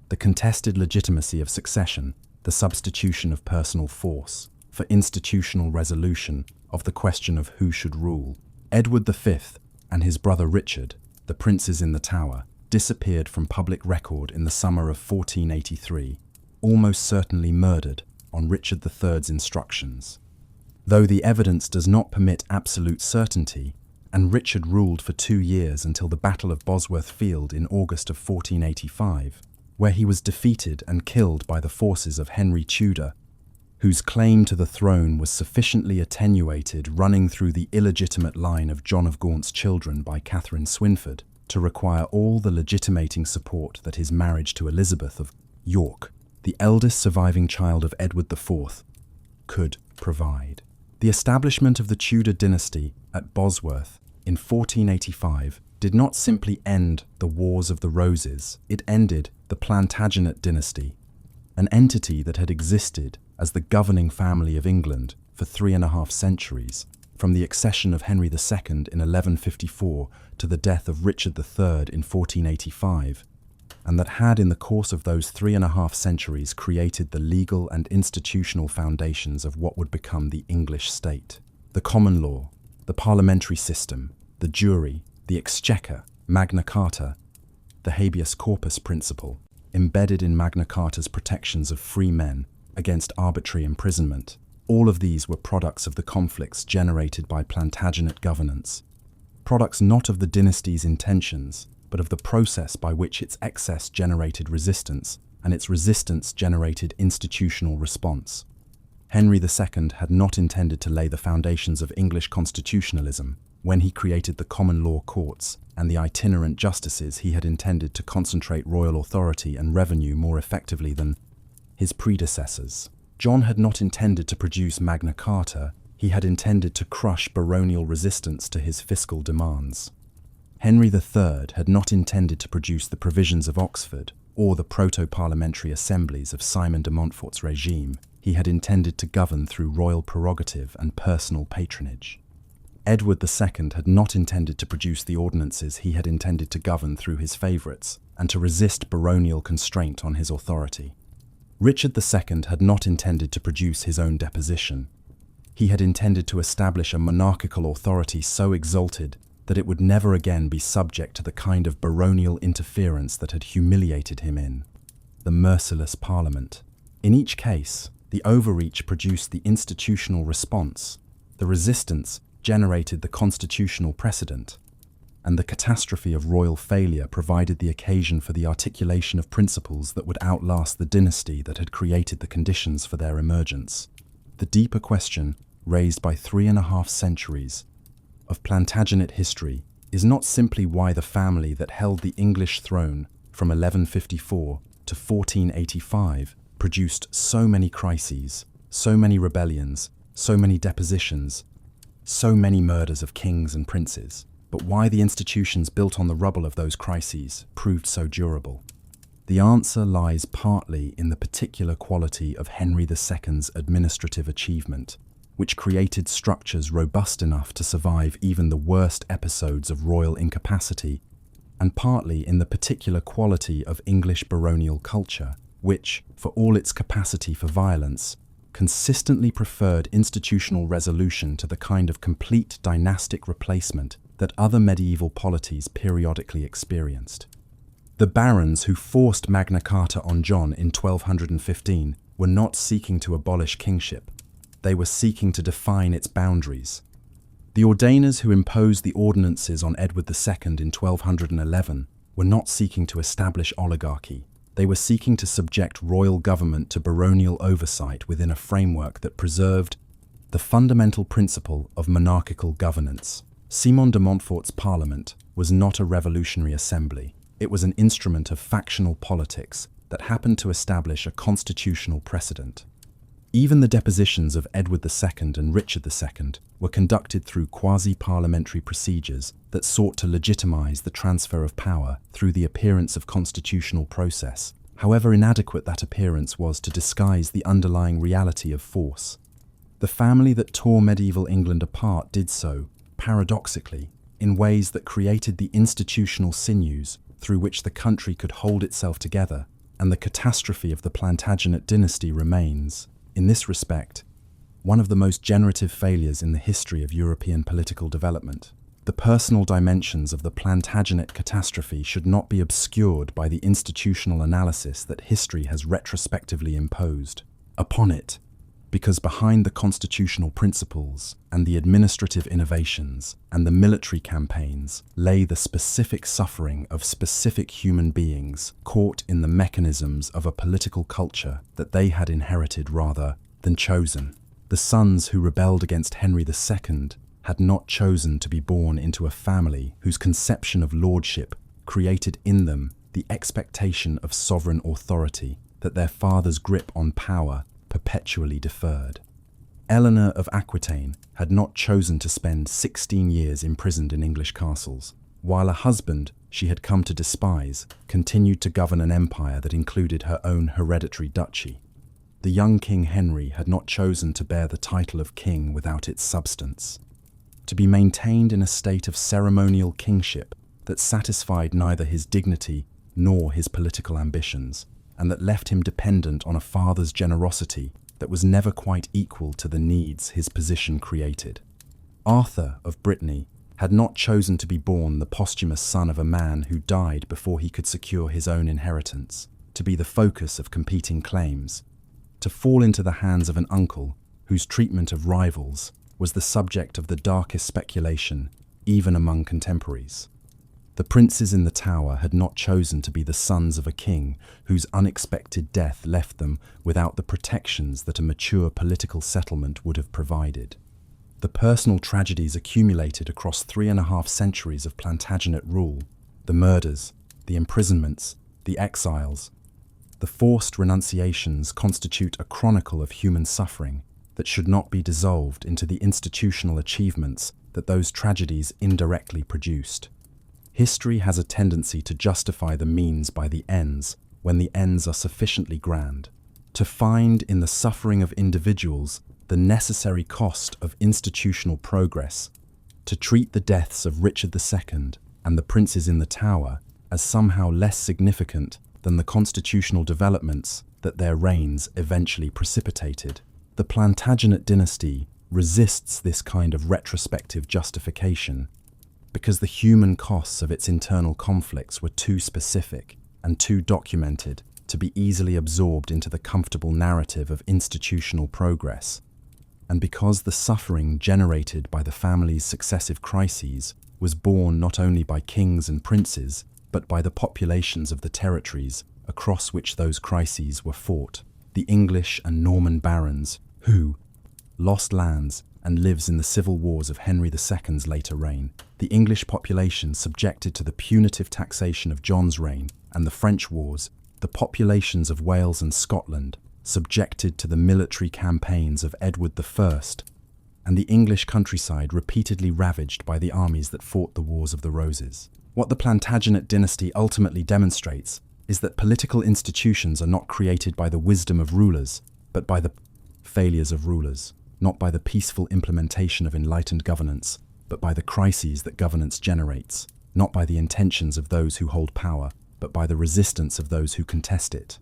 the contested legitimacy of succession, the substitution of personal force for institutional resolution of the question of who should rule. Edward V and his brother Richard, the princes in the Tower, disappeared from public record in the summer of 1483, almost certainly murdered on Richard III's instructions. Though the evidence does not permit absolute certainty, and Richard ruled for 2 years until the Battle of Bosworth Field in August of 1485, where he was defeated and killed by the forces of Henry Tudor, whose claim to the throne was sufficiently attenuated running through the illegitimate line of John of Gaunt's children by Catherine Swynford to require all the legitimating support that his marriage to Elizabeth of York, the eldest surviving child of Edward IV, could provide. The establishment of the Tudor dynasty at Bosworth in 1485 did not simply end the Wars of the Roses, it ended the Plantagenet dynasty, an entity that had existed as the governing family of England for 3.5 centuries, from the accession of Henry II in 1154 to the death of Richard III in 1485, and that had in the course of those 3.5 centuries created the legal and institutional foundations of what would become the English state. The common law, the parliamentary system, the jury, the exchequer, Magna Carta, the habeas corpus principle, embedded in Magna Carta's protections of free men against arbitrary imprisonment. All of these were products of the conflicts generated by Plantagenet governance, products not of the dynasty's intentions, but of the process by which its excess generated resistance, and its resistance generated institutional response. Henry II had not intended to lay the foundations of English constitutionalism when he created the common law courts and the itinerant justices. He had intended to concentrate royal authority and revenue more effectively than his predecessors. John had not intended to produce Magna Carta, he had intended to crush baronial resistance to his fiscal demands. Henry III had not intended to produce the provisions of Oxford or the proto-parliamentary assemblies of Simon de Montfort's regime. He had intended to govern through royal prerogative and personal patronage. Edward II had not intended to produce the ordinances. He had intended to govern through his favourites and to resist baronial constraint on his authority. Richard II had not intended to produce his own deposition. He had intended to establish a monarchical authority so exalted that it would never again be subject to the kind of baronial interference that had humiliated him in the merciless Parliament. In each case, the overreach produced the institutional response, the resistance generated the constitutional precedent, and the catastrophe of royal failure provided the occasion for the articulation of principles that would outlast the dynasty that had created the conditions for their emergence. The deeper question, raised by 3.5 centuries of Plantagenet history, is not simply why the family that held the English throne from 1154 to 1485 produced so many crises, so many rebellions, so many depositions, so many murders of kings and princes, but why the institutions built on the rubble of those crises proved so durable. The answer lies partly in the particular quality of Henry II's administrative achievement, which created structures robust enough to survive even the worst episodes of royal incapacity, and partly in the particular quality of English baronial culture, which, for all its capacity for violence, consistently preferred institutional resolution to the kind of complete dynastic replacement that other medieval polities periodically experienced. The barons who forced Magna Carta on John in 1215 were not seeking to abolish kingship. They were seeking to define its boundaries. The ordainers who imposed the ordinances on Edward II in 1211 were not seeking to establish oligarchy. They were seeking to subject royal government to baronial oversight within a framework that preserved the fundamental principle of monarchical governance. Simon de Montfort's parliament was not a revolutionary assembly. It was an instrument of factional politics that happened to establish a constitutional precedent. Even the depositions of Edward II and Richard II were conducted through quasi-parliamentary procedures that sought to legitimize the transfer of power through the appearance of constitutional process, however inadequate that appearance was to disguise the underlying reality of force. The family that tore medieval England apart did so, paradoxically, in ways that created the institutional sinews through which the country could hold itself together, and the catastrophe of the Plantagenet dynasty remains, in this respect, one of the most generative failures in the history of European political development. The personal dimensions of the Plantagenet catastrophe should not be obscured by the institutional analysis that history has retrospectively imposed upon it, because behind the constitutional principles and the administrative innovations and the military campaigns lay the specific suffering of specific human beings caught in the mechanisms of a political culture that they had inherited rather than chosen. The sons who rebelled against Henry II had not chosen to be born into a family whose conception of lordship created in them the expectation of sovereign authority that their father's grip on power perpetually deferred. Eleanor of Aquitaine had not chosen to spend 16 years imprisoned in English castles, while a husband she had come to despise continued to govern an empire that included her own hereditary duchy. The young King Henry had not chosen to bear the title of king without its substance, to be maintained in a state of ceremonial kingship that satisfied neither his dignity nor his political ambitions, and that left him dependent on a father's generosity that was never quite equal to the needs his position created. Arthur of Brittany had not chosen to be born the posthumous son of a man who died before he could secure his own inheritance, to be the focus of competing claims, to fall into the hands of an uncle whose treatment of rivals was the subject of the darkest speculation, even among contemporaries. The princes in the Tower had not chosen to be the sons of a king whose unexpected death left them without the protections that a mature political settlement would have provided. The personal tragedies accumulated across 3.5 centuries of Plantagenet rule, the murders, the imprisonments, the exiles, the forced renunciations constitute a chronicle of human suffering that should not be dissolved into the institutional achievements that those tragedies indirectly produced. History has a tendency to justify the means by the ends when the ends are sufficiently grand, to find in the suffering of individuals the necessary cost of institutional progress, to treat the deaths of Richard II and the princes in the Tower as somehow less significant than the constitutional developments that their reigns eventually precipitated. The Plantagenet dynasty resists this kind of retrospective justification because the human costs of its internal conflicts were too specific and too documented to be easily absorbed into the comfortable narrative of institutional progress, and because the suffering generated by the family's successive crises was borne not only by kings and princes, but by the populations of the territories across which those crises were fought, the English and Norman barons who lost lands and lives in the civil wars of Henry II's later reign, the English population subjected to the punitive taxation of John's reign and the French wars, the populations of Wales and Scotland subjected to the military campaigns of Edward I, and the English countryside repeatedly ravaged by the armies that fought the Wars of the Roses. What the Plantagenet dynasty ultimately demonstrates is that political institutions are not created by the wisdom of rulers, but by the failures of rulers, not by the peaceful implementation of enlightened governance, but by the crises that governance generates, not by the intentions of those who hold power, but by the resistance of those who contest it.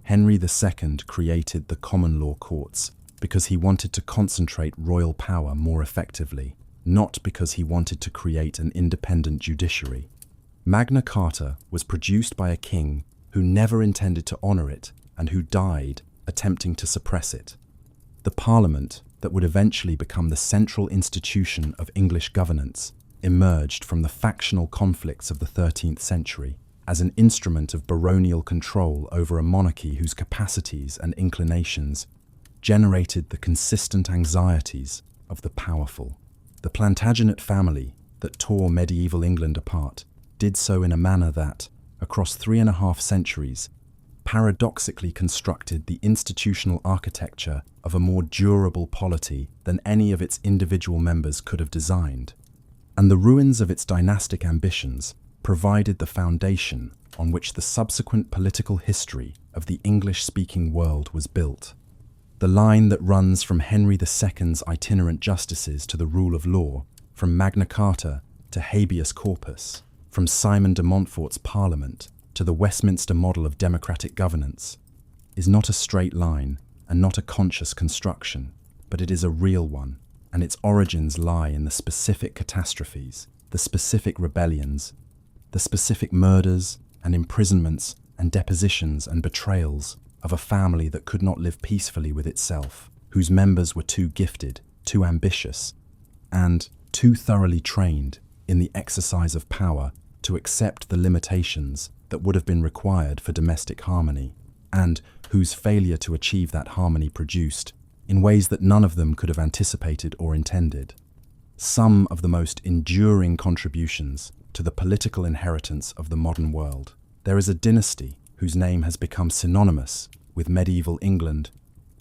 Henry II created the common law courts because he wanted to concentrate royal power more effectively, not because he wanted to create an independent judiciary. Magna Carta was produced by a king who never intended to honour it and who died attempting to suppress it. The Parliament, that would eventually become the central institution of English governance, emerged from the factional conflicts of the 13th century as an instrument of baronial control over a monarchy whose capacities and inclinations generated the consistent anxieties of the powerful. The Plantagenet family that tore medieval England apart did so in a manner that, across 3.5 centuries, paradoxically constructed the institutional architecture of a more durable polity than any of its individual members could have designed. And the ruins of its dynastic ambitions provided the foundation on which the subsequent political history of the English-speaking world was built. The line that runs from Henry II's itinerant justices to the rule of law, from Magna Carta to habeas corpus, from Simon de Montfort's Parliament to the Westminster model of democratic governance, is not a straight line and not a conscious construction, but it is a real one, and its origins lie in the specific catastrophes the specific rebellions, the specific murders and imprisonments and depositions and betrayals of a family that could not live peacefully with itself, whose members were too gifted, too ambitious, and too thoroughly trained in the exercise of power to accept the limitations that would have been required for domestic harmony, and whose failure to achieve that harmony produced, in ways that none of them could have anticipated or intended, some of the most enduring contributions to the political inheritance of the modern world. There is a dynasty whose name has become synonymous with medieval England,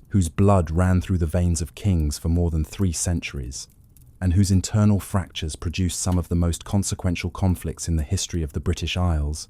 whose blood ran through the veins of kings for more than 3 centuries, and whose internal fractures produced some of the most consequential conflicts in the history of the British Isles.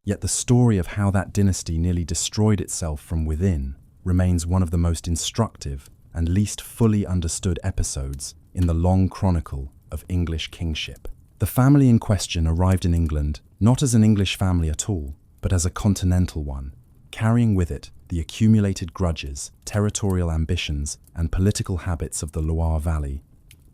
Yet the story of how that dynasty nearly destroyed itself from within remains one of the most instructive and least fully understood episodes in the long chronicle of English kingship. The family in question arrived in England not as an English family at all, but as a continental one, carrying with it the accumulated grudges, territorial ambitions, and political habits of the Loire Valley,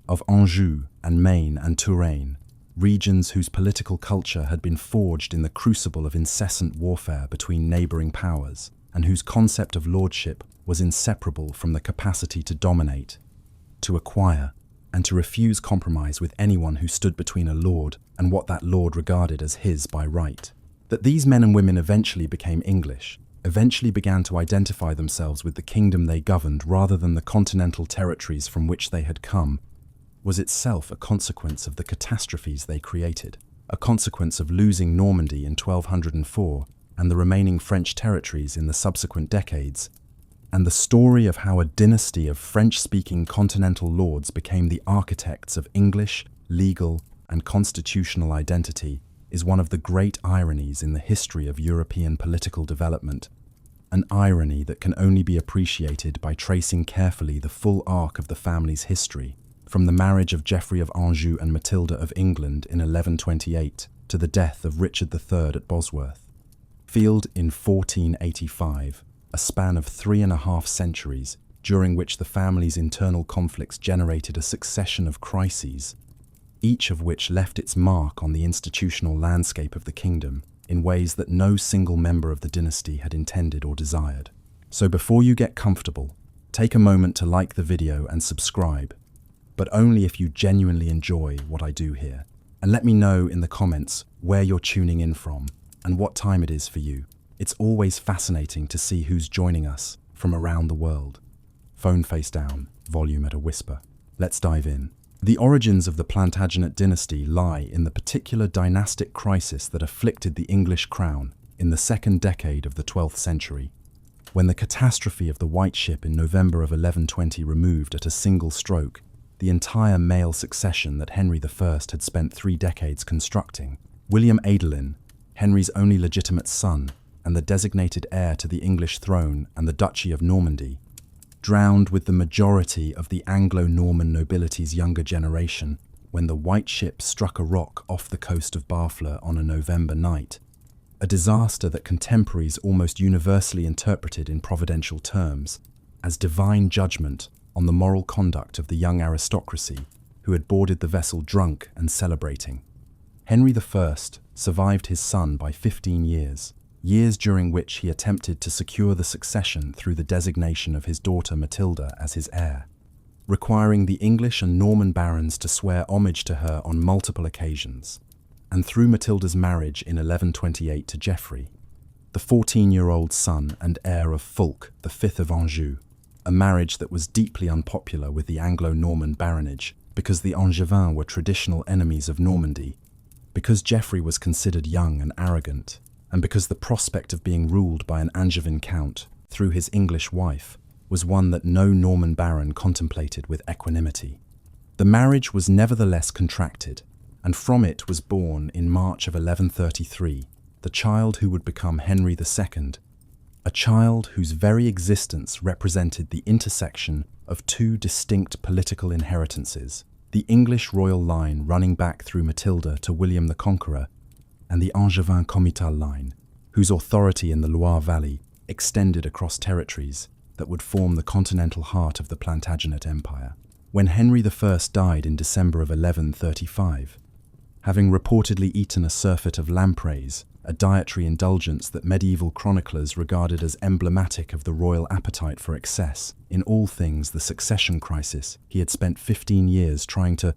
of Anjou and Maine and Touraine, regions whose political culture had been forged in the crucible of incessant warfare between neighbouring powers, and whose concept of lordship was inseparable from the capacity to dominate, to acquire, and to refuse compromise with anyone who stood between a lord and what that lord regarded as his by right. That these men and women eventually became English, eventually began to identify themselves with the kingdom they governed rather than the continental territories from which they had come, was itself a consequence of the catastrophes they created, a consequence of losing Normandy in 1204 and the remaining French territories in the subsequent decades, and the story of how a dynasty of French-speaking continental lords became the architects of English, legal, and constitutional identity is one of the great ironies in the history of European political development, an irony that can only be appreciated by tracing carefully the full arc of the family's history, from the marriage of Geoffrey of Anjou and Matilda of England in 1128 to the death of Richard III at Bosworth. Field in 1485, a span of 3.5 centuries, during which the family's internal conflicts generated a succession of crises, each of which left its mark on the institutional landscape of the kingdom in ways that no single member of the dynasty had intended or desired. So before you get comfortable, take a moment to like the video and subscribe, but only if you genuinely enjoy what I do here. And let me know in the comments where you're tuning in from and what time it is for you. It's always fascinating to see who's joining us from around the world. Phone face down, volume at a whisper. Let's dive in. The origins of the Plantagenet dynasty lie in the particular dynastic crisis that afflicted the English crown in the second decade of the 12th century, when the catastrophe of the White Ship in November of 1120 removed at a single stroke the entire male succession that Henry I had spent 3 decades constructing. William Adelin, Henry's only legitimate son and the designated heir to the English throne and the Duchy of Normandy, drowned with the majority of the Anglo-Norman nobility's younger generation when the White Ship struck a rock off the coast of Barfleur on a November night, a disaster that contemporaries almost universally interpreted in providential terms as divine judgment on the moral conduct of the young aristocracy who had boarded the vessel drunk and celebrating. Henry I survived his son by 15 years during which he attempted to secure the succession through the designation of his daughter Matilda as his heir, requiring the English and Norman barons to swear homage to her on multiple occasions, and through Matilda's marriage in 1128 to Geoffrey, the 14-year-old son and heir of Fulk, the Fifth of Anjou, a marriage that was deeply unpopular with the Anglo-Norman baronage because the Angevins were traditional enemies of Normandy, because Geoffrey was considered young and arrogant, and because the prospect of being ruled by an Angevin count through his English wife was one that no Norman baron contemplated with equanimity. The marriage was nevertheless contracted, and from it was born in March of 1133 the child who would become Henry II, a child whose very existence represented the intersection of 2 distinct political inheritances, the English royal line running back through Matilda to William the Conqueror, and the Angevin comital line, whose authority in the Loire Valley extended across territories that would form the continental heart of the Plantagenet Empire. When Henry I died in December of 1135, having reportedly eaten a surfeit of lampreys, a dietary indulgence that medieval chroniclers regarded as emblematic of the royal appetite for excess. In all things, the succession crisis he had spent 15 years trying to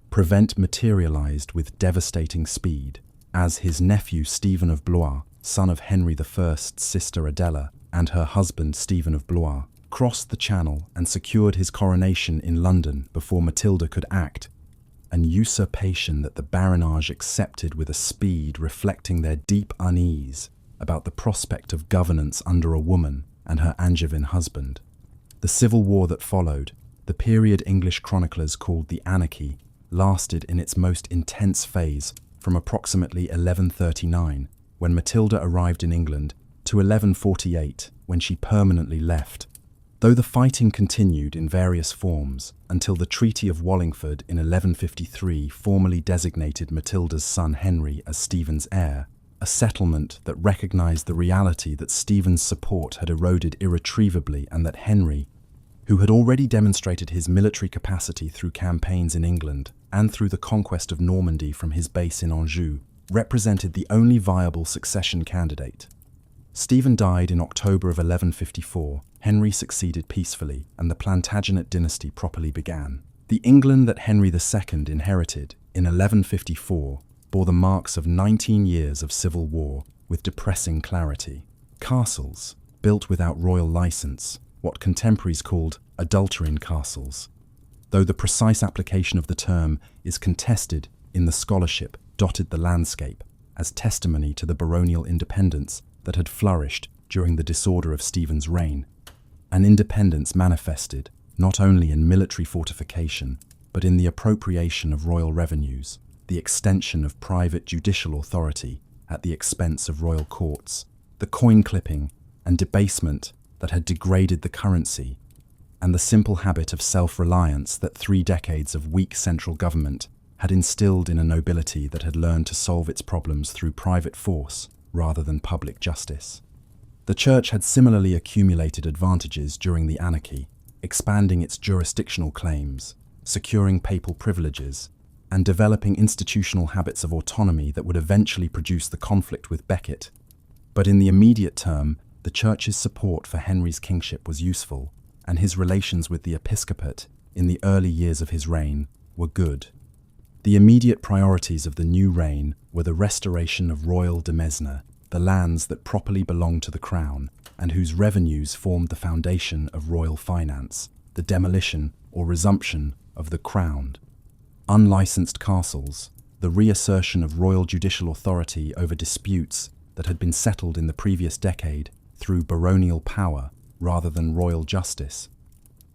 prevent materialized with devastating speed, as his nephew Stephen of Blois, son of Henry I's sister Adela, and her husband Stephen of Blois, crossed the Channel and secured his coronation in London before Matilda could act, an usurpation that the baronage accepted with a speed reflecting their deep unease about the prospect of governance under a woman and her Angevin husband. The civil war that followed, the period English chroniclers called the Anarchy, lasted in its most intense phase from approximately 1139, when Matilda arrived in England, to 1148, when she permanently left. Though the fighting continued in various forms until the Treaty of Wallingford in 1153 formally designated Matilda's son Henry as Stephen's heir, a settlement that recognized the reality that Stephen's support had eroded irretrievably and that Henry, who had already demonstrated his military capacity through campaigns in England and through the conquest of Normandy from his base in Anjou, represented the only viable succession candidate. Stephen died in October of 1154, Henry succeeded peacefully, and the Plantagenet dynasty properly began. The England that Henry II inherited in 1154 bore the marks of 19 years of civil war with depressing clarity. Castles, built without royal license, what contemporaries called adulterine castles, though the precise application of the term is contested in the scholarship, dotted the landscape as testimony to the baronial independence that had flourished during the disorder of Stephen's reign, an independence manifested not only in military fortification, but in the appropriation of royal revenues, the extension of private judicial authority at the expense of royal courts, the coin-clipping and debasement that had degraded the currency, and the simple habit of self-reliance that 3 decades of weak central government had instilled in a nobility that had learned to solve its problems through private force rather than public justice. The Church had similarly accumulated advantages during the Anarchy, expanding its jurisdictional claims, securing papal privileges, and developing institutional habits of autonomy that would eventually produce the conflict with Becket. But in the immediate term, the Church's support for Henry's kingship was useful, and his relations with the episcopate in the early years of his reign were good. The immediate priorities of the new reign were the restoration of royal demesne, the lands that properly belonged to the crown and whose revenues formed the foundation of royal finance, the demolition or resumption of the crowned, unlicensed castles, the reassertion of royal judicial authority over disputes that had been settled in the previous decade through baronial power rather than royal justice,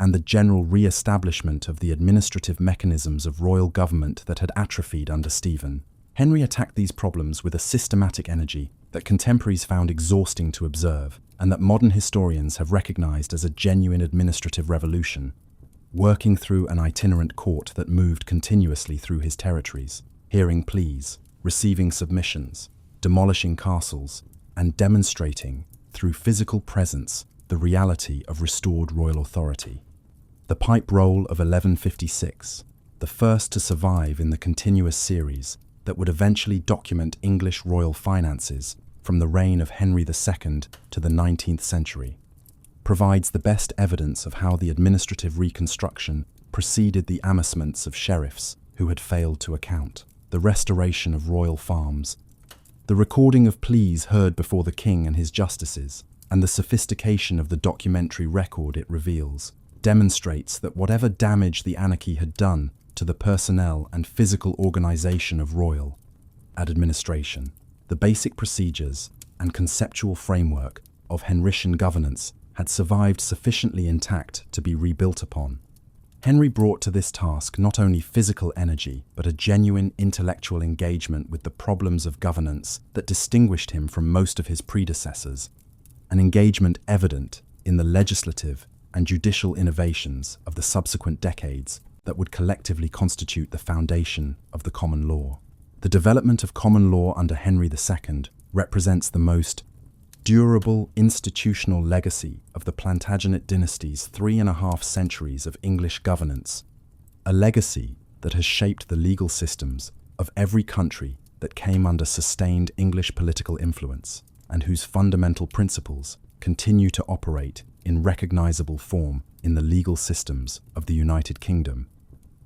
and the general re-establishment of the administrative mechanisms of royal government that had atrophied under Stephen. Henry attacked these problems with a systematic energy that contemporaries found exhausting to observe, and that modern historians have recognized as a genuine administrative revolution, working through an itinerant court that moved continuously through his territories, hearing pleas, receiving submissions, demolishing castles, and demonstrating, through physical presence, the reality of restored royal authority. The Pipe Roll of 1156, the first to survive in the continuous series that would eventually document English royal finances from the reign of Henry II to the 19th century, provides the best evidence of how the administrative reconstruction preceded the amassements of sheriffs who had failed to account, the restoration of royal farms, the recording of pleas heard before the king and his justices, and the sophistication of the documentary record it reveals, demonstrates that whatever damage the anarchy had done to the personnel and physical organization of royal administration, the basic procedures and conceptual framework of Henrician governance had survived sufficiently intact to be rebuilt upon. Henry brought to this task not only physical energy, but a genuine intellectual engagement with the problems of governance that distinguished him from most of his predecessors, an engagement evident in the legislative and judicial innovations of the subsequent decades that would collectively constitute the foundation of the common law. The development of common law under Henry II represents the most durable institutional legacy of the Plantagenet dynasty's 3.5 centuries of English governance, a legacy that has shaped the legal systems of every country that came under sustained English political influence and whose fundamental principles continue to operate in recognizable form in the legal systems of the United Kingdom,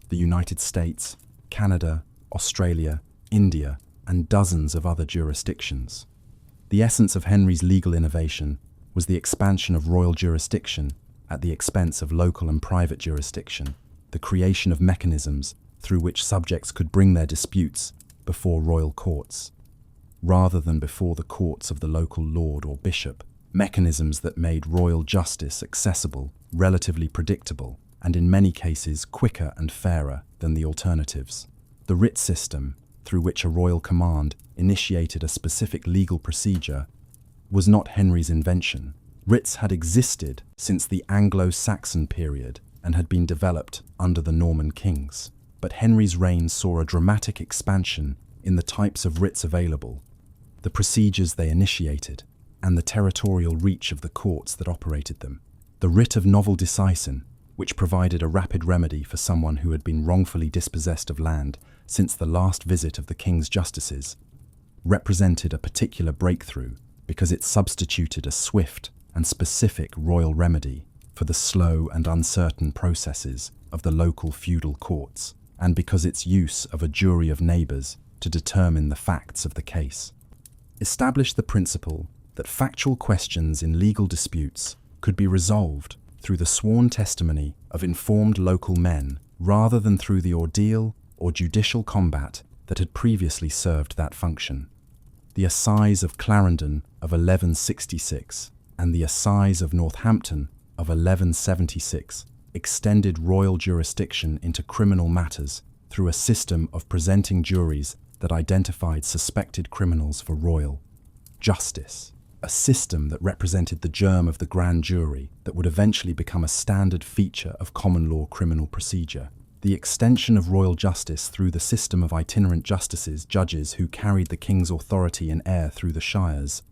the United States, Canada, Australia, India, and dozens of other jurisdictions. The essence of Henry's legal innovation was the expansion of royal jurisdiction at the expense of local and private jurisdiction, the creation of mechanisms through which subjects could bring their disputes before royal courts, rather than before the courts of the local lord or bishop, mechanisms that made royal justice accessible, relatively predictable, and in many cases quicker and fairer than the alternatives. The writ system, through which a royal command initiated a specific legal procedure, was not Henry's invention. Writs had existed since the Anglo-Saxon period and had been developed under the Norman kings. But Henry's reign saw a dramatic expansion in the types of writs available, the procedures they initiated, and the territorial reach of the courts that operated them. The writ of novel decision, which provided a rapid remedy for someone who had been wrongfully dispossessed of land since the last visit of the king's justices, represented a particular breakthrough because it substituted a swift and specific royal remedy for the slow and uncertain processes of the local feudal courts, and because its use of a jury of neighbours to determine the facts of the case established the principle that factual questions in legal disputes could be resolved through the sworn testimony of informed local men rather than through the ordeal or judicial combat that had previously served that function. The Assize of Clarendon of 1166 and the Assize of Northampton of 1176 extended royal jurisdiction into criminal matters through a system of presenting juries that identified suspected criminals for royal justice, a system that represented the germ of the grand jury that would eventually become a standard feature of common law criminal procedure. The extension of royal justice through the system of itinerant justices, judges who carried the king's authority in air through the shires,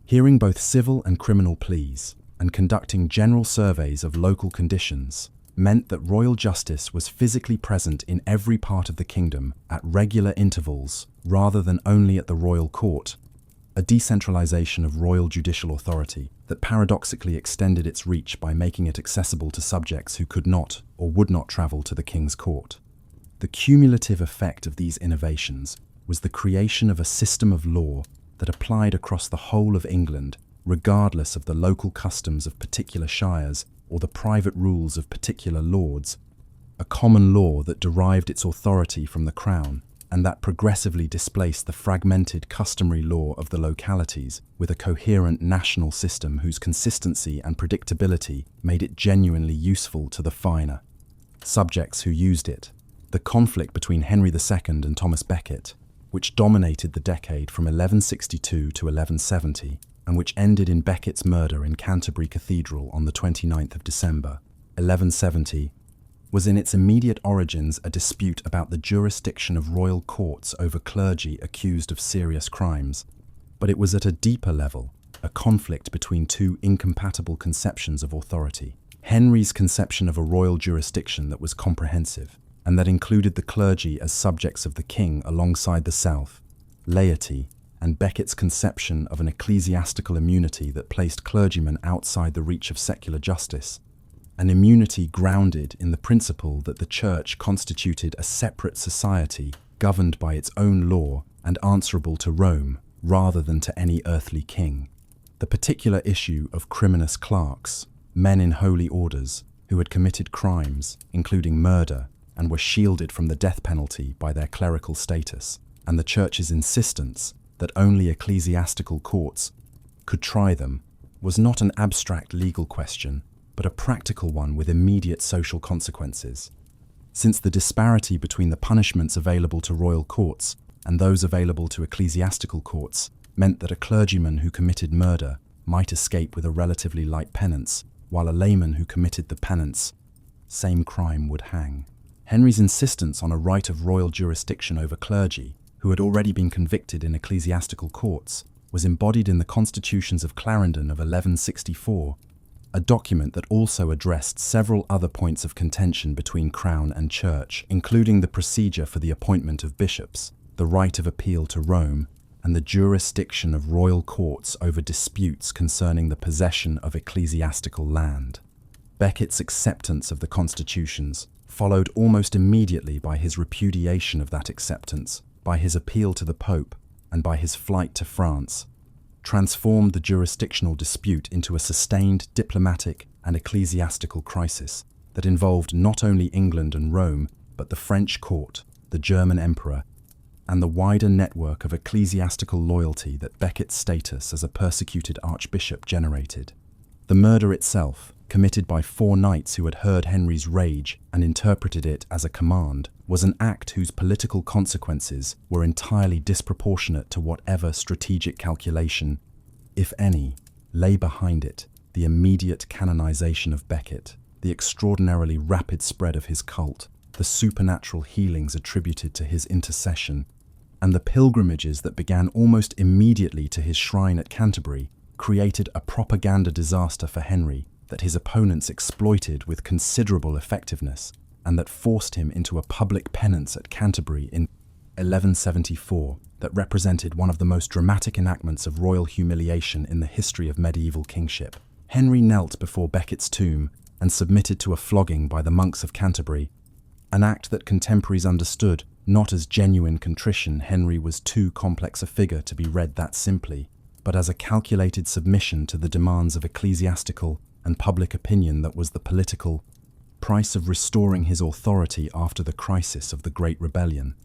hearing both civil and criminal pleas, and conducting general surveys of local conditions, meant that royal justice was physically present in every part of the kingdom at regular intervals rather than only at the royal court, a decentralization of royal judicial authority that paradoxically extended its reach by making it accessible to subjects who could not or would not travel to the king's court. The cumulative effect of these innovations was the creation of a system of law that applied across the whole of England, regardless of the local customs of particular shires or the private rules of particular lords, a common law that derived its authority from the crown and that progressively displaced the fragmented customary law of the localities with a coherent national system whose consistency and predictability made it genuinely useful to the finer subjects who used it. The conflict between Henry II and Thomas Becket, which dominated the decade from 1162 to 1170, and which ended in Becket's murder in Canterbury Cathedral on the 29th of December, 1170, was in its immediate origins a dispute about the jurisdiction of royal courts over clergy accused of serious crimes, but it was at a deeper level a conflict between two incompatible conceptions of authority. Henry's conception of a royal jurisdiction that was comprehensive, and that included the clergy as subjects of the king alongside the South, laity, and Becket's conception of an ecclesiastical immunity that placed clergymen outside the reach of secular justice, an immunity grounded in the principle that the Church constituted a separate society governed by its own law and answerable to Rome rather than to any earthly king. The particular issue of criminus clerks, men in holy orders who had committed crimes, including murder, and were shielded from the death penalty by their clerical status, and the Church's insistence that only ecclesiastical courts could try them, was not an abstract legal question, but a practical one with immediate social consequences. Since the disparity between the punishments available to royal courts and those available to ecclesiastical courts meant that a clergyman who committed murder might escape with a relatively light penance, while a layman who committed the penance, same crime, would hang. Henry's insistence on a right of royal jurisdiction over clergy, who had already been convicted in ecclesiastical courts, was embodied in the Constitutions of Clarendon of 1164, a document that also addressed several other points of contention between Crown and Church, including the procedure for the appointment of bishops, the right of appeal to Rome, and the jurisdiction of royal courts over disputes concerning the possession of ecclesiastical land. Becket's acceptance of the constitutions followed almost immediately by his repudiation of that acceptance, by his appeal to the Pope, and by his flight to France, transformed the jurisdictional dispute into a sustained diplomatic and ecclesiastical crisis that involved not only England and Rome, but the French court, the German emperor, and the wider network of ecclesiastical loyalty that Becket's status as a persecuted archbishop generated. The murder itself, committed by 4 knights who had heard Henry's rage and interpreted it as a command, was an act whose political consequences were entirely disproportionate to whatever strategic calculation, if any, lay behind it: the immediate canonization of Becket, the extraordinarily rapid spread of his cult, the supernatural healings attributed to his intercession, and the pilgrimages that began almost immediately to his shrine at Canterbury created a propaganda disaster for Henry that his opponents exploited with considerable effectiveness, and that forced him into a public penance at Canterbury in 1174 that represented one of the most dramatic enactments of royal humiliation in the history of medieval kingship. Henry knelt before Becket's tomb and submitted to a flogging by the monks of Canterbury, an act that contemporaries understood not as genuine contrition. Henry was too complex a figure to be read that simply, but as a calculated submission to the demands of ecclesiastical and public opinion that was the political price of restoring his authority after the crisis of the Great Rebellion.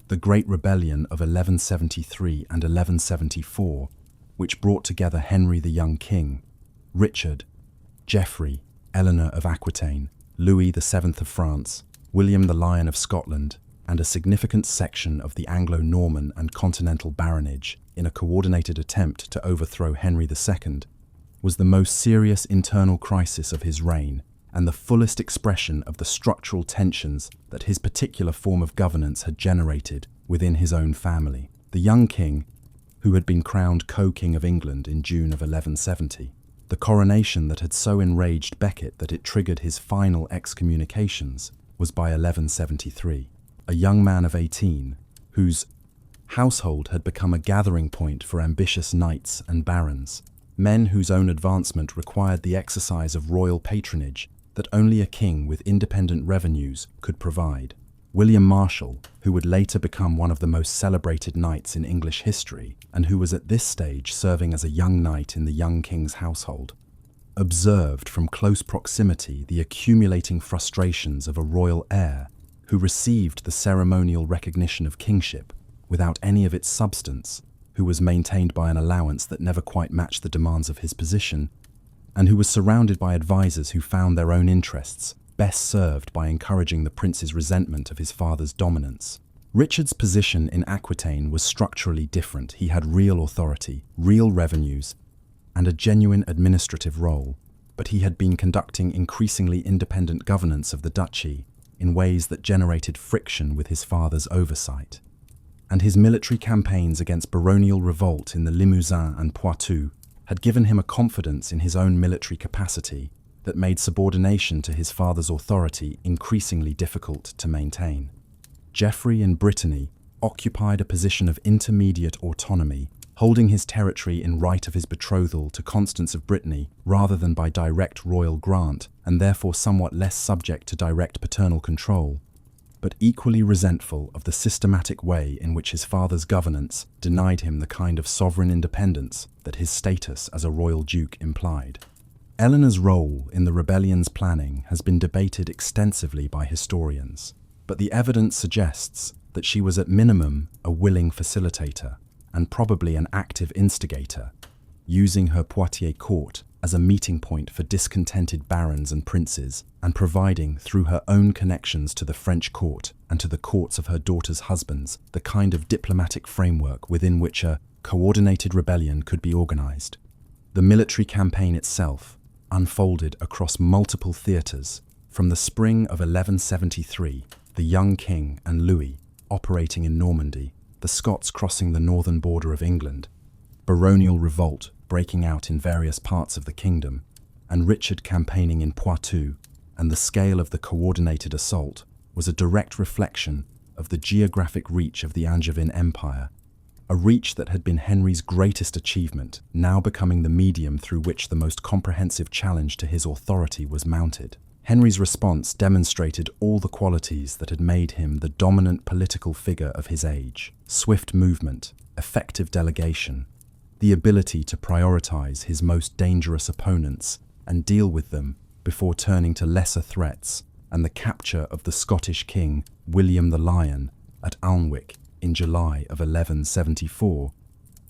The Great Rebellion of 1173 and 1174, which brought together Henry the young king, Richard, Geoffrey, Eleanor of Aquitaine, Louis VII of France, William the Lion of Scotland, and a significant section of the Anglo-Norman and continental baronage in a coordinated attempt to overthrow Henry II, was the most serious internal crisis of his reign and the fullest expression of the structural tensions that his particular form of governance had generated within his own family. The young king, who had been crowned co-king of England in June of 1170, the coronation that had so enraged Becket that it triggered his final excommunications, was by 1173. A young man of 18, whose household had become a gathering point for ambitious knights and barons, men whose own advancement required the exercise of royal patronage that only a king with independent revenues could provide. William Marshal, who would later become one of the most celebrated knights in English history, and who was at this stage serving as a young knight in the young king's household, observed from close proximity the accumulating frustrations of a royal heir who received the ceremonial recognition of kingship without any of its substance, who was maintained by an allowance that never quite matched the demands of his position, and who was surrounded by advisers who found their own interests best served by encouraging the prince's resentment of his father's dominance. Richard's position in Aquitaine was structurally different. He had real authority, real revenues, and a genuine administrative role, but he had been conducting increasingly independent governance of the duchy in ways that generated friction with his father's oversight. And his military campaigns against baronial revolt in the Limousin and Poitou had given him a confidence in his own military capacity that made subordination to his father's authority increasingly difficult to maintain. Geoffrey in Brittany occupied a position of intermediate autonomy, holding his territory in right of his betrothal to Constance of Brittany rather than by direct royal grant, and therefore somewhat less subject to direct paternal control, but equally resentful of the systematic way in which his father's governance denied him the kind of sovereign independence that his status as a royal duke implied. Eleanor's role in the rebellion's planning has been debated extensively by historians, but the evidence suggests that she was at minimum a willing facilitator and probably an active instigator, using her Poitiers court as a meeting point for discontented barons and princes, and providing, through her own connections to the French court and to the courts of her daughter's husbands, the kind of diplomatic framework within which a coordinated rebellion could be organized. The military campaign itself unfolded across multiple theatres, from the spring of 1173, the young king and Louis operating in Normandy, the Scots crossing the northern border of England, baronial revolt breaking out in various parts of the kingdom, and Richard campaigning in Poitou, and the scale of the coordinated assault was a direct reflection of the geographic reach of the Angevin Empire, a reach that had been Henry's greatest achievement, now becoming the medium through which the most comprehensive challenge to his authority was mounted. Henry's response demonstrated all the qualities that had made him the dominant political figure of his age: swift movement, effective delegation, the ability to prioritize his most dangerous opponents and deal with them before turning to lesser threats, and the capture of the Scottish king, William the Lion, at Alnwick in July of 1174,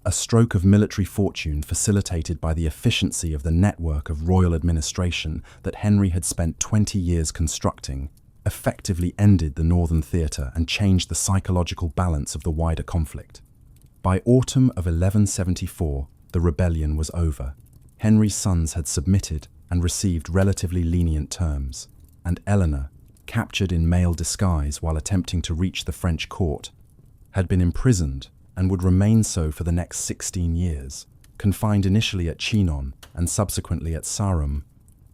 a stroke of military fortune facilitated by the efficiency of the network of royal administration that Henry had spent 20 years constructing, effectively ended the Northern Theatre and changed the psychological balance of the wider conflict. By autumn of 1174, the rebellion was over. Henry's sons had submitted and received relatively lenient terms, and Eleanor, captured in male disguise while attempting to reach the French court, had been imprisoned and would remain so for the next 16 years, confined initially at Chinon and subsequently at Sarum,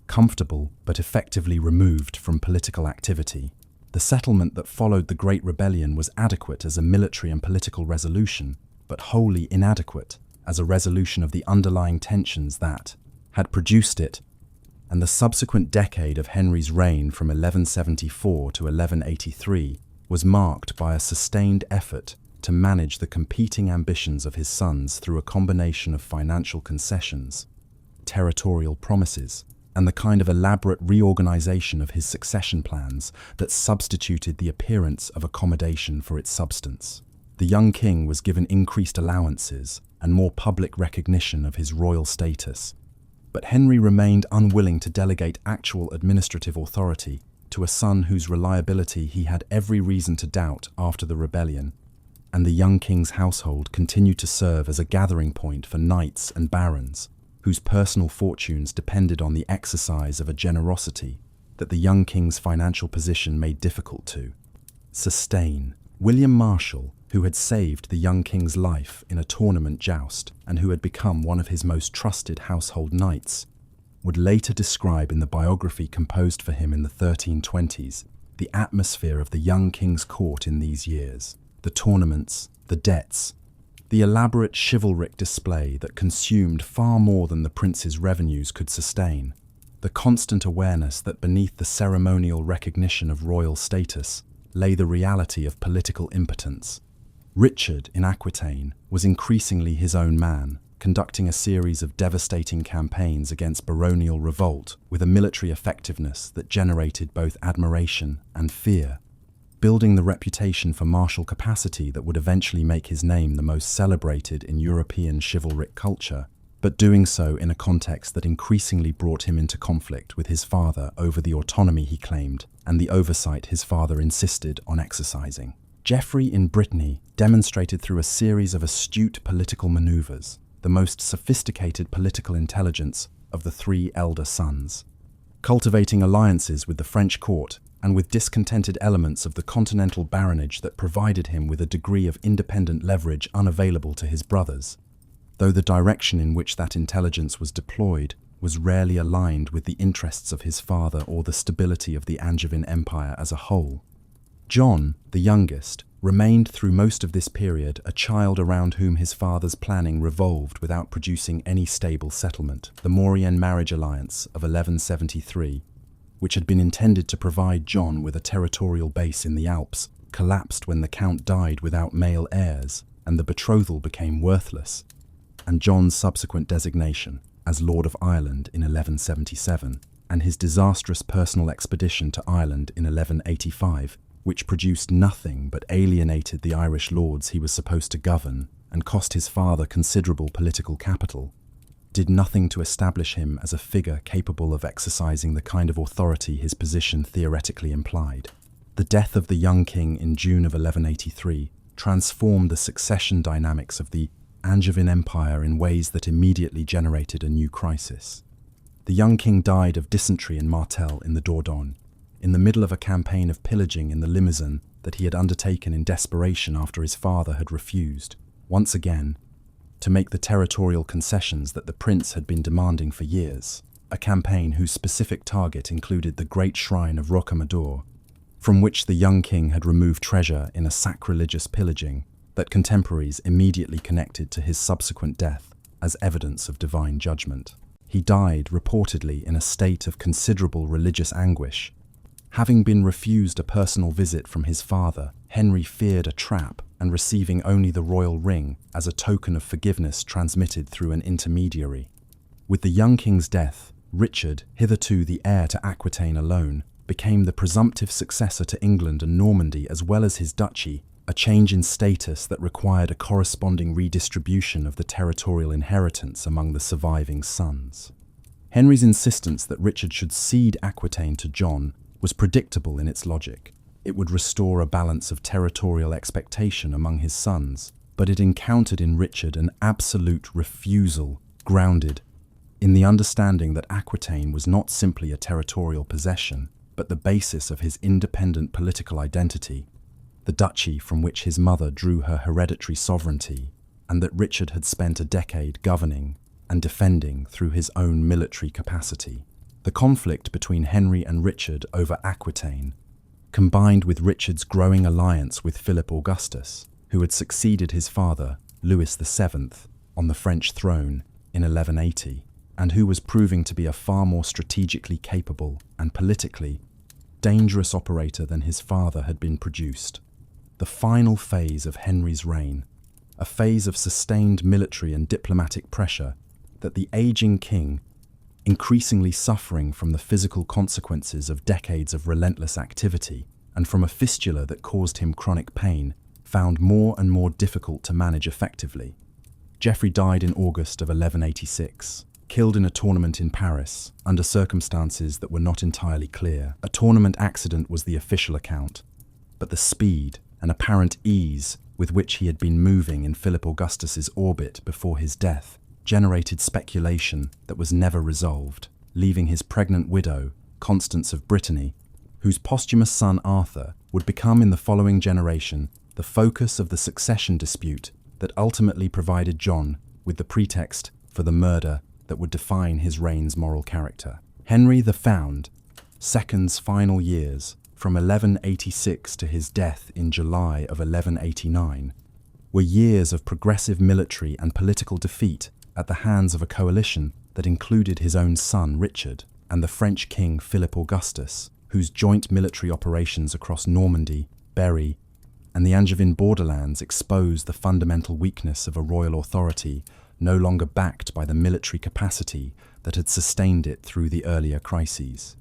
comfortable but effectively removed from political activity. The settlement that followed the Great Rebellion was adequate as a military and political resolution, but wholly inadequate as a resolution of the underlying tensions that had produced it, and the subsequent decade of Henry's reign from 1174 to 1183 was marked by a sustained effort to manage the competing ambitions of his sons through a combination of financial concessions, territorial promises, and the kind of elaborate reorganization of his succession plans that substituted the appearance of accommodation for its substance. The young king was given increased allowances and more public recognition of his royal status, but Henry remained unwilling to delegate actual administrative authority to a son whose reliability he had every reason to doubt after the rebellion, and the young king's household continued to serve as a gathering point for knights and barons, whose personal fortunes depended on the exercise of a generosity that the young king's financial position made difficult to sustain. William Marshal, who had saved the young king's life in a tournament joust and who had become one of his most trusted household knights, would later describe in the biography composed for him in the 1320s the atmosphere of the young king's court in these years: the tournaments, the debts, the elaborate chivalric display that consumed far more than the prince's revenues could sustain, the constant awareness that beneath the ceremonial recognition of royal status lay the reality of political impotence. Richard, in Aquitaine, was increasingly his own man, conducting a series of devastating campaigns against baronial revolt with a military effectiveness that generated both admiration and fear, building the reputation for martial capacity that would eventually make his name the most celebrated in European chivalric culture, but doing so in a context that increasingly brought him into conflict with his father over the autonomy he claimed and the oversight his father insisted on exercising. Geoffrey in Brittany demonstrated through a series of astute political maneuvers the most sophisticated political intelligence of the three elder sons, cultivating alliances with the French court and with discontented elements of the continental baronage that provided him with a degree of independent leverage unavailable to his brothers, though the direction in which that intelligence was deployed was rarely aligned with the interests of his father or the stability of the Angevin Empire as a whole. John, the youngest, remained through most of this period a child around whom his father's planning revolved without producing any stable settlement. The Maurienne marriage alliance of 1173, which had been intended to provide John with a territorial base in the Alps, collapsed when the count died without male heirs, and the betrothal became worthless, and John's subsequent designation as Lord of Ireland in 1177, and his disastrous personal expedition to Ireland in 1185, which produced nothing but alienated the Irish lords he was supposed to govern and cost his father considerable political capital, did nothing to establish him as a figure capable of exercising the kind of authority his position theoretically implied. The death of the young king in June of 1183 transformed the succession dynamics of the Angevin Empire in ways that immediately generated a new crisis. The young king died of dysentery in Martel in the Dordogne, in the middle of a campaign of pillaging in the Limousin that he had undertaken in desperation after his father had refused, once again, to make the territorial concessions that the prince had been demanding for years, a campaign whose specific target included the great shrine of Rocamadour, from which the young king had removed treasure in a sacrilegious pillaging that contemporaries immediately connected to his subsequent death as evidence of divine judgment. He died reportedly in a state of considerable religious anguish. Having been refused a personal visit from his father, Henry feared a trap, and receiving only the royal ring as a token of forgiveness transmitted through an intermediary. With the young king's death, Richard, hitherto the heir to Aquitaine alone, became the presumptive successor to England and Normandy as well as his duchy, a change in status that required a corresponding redistribution of the territorial inheritance among the surviving sons. Henry's insistence that Richard should cede Aquitaine to John was predictable in its logic. It would restore a balance of territorial expectation among his sons, but it encountered in Richard an absolute refusal, grounded in the understanding that Aquitaine was not simply a territorial possession, but the basis of his independent political identity, the duchy from which his mother drew her hereditary sovereignty, and that Richard had spent a decade governing and defending through his own military capacity. The conflict between Henry and Richard over Aquitaine, combined with Richard's growing alliance with Philip Augustus, who had succeeded his father, Louis VII, on the French throne in 1180, and who was proving to be a far more strategically capable and politically dangerous operator than his father had been produced. The final phase of Henry's reign, a phase of sustained military and diplomatic pressure that the aging king, increasingly suffering from the physical consequences of decades of relentless activity and from a fistula that caused him chronic pain, found more and more difficult to manage effectively. Geoffrey died in August of 1186, killed in a tournament in Paris, under circumstances that were not entirely clear. A tournament accident was the official account, but the speed and apparent ease with which he had been moving in Philip Augustus's orbit before his death generated speculation that was never resolved, leaving his pregnant widow, Constance of Brittany, whose posthumous son Arthur would become in the following generation the focus of the succession dispute that ultimately provided John with the pretext for the murder that would define his reign's moral character. Henry the Found, II's final years, from 1186 to his death in July of 1189, were years of progressive military and political defeat at the hands of a coalition that included his own son Richard and the French king Philip Augustus, whose joint military operations across Normandy, Berry, and the Angevin borderlands exposed the fundamental weakness of a royal authority no longer backed by the military capacity that had sustained it through the earlier crises.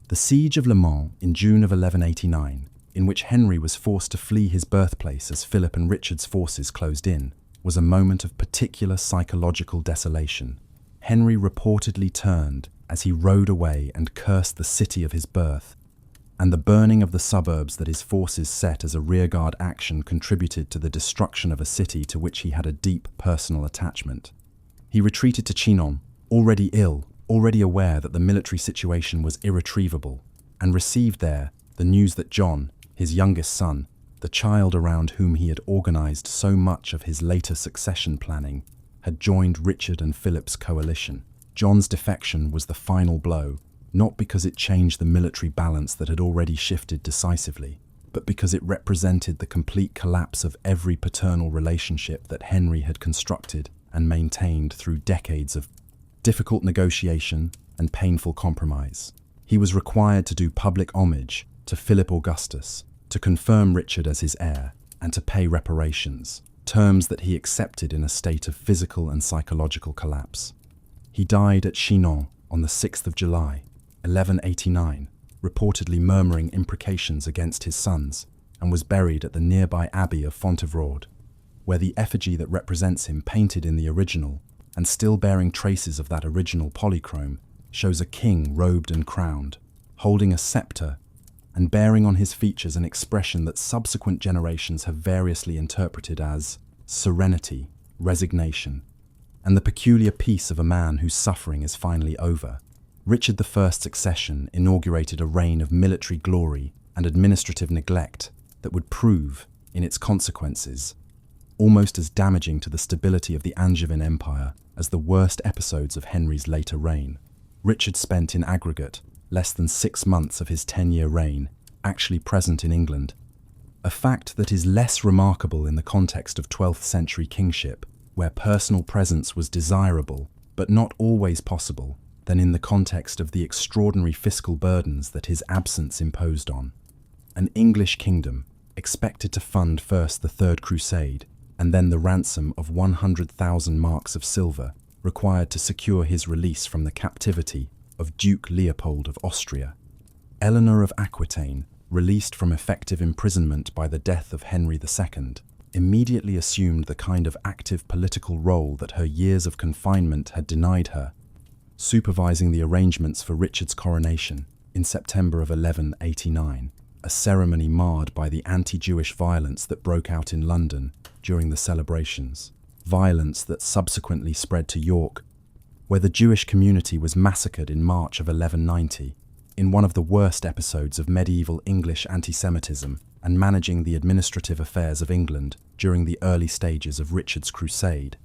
The siege of Le Mans in June of 1189, in which Henry was forced to flee his birthplace as Philip and Richard's forces closed in, was a moment of particular psychological desolation. Henry reportedly turned as he rode away and cursed the city of his birth, and the burning of the suburbs that his forces set as a rearguard action contributed to the destruction of a city to which he had a deep personal attachment. He retreated to Chinon, already ill, already aware that the military situation was irretrievable, and received there the news that John, his youngest son, the child around whom he had organized so much of his later succession planning, had joined Richard and Philip's coalition. John's defection was the final blow, not because it changed the military balance that had already shifted decisively, but because it represented the complete collapse of every paternal relationship that Henry had constructed and maintained through decades of difficult negotiation and painful compromise. He was required to do public homage to Philip Augustus, to confirm Richard as his heir, and to pay reparations, terms that he accepted in a state of physical and psychological collapse. He died at Chinon on the 6th of July, 1189, reportedly murmuring imprecations against his sons, and was buried at the nearby abbey of Fontevraud, where the effigy that represents him, painted in the original, and still bearing traces of that original polychrome, shows a king robed and crowned, holding a scepter, and bearing on his features an expression that subsequent generations have variously interpreted as serenity, resignation, and the peculiar peace of a man whose suffering is finally over. Richard I's succession inaugurated a reign of military glory and administrative neglect that would prove, in its consequences, almost as damaging to the stability of the Angevin Empire as the worst episodes of Henry's later reign. Richard spent in aggregate less than 6 months of his 10-year reign actually present in England, a fact that is less remarkable in the context of 12th century kingship, where personal presence was desirable but not always possible, than in the context of the extraordinary fiscal burdens that his absence imposed on. An English kingdom expected to fund first the Third Crusade and then the ransom of 100,000 marks of silver required to secure his release from the captivity of Duke Leopold of Austria. Eleanor of Aquitaine, released from effective imprisonment by the death of Henry II, immediately assumed the kind of active political role that her years of confinement had denied her, supervising the arrangements for Richard's coronation in September of 1189, a ceremony marred by the anti-Jewish violence that broke out in London during the celebrations, violence that subsequently spread to York, where the Jewish community was massacred in March of 1190, in one of the worst episodes of medieval English anti-Semitism and managing the administrative affairs of England during the early stages of Richard's crusade.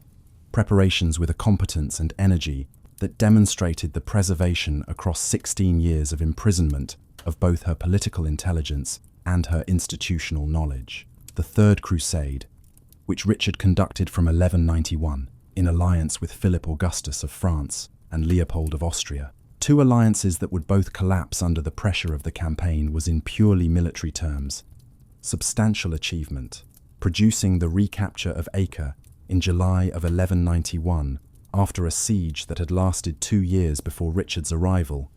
Preparations with a competence and energy that demonstrated the preservation across 16 years of imprisonment of both her political intelligence and her institutional knowledge. The Third Crusade, which Richard conducted from 1191 in alliance with Philip Augustus of France and Leopold of Austria, two alliances that would both collapse under the pressure of the campaign, was in purely military terms substantial achievement, producing the recapture of Acre in July of 1191 after a siege that had lasted 2 years before Richard's arrival,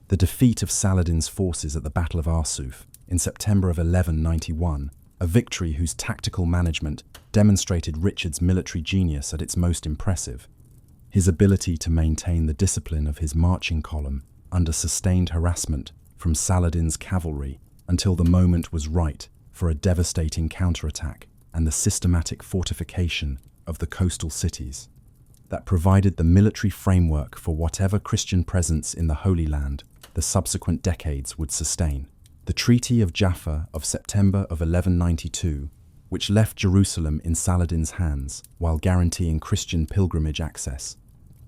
the defeat of Saladin's forces at the Battle of Arsuf in September of 1191, a victory whose tactical management demonstrated Richard's military genius at its most impressive, his ability to maintain the discipline of his marching column under sustained harassment from Saladin's cavalry until the moment was right for a devastating counterattack, and the systematic fortification of the coastal cities that provided the military framework for whatever Christian presence in the Holy Land the subsequent decades would sustain. The Treaty of Jaffa of September of 1192, which left Jerusalem in Saladin's hands while guaranteeing Christian pilgrimage access,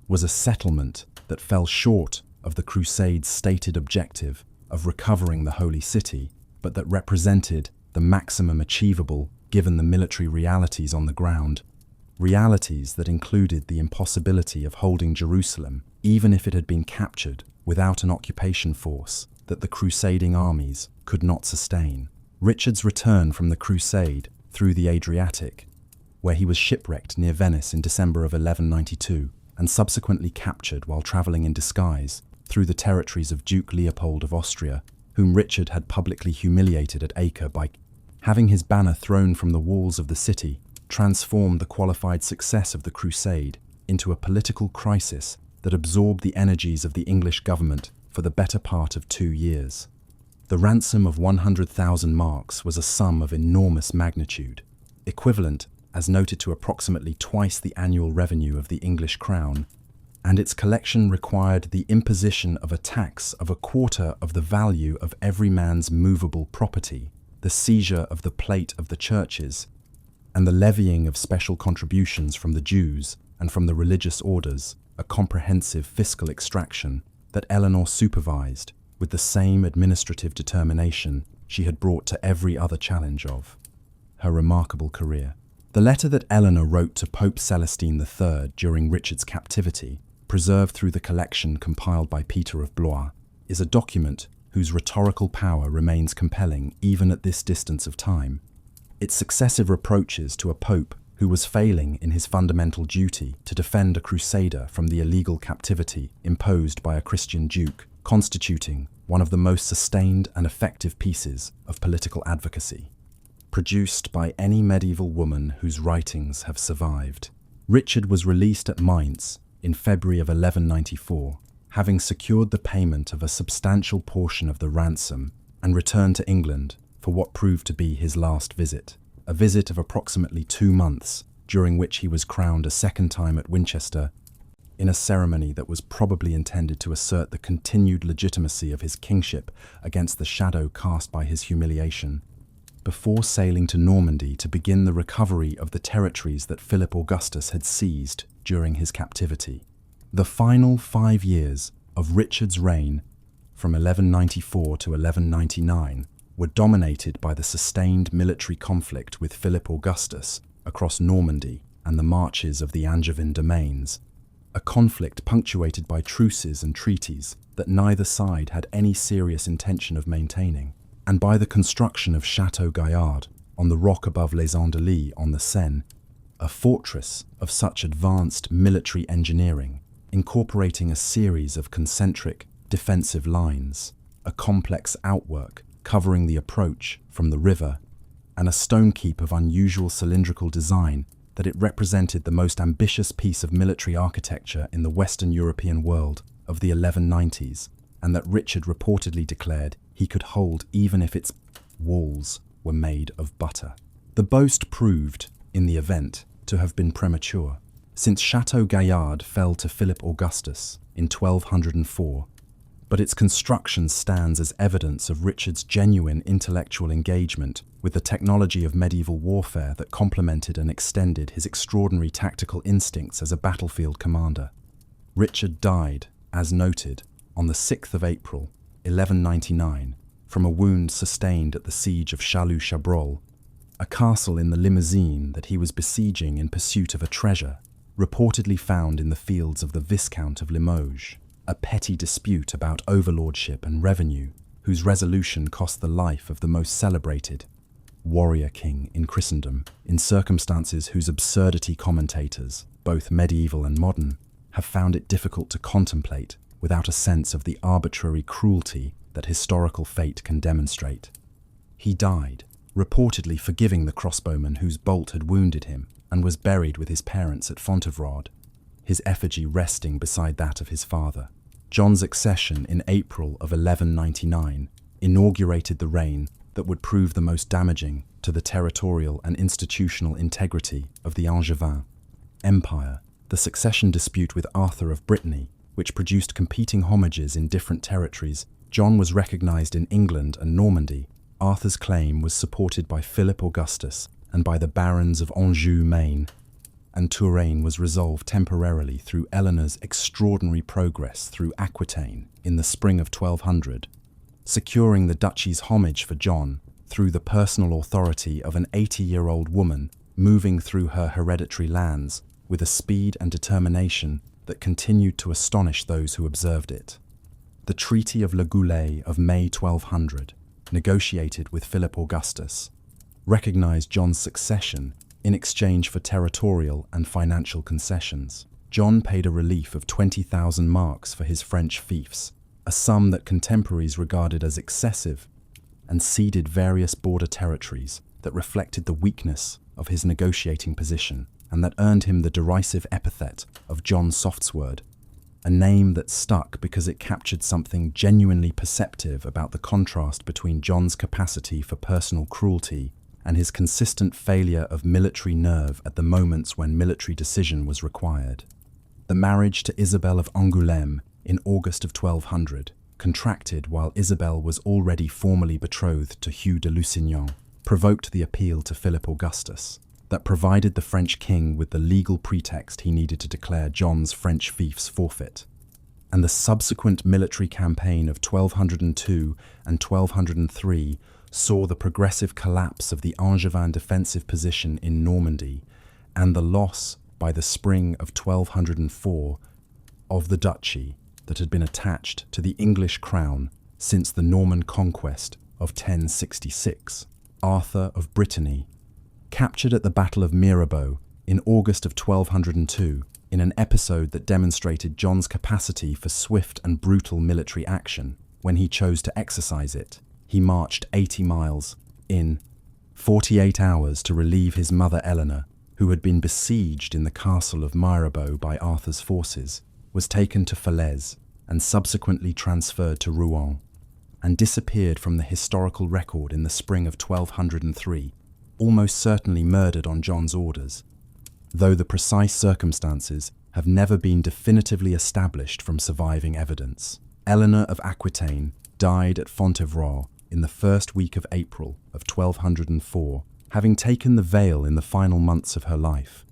was a settlement that fell short of the Crusade's stated objective of recovering the Holy City, but that represented the maximum achievable given the military realities on the ground, realities that included the impossibility of holding Jerusalem, even if it had been captured, without an occupation force that the crusading armies could not sustain. Richard's return from the crusade through the Adriatic, where he was shipwrecked near Venice in December of 1192 and subsequently captured while travelling in disguise through the territories of Duke Leopold of Austria, whom Richard had publicly humiliated at Acre by having his banner thrown from the walls of the city, transformed the qualified success of the crusade into a political crisis that absorbed the energies of the English government for the better part of 2 years. The ransom of 100,000 marks was a sum of enormous magnitude, equivalent, as noted, to approximately twice the annual revenue of the English crown, and its collection required the imposition of a tax of 1/4 of the value of every man's movable property, the seizure of the plate of the churches, and the levying of special contributions from the Jews and from the religious orders, a comprehensive fiscal extraction that Eleanor supervised with the same administrative determination she had brought to every other challenge of her remarkable career. The letter that Eleanor wrote to Pope Celestine III during Richard's captivity, preserved through the collection compiled by Peter of Blois, is a document whose rhetorical power remains compelling even at this distance of time. Its successive reproaches to a pope who was failing in his fundamental duty to defend a crusader from the illegal captivity imposed by a Christian duke, constituting one of the most sustained and effective pieces of political advocacy produced by any medieval woman whose writings have survived. Richard was released at Mainz in February of 1194, having secured the payment of a substantial portion of the ransom, and returned to England for what proved to be his last visit, a visit of approximately 2 months, during which he was crowned a second time at Winchester in a ceremony that was probably intended to assert the continued legitimacy of his kingship against the shadow cast by his humiliation, before sailing to Normandy to begin the recovery of the territories that Philip Augustus had seized during his captivity. The final 5 years of Richard's reign, from 1194 to 1199, were dominated by the sustained military conflict with Philip Augustus across Normandy and the marches of the Angevin domains, a conflict punctuated by truces and treaties that neither side had any serious intention of maintaining, and by the construction of Château Gaillard on the rock above Les Andelys on the Seine, a fortress of such advanced military engineering, incorporating a series of concentric defensive lines, a complex outwork covering the approach from the river, and a stone keep of unusual cylindrical design, that it represented the most ambitious piece of military architecture in the Western European world of the 1190s, and that Richard reportedly declared he could hold even if its walls were made of butter. The boast proved, in the event, to have been premature, since Château Gaillard fell to Philip Augustus in 1204, but its construction stands as evidence of Richard's genuine intellectual engagement with the technology of medieval warfare that complemented and extended his extraordinary tactical instincts as a battlefield commander. Richard died, as noted, on the 6th of April, 1199, from a wound sustained at the siege of Châlus-Chabrol, a castle in the Limousin that he was besieging in pursuit of a treasure, reportedly found in the fields of the Viscount of Limoges, a petty dispute about overlordship and revenue, whose resolution cost the life of the most celebrated warrior king in Christendom, in circumstances whose absurdity commentators, both medieval and modern, have found it difficult to contemplate without a sense of the arbitrary cruelty that historical fate can demonstrate. He died, reportedly forgiving the crossbowman whose bolt had wounded him, and was buried with his parents at Fontevraud, his effigy resting beside that of his father. John's accession in April of 1199 inaugurated the reign that would prove the most damaging to the territorial and institutional integrity of the Angevin Empire. The succession dispute with Arthur of Brittany, which produced competing homages in different territories. John was recognized in England and Normandy. Arthur's claim was supported by Philip Augustus and by the barons of Anjou, Maine, and Touraine was resolved temporarily through Eleanor's extraordinary progress through Aquitaine in the spring of 1200, securing the duchy's homage for John through the personal authority of an 80-year-old woman moving through her hereditary lands with a speed and determination that continued to astonish those who observed it. The Treaty of Le Goulet of May 1200, negotiated with Philip Augustus, recognized John's succession in exchange for territorial and financial concessions. John paid a relief of 20,000 marks for his French fiefs, a sum that contemporaries regarded as excessive, and ceded various border territories that reflected the weakness of his negotiating position and that earned him the derisive epithet of John Softsword, a name that stuck because it captured something genuinely perceptive about the contrast between John's capacity for personal cruelty and his consistent failure of military nerve at the moments when military decision was required. The marriage to Isabel of Angoulême in August of 1200, contracted while Isabel was already formally betrothed to Hugh de Lusignan, provoked the appeal to Philip Augustus that provided the French king with the legal pretext he needed to declare John's French fiefs forfeit. And the subsequent military campaign of 1202 and 1203 saw the progressive collapse of the Angevin defensive position in Normandy and the loss, by the spring of 1204, of the duchy that had been attached to the English crown since the Norman conquest of 1066. Arthur of Brittany, captured at the Battle of Mirabeau in August of 1202, in an episode that demonstrated John's capacity for swift and brutal military action when he chose to exercise it. He marched 80 miles in 48 hours to relieve his mother Eleanor, who had been besieged in the castle of Mirabeau by Arthur's forces, was taken to Falaise and subsequently transferred to Rouen, and disappeared from the historical record in the spring of 1203, almost certainly murdered on John's orders, though the precise circumstances have never been definitively established from surviving evidence. Eleanor of Aquitaine died at Fontevraud in the first week of April of 1204, having taken the veil in the final months of her life,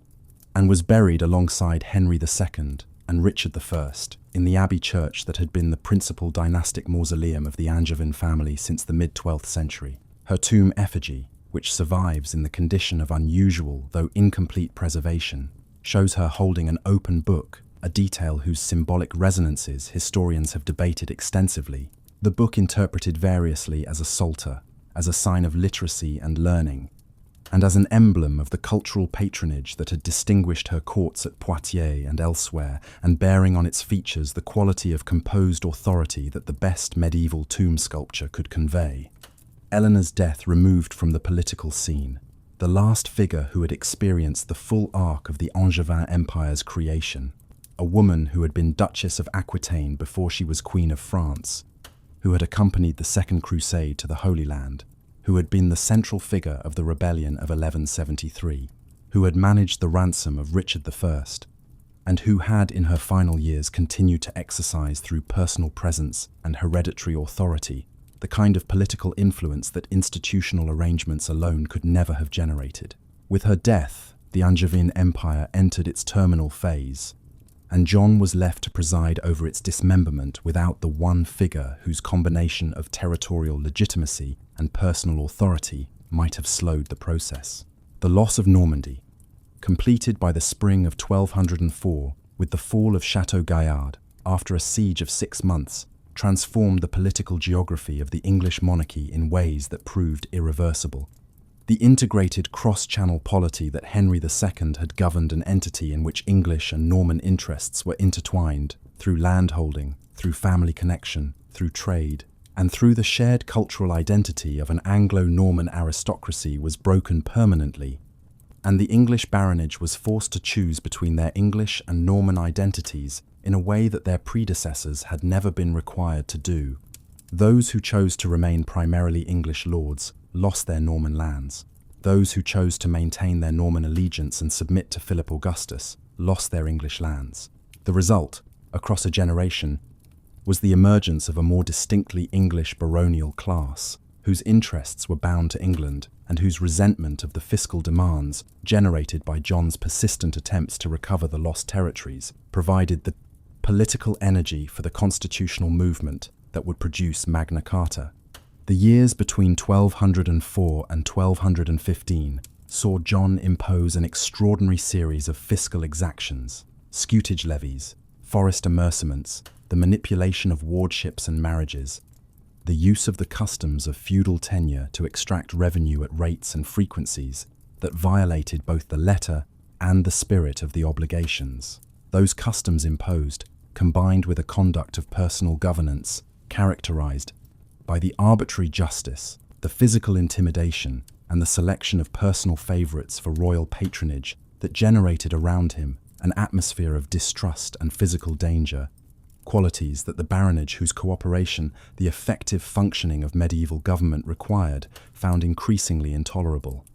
and was buried alongside Henry II and Richard I in the abbey church that had been the principal dynastic mausoleum of the Angevin family since the mid-12th century. Her tomb effigy, which survives in the condition of unusual though incomplete preservation, shows her holding an open book, a detail whose symbolic resonances historians have debated extensively. The book interpreted variously as a psalter, as a sign of literacy and learning, and as an emblem of the cultural patronage that had distinguished her courts at Poitiers and elsewhere, and bearing on its features the quality of composed authority that the best medieval tomb sculpture could convey. Eleanor's death removed from the political scene, the last figure who had experienced the full arc of the Angevin Empire's creation, a woman who had been Duchess of Aquitaine before she was Queen of France, who had accompanied the Second Crusade to the Holy Land, who had been the central figure of the rebellion of 1173, who had managed the ransom of Richard I, and who had in her final years continued to exercise through personal presence and hereditary authority the kind of political influence that institutional arrangements alone could never have generated. With her death, the Angevin Empire entered its terminal phase, and John was left to preside over its dismemberment without the one figure whose combination of territorial legitimacy and personal authority might have slowed the process. The loss of Normandy, completed by the spring of 1204 with the fall of Château Gaillard after a siege of 6 months, transformed the political geography of the English monarchy in ways that proved irreversible. The integrated cross-channel polity that Henry II had governed an entity in which English and Norman interests were intertwined through landholding, through family connection, through trade, and through the shared cultural identity of an Anglo-Norman aristocracy was broken permanently, and the English baronage was forced to choose between their English and Norman identities in a way that their predecessors had never been required to do. Those who chose to remain primarily English lords lost their Norman lands. Those who chose to maintain their Norman allegiance and submit to Philip Augustus lost their English lands. The result, across a generation, was the emergence of a more distinctly English baronial class, whose interests were bound to England and whose resentment of the fiscal demands generated by John's persistent attempts to recover the lost territories provided the political energy for the constitutional movement that would produce Magna Carta. The years between 1204 and 1215 saw John impose an extraordinary series of fiscal exactions, scutage levies, forest amercements, the manipulation of wardships and marriages, the use of the customs of feudal tenure to extract revenue at rates and frequencies that violated both the letter and the spirit of the obligations. Those customs imposed, combined with a conduct of personal governance characterized by the arbitrary justice, the physical intimidation, and the selection of personal favorites for royal patronage that generated around him an atmosphere of distrust and physical danger, qualities that the baronage, whose cooperation the effective functioning of medieval government required, found increasingly intolerable.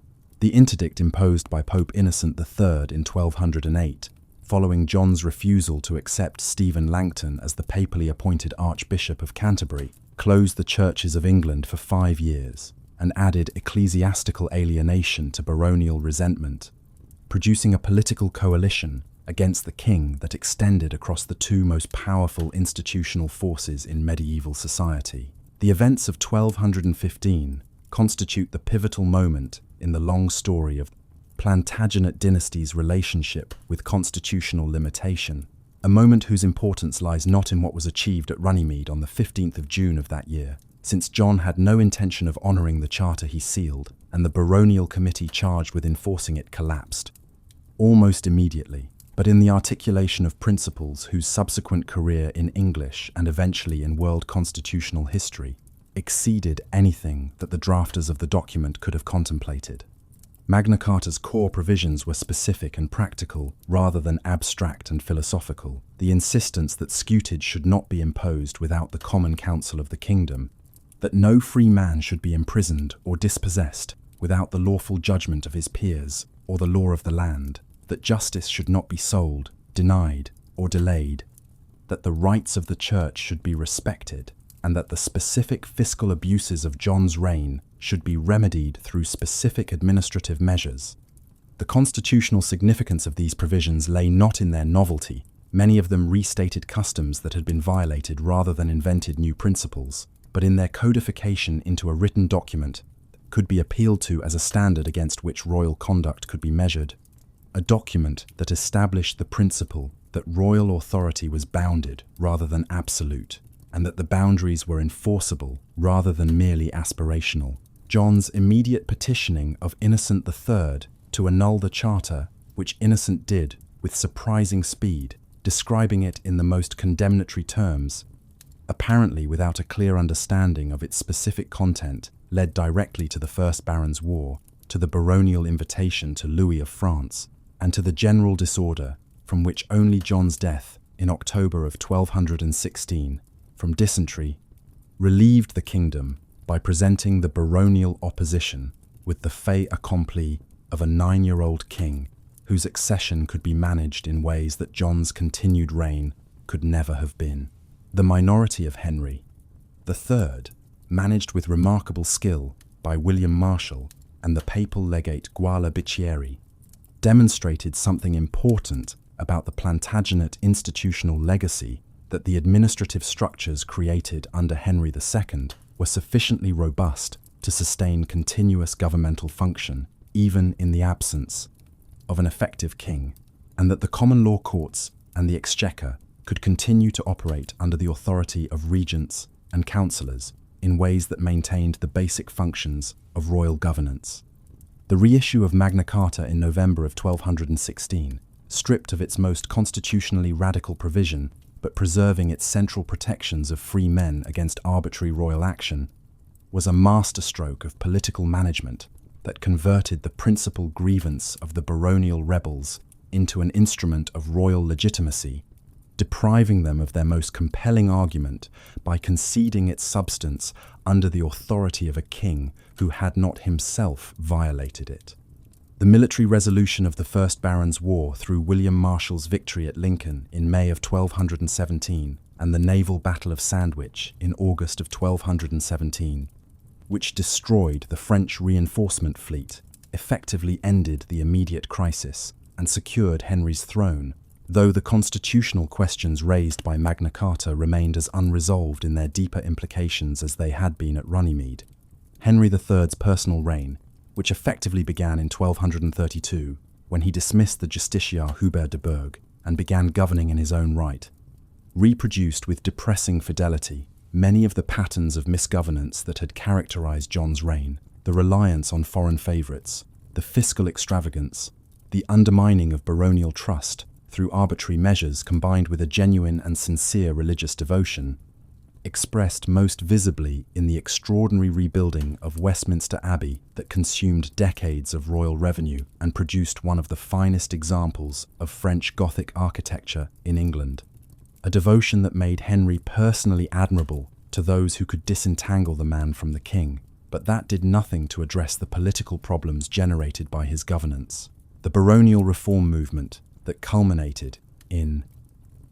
The interdict imposed by Pope Innocent III in 1208, following John's refusal to accept Stephen Langton as the papally appointed Archbishop of Canterbury, closed the churches of England for 5 years and added ecclesiastical alienation to baronial resentment, producing a political coalition against the king that extended across the two most powerful institutional forces in medieval society. The events of 1215 constitute the pivotal moment in the long story of Plantagenet dynasty's relationship with constitutional limitation, a moment whose importance lies not in what was achieved at Runnymede on the 15th of June of that year, since John had no intention of honouring the charter he sealed, and the baronial committee charged with enforcing it collapsed almost immediately, but in the articulation of principles whose subsequent career in English and eventually in world constitutional history exceeded anything that the drafters of the document could have contemplated. Magna Carta's core provisions were specific and practical rather than abstract and philosophical. The insistence that scutage should not be imposed without the common council of the kingdom, that no free man should be imprisoned or dispossessed without the lawful judgment of his peers or the law of the land, that justice should not be sold, denied, or delayed, that the rights of the church should be respected, and that the specific fiscal abuses of John's reign should be remedied through specific administrative measures. The constitutional significance of these provisions lay not in their novelty, Many of them restated customs that had been violated rather than invented new principles, but in their codification into a written document could be appealed to as a standard against which royal conduct could be measured. A document that established the principle that royal authority was bounded rather than absolute, and that the boundaries were enforceable rather than merely aspirational. John's immediate petitioning of Innocent III to annul the charter, which Innocent did with surprising speed, describing it in the most condemnatory terms, apparently without a clear understanding of its specific content, led directly to the First Barons' War, to the baronial invitation to Louis of France, and to the general disorder from which only John's death in October of 1216, from dysentery, relieved the kingdom by presenting the baronial opposition with the fait accompli of a 9-year-old king whose accession could be managed in ways that John's continued reign could never have been. The minority of Henry III, managed with remarkable skill by William Marshal and the papal legate Guala Bicchieri, demonstrated something important about the Plantagenet institutional legacy, that the administrative structures created under Henry II were sufficiently robust to sustain continuous governmental function, even in the absence of an effective king, and that the common law courts and the exchequer could continue to operate under the authority of regents and councillors in ways that maintained the basic functions of royal governance. The reissue of Magna Carta in November of 1216, stripped of its most constitutionally radical provision, but preserving its central protections of free men against arbitrary royal action, was a masterstroke of political management that converted the principal grievance of the baronial rebels into an instrument of royal legitimacy, depriving them of their most compelling argument by conceding its substance under the authority of a king who had not himself violated it. The military resolution of the First Barons' War through William Marshal's victory at Lincoln in May of 1217 and the naval battle of Sandwich in August of 1217, which destroyed the French reinforcement fleet, effectively ended the immediate crisis and secured Henry's throne, though the constitutional questions raised by Magna Carta remained as unresolved in their deeper implications as they had been at Runnymede. Henry III's personal reign, which effectively began in 1232, when he dismissed the justiciar Hubert de Burgh and began governing in his own right, reproduced with depressing fidelity many of the patterns of misgovernance that had characterized John's reign: the reliance on foreign favorites, the fiscal extravagance, the undermining of baronial trust through arbitrary measures combined with a genuine and sincere religious devotion, expressed most visibly in the extraordinary rebuilding of Westminster Abbey that consumed decades of royal revenue and produced one of the finest examples of French Gothic architecture in England. A devotion that made Henry personally admirable to those who could disentangle the man from the king, but that did nothing to address the political problems generated by his governance. The baronial reform movement that culminated in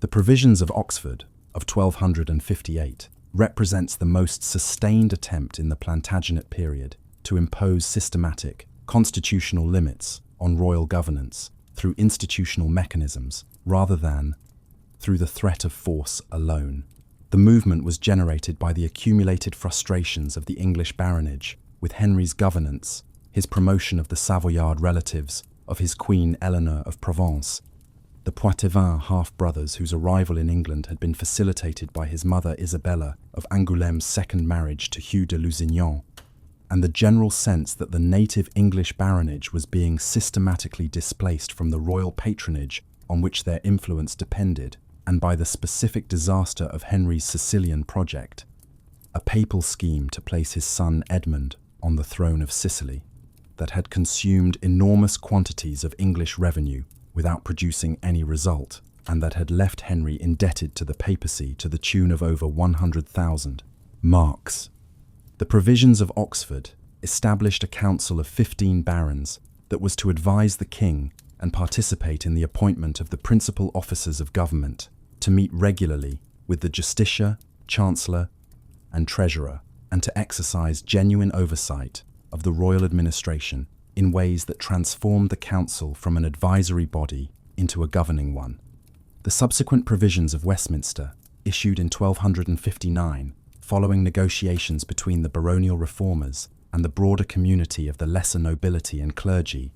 the Provisions of Oxford of 1258 represents the most sustained attempt in the Plantagenet period to impose systematic, constitutional limits on royal governance through institutional mechanisms rather than through the threat of force alone. The movement was generated by the accumulated frustrations of the English baronage with Henry's governance, his promotion of the Savoyard relatives of his Queen Eleanor of Provence, the Poitevin half-brothers whose arrival in England had been facilitated by his mother Isabella of Angoulême's second marriage to Hugh de Lusignan, and the general sense that the native English baronage was being systematically displaced from the royal patronage on which their influence depended, and by the specific disaster of Henry's Sicilian project, a papal scheme to place his son Edmund on the throne of Sicily, that had consumed enormous quantities of English revenue without producing any result, and that had left Henry indebted to the papacy to the tune of over 100,000 marks. The Provisions of Oxford established a council of 15 barons that was to advise the king and participate in the appointment of the principal officers of government, to meet regularly with the justiciar, chancellor, and treasurer, and to exercise genuine oversight of the royal administration in ways that transformed the council from an advisory body into a governing one. The subsequent provisions of Westminster, issued in 1259, following negotiations between the baronial reformers and the broader community of the lesser nobility and clergy,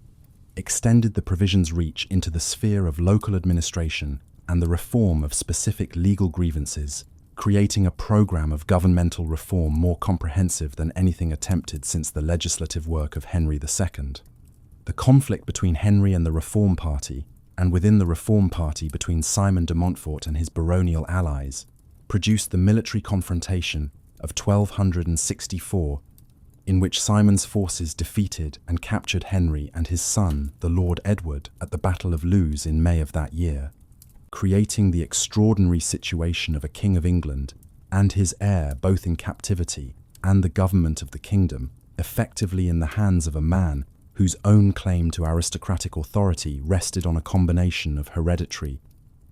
extended the provisions' reach into the sphere of local administration and the reform of specific legal grievances, creating a program of governmental reform more comprehensive than anything attempted since the legislative work of Henry II. The conflict between Henry and the Reform Party, and within the Reform Party between Simon de Montfort and his baronial allies, produced the military confrontation of 1264, in which Simon's forces defeated and captured Henry and his son, the Lord Edward, at the Battle of Lewes in May of that year, creating the extraordinary situation of a King of England and his heir both in captivity and the government of the kingdom, effectively in the hands of a man whose own claim to aristocratic authority rested on a combination of hereditary,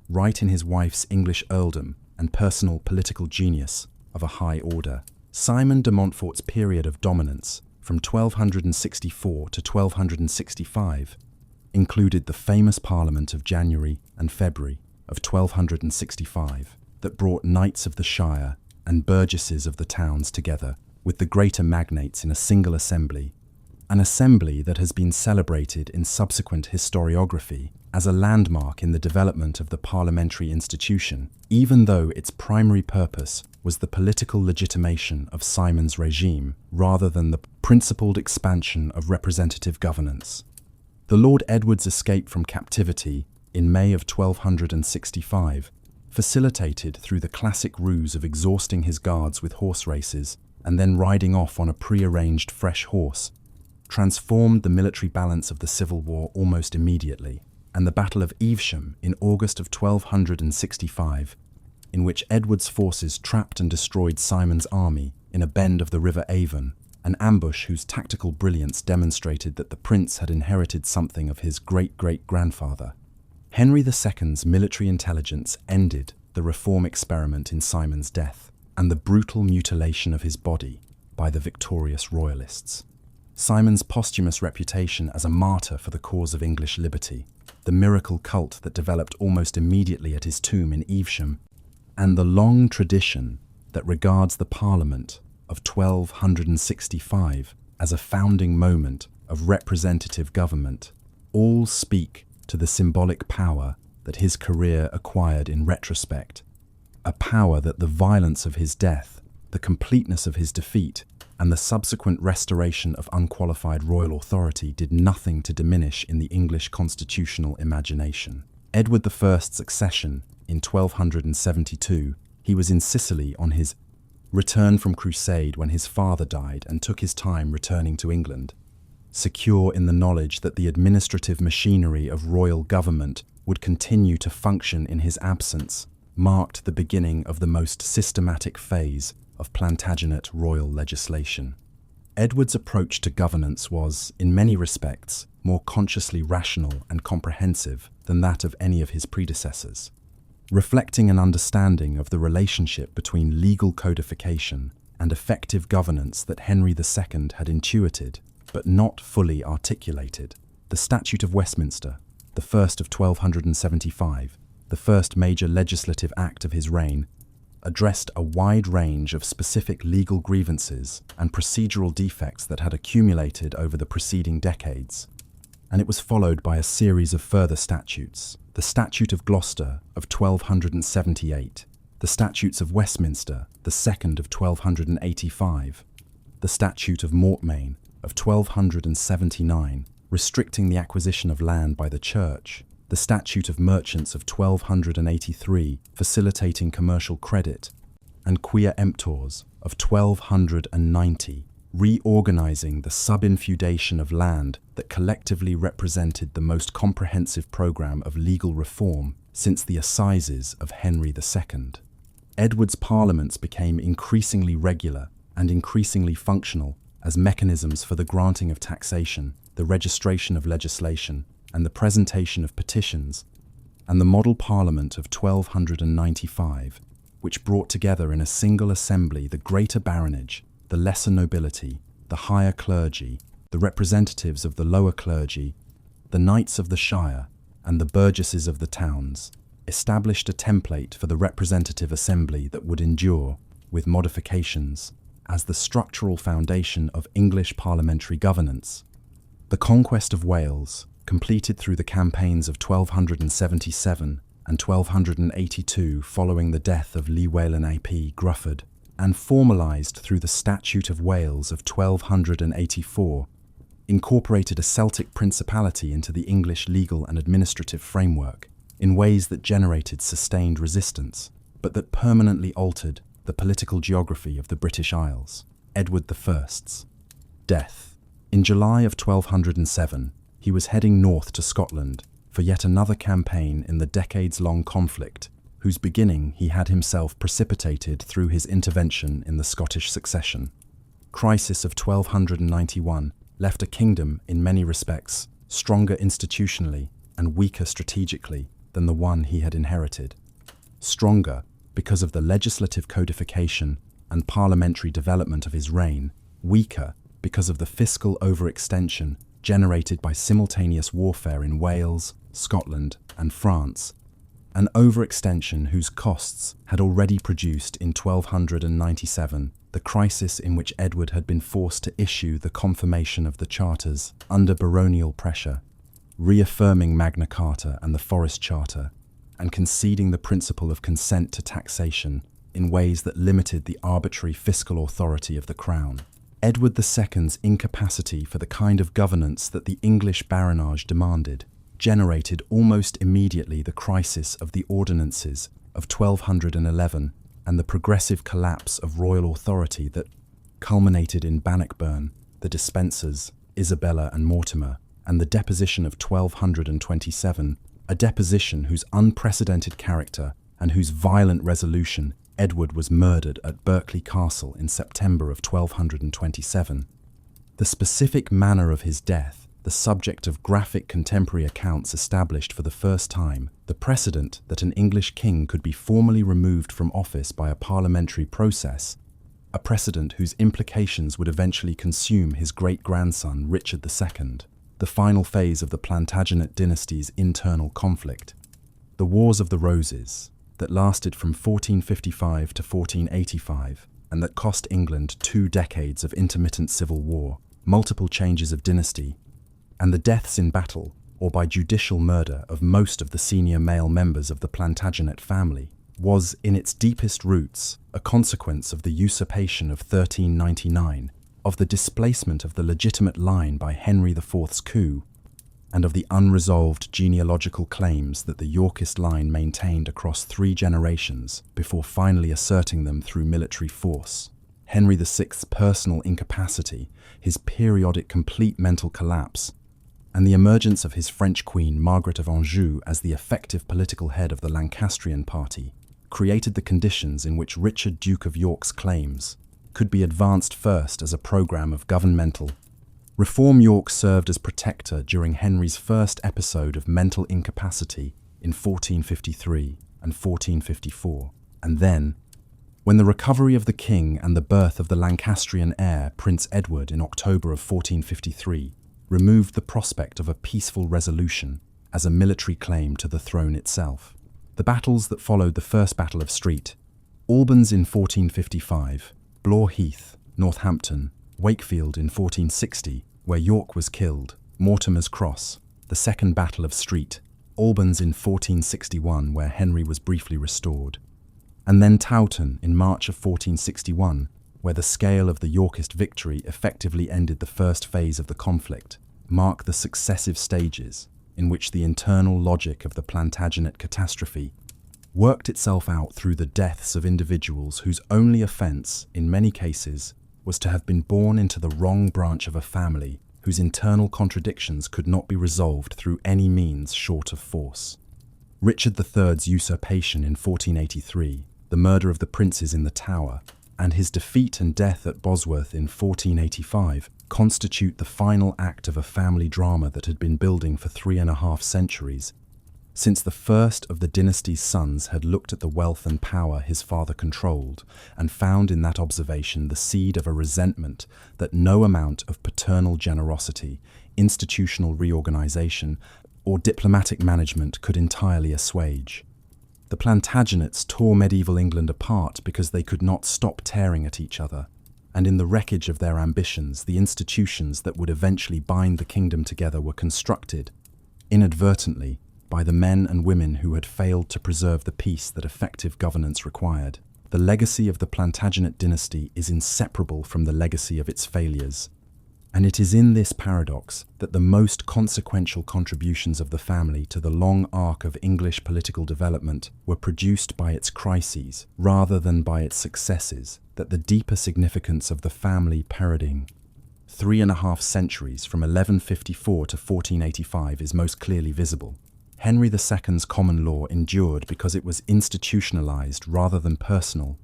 right in his wife's English earldom, and personal political genius of a high order. Simon de Montfort's period of dominance, from 1264 to 1265, included the famous Parliament of January and February of 1265 that brought knights of the shire and burgesses of the towns together with the greater magnates in a single assembly, an assembly that has been celebrated in subsequent historiography as a landmark in the development of the parliamentary institution, even though its primary purpose was the political legitimation of Simon's regime rather than the principled expansion of representative governance. The Lord Edward's escape from captivity in May of 1265, facilitated through the classic ruse of exhausting his guards with horse races and then riding off on a pre-arranged fresh horse, transformed the military balance of the Civil War almost immediately, and the Battle of Evesham in August of 1265, in which Edward's forces trapped and destroyed Simon's army in a bend of the River Avon, an ambush whose tactical brilliance demonstrated that the prince had inherited something of his great-great-grandfather. Henry II's military intelligence ended the reform experiment in Simon's death and the brutal mutilation of his body by the victorious royalists. Simon's posthumous reputation as a martyr for the cause of English liberty, the miracle cult that developed almost immediately at his tomb in Evesham, and the long tradition that regards the Parliament of 1265 as a founding moment of representative government, all speak to the symbolic power that his career acquired in retrospect, a power that the violence of his death, the completeness of his defeat, and the subsequent restoration of unqualified royal authority did nothing to diminish in the English constitutional imagination. Edward I's accession in 1272, he was in Sicily on his return from crusade when his father died and took his time returning to England, secure in the knowledge that the administrative machinery of royal government would continue to function in his absence, marked the beginning of the most systematic phase of Plantagenet royal legislation. Edward's approach to governance was, in many respects, more consciously rational and comprehensive than that of any of his predecessors, reflecting an understanding of the relationship between legal codification and effective governance that Henry II had intuited, but not fully articulated. The Statute of Westminster, the first of 1275, the first major legislative act of his reign, addressed a wide range of specific legal grievances and procedural defects that had accumulated over the preceding decades, and it was followed by a series of further statutes: the Statute of Gloucester of 1278, the Statutes of Westminster, the second of 1285, the Statute of Mortmain of 1279, restricting the acquisition of land by the Church, the Statute of Merchants of 1283, facilitating commercial credit, and Quia Emptors of 1290, reorganizing the sub-infeudation of land that collectively represented the most comprehensive program of legal reform since the Assizes of Henry II. Edward's parliaments became increasingly regular and increasingly functional as mechanisms for the granting of taxation, the registration of legislation, and the presentation of petitions, and the model parliament of 1295, which brought together in a single assembly the greater baronage, the lesser nobility, the higher clergy, the representatives of the lower clergy, the knights of the shire, and the burgesses of the towns, established a template for the representative assembly that would endure, with modifications, as the structural foundation of English parliamentary governance. The conquest of Wales, completed through the campaigns of 1277 and 1282 following the death of Llywelyn ap Gruffydd, and formalised through the Statute of Wales of 1284, incorporated a Celtic principality into the English legal and administrative framework in ways that generated sustained resistance, but that permanently altered the political geography of the British Isles. Edward I's death. In July of 1207, he was heading north to Scotland for yet another campaign in the decades-long conflict, whose beginning he had himself precipitated through his intervention in the Scottish succession. Crisis of 1291 left a kingdom, in many respects, stronger institutionally and weaker strategically than the one he had inherited. Stronger because of the legislative codification and parliamentary development of his reign, weaker because of the fiscal overextension generated by simultaneous warfare in Wales, Scotland, and France, an overextension whose costs had already produced in 1297 the crisis in which Edward had been forced to issue the confirmation of the charters under baronial pressure, reaffirming Magna Carta and the Forest Charter, and conceding the principle of consent to taxation in ways that limited the arbitrary fiscal authority of the Crown. Edward II's incapacity for the kind of governance that the English baronage demanded generated almost immediately the crisis of the ordinances of 1211 and the progressive collapse of royal authority that culminated in Bannockburn, the Despensers, Isabella and Mortimer, and the deposition of 1227, a deposition whose unprecedented character and whose violent resolution Edward was murdered at Berkeley Castle in September of 1227. The specific manner of his death, the subject of graphic contemporary accounts, established for the first time the precedent that an English king could be formally removed from office by a parliamentary process, a precedent whose implications would eventually consume his great-grandson Richard II, the final phase of the Plantagenet dynasty's internal conflict. The Wars of the Roses, that lasted from 1455 to 1485, and that cost England 2 decades of intermittent civil war, multiple changes of dynasty, and the deaths in battle or by judicial murder of most of the senior male members of the Plantagenet family, was, in its deepest roots, a consequence of the usurpation of 1399, of the displacement of the legitimate line by Henry IV's coup, and of the unresolved genealogical claims that the Yorkist line maintained across 3 generations before finally asserting them through military force. Henry VI's personal incapacity, his periodic complete mental collapse, and the emergence of his French queen Margaret of Anjou as the effective political head of the Lancastrian party created the conditions in which Richard, Duke of York's claims could be advanced first as a programme of governmental reform. York served as protector during Henry's first episode of mental incapacity in 1453 and 1454, and then, when the recovery of the king and the birth of the Lancastrian heir, Prince Edward, in October of 1453, removed the prospect of a peaceful resolution as a military claim to the throne itself. The battles that followed the First Battle of Street, Albans in 1455, Blore Heath, Northampton, Wakefield in 1460, where York was killed, Mortimer's Cross, the Second Battle of Street, Albans in 1461, where Henry was briefly restored, and then Towton in March of 1461, where the scale of the Yorkist victory effectively ended the first phase of the conflict, mark the successive stages in which the internal logic of the Plantagenet catastrophe worked itself out through the deaths of individuals whose only offence, in many cases, was to have been born into the wrong branch of a family whose internal contradictions could not be resolved through any means short of force. Richard III's usurpation in 1483, the murder of the princes in the Tower, and his defeat and death at Bosworth in 1485 constitute the final act of a family drama that had been building for 3.5 centuries, since the first of the dynasty's sons had looked at the wealth and power his father controlled and found in that observation the seed of a resentment that no amount of paternal generosity, institutional reorganization, or diplomatic management could entirely assuage. The Plantagenets tore medieval England apart because they could not stop tearing at each other, and in the wreckage of their ambitions, the institutions that would eventually bind the kingdom together were constructed, inadvertently, by the men and women who had failed to preserve the peace that effective governance required. The legacy of the Plantagenet dynasty is inseparable from the legacy of its failures, and it is in this paradox that the most consequential contributions of the family to the long arc of English political development were produced by its crises rather than by its successes, that the deeper significance of the family parodying 3.5 centuries from 1154 to 1485 is most clearly visible. Henry II's common law endured because it was institutionalized rather than personal,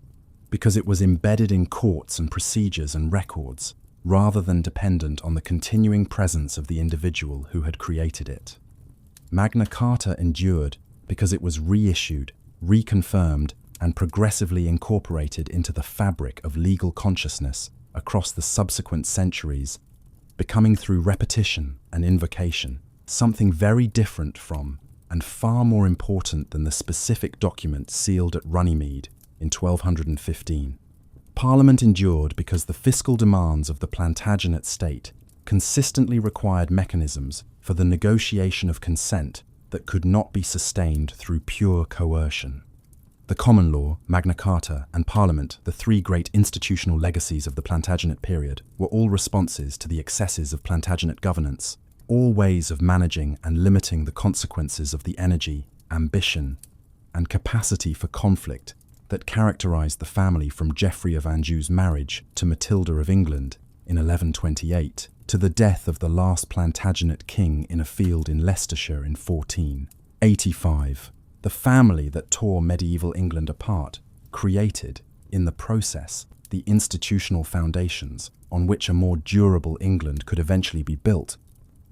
because it was embedded in courts and procedures and records, rather than dependent on the continuing presence of the individual who had created it. Magna Carta endured because it was reissued, reconfirmed, and progressively incorporated into the fabric of legal consciousness across the subsequent centuries, becoming through repetition and invocation something very different from and far more important than the specific document sealed at Runnymede in 1215. Parliament endured because the fiscal demands of the Plantagenet state consistently required mechanisms for the negotiation of consent that could not be sustained through pure coercion. The common law, Magna Carta, and Parliament, the three great institutional legacies of the Plantagenet period, were all responses to the excesses of Plantagenet governance, all ways of managing and limiting the consequences of the energy, ambition, and capacity for conflict that characterized the family from Geoffrey of Anjou's marriage to Matilda of England in 1128, to the death of the last Plantagenet king in a field in Leicestershire in 1485. The family that tore medieval England apart created, in the process, the institutional foundations on which a more durable England could eventually be built,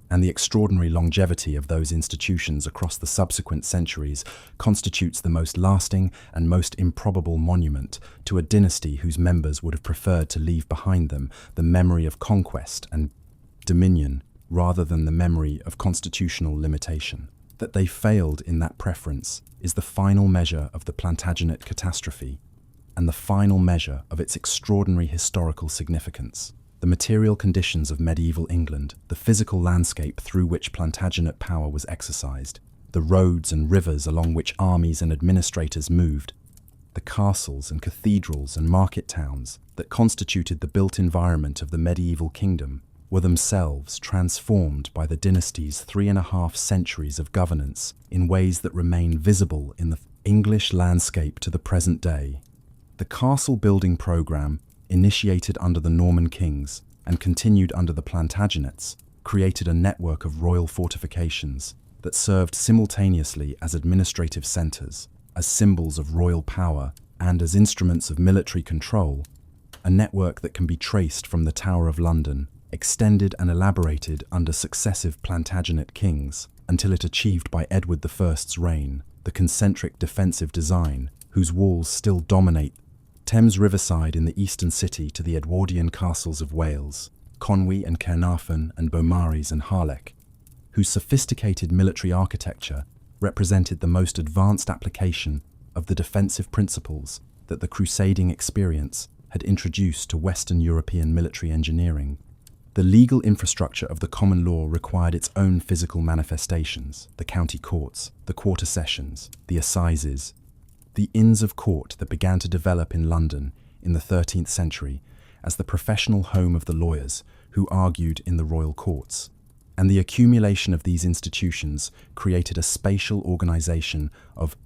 and the extraordinary longevity of those institutions across the subsequent centuries constitutes the most lasting and most improbable monument to a dynasty whose members would have preferred to leave behind them the memory of conquest and dominion rather than the memory of constitutional limitation. That they failed in that preference is the final measure of the Plantagenet catastrophe and the final measure of its extraordinary historical significance. The material conditions of medieval England, the physical landscape through which Plantagenet power was exercised, the roads and rivers along which armies and administrators moved, the castles and cathedrals and market towns that constituted the built environment of the medieval kingdom, were themselves transformed by the dynasty's 3.5 centuries of governance in ways that remain visible in the English landscape to the present day. The castle-building program, initiated under the Norman kings and continued under the Plantagenets, created a network of royal fortifications that served simultaneously as administrative centres, as symbols of royal power, and as instruments of military control, a network that can be traced from the Tower of London, extended and elaborated under successive Plantagenet kings, until it achieved by Edward I's reign the concentric defensive design whose walls still dominate Thames Riverside in the eastern city to the Edwardian castles of Wales, Conwy and Caernarfon and Beaumaris and Harlech, whose sophisticated military architecture represented the most advanced application of the defensive principles that the crusading experience had introduced to Western European military engineering. The legal infrastructure of the common law required its own physical manifestations: the county courts, the quarter sessions, the assizes, the Inns of Court that began to develop in London in the 13th century as the professional home of the lawyers who argued in the royal courts. And the accumulation of these institutions created a spatial organization of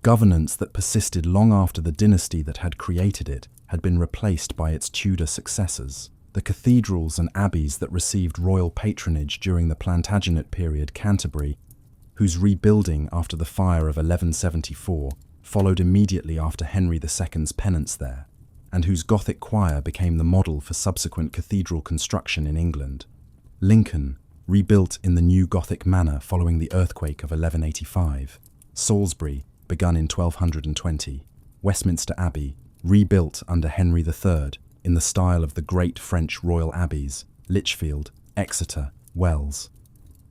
governance that persisted long after the dynasty that had created it had been replaced by its Tudor successors. The cathedrals and abbeys that received royal patronage during the Plantagenet period, Canterbury, whose rebuilding after the fire of 1174 followed immediately after Henry II's penance there, and whose Gothic choir became the model for subsequent cathedral construction in England. Lincoln, rebuilt in the new Gothic manner following the earthquake of 1185. Salisbury, begun in 1220. Westminster Abbey, rebuilt under Henry III in the style of the great French royal abbeys, Lichfield, Exeter, Wells,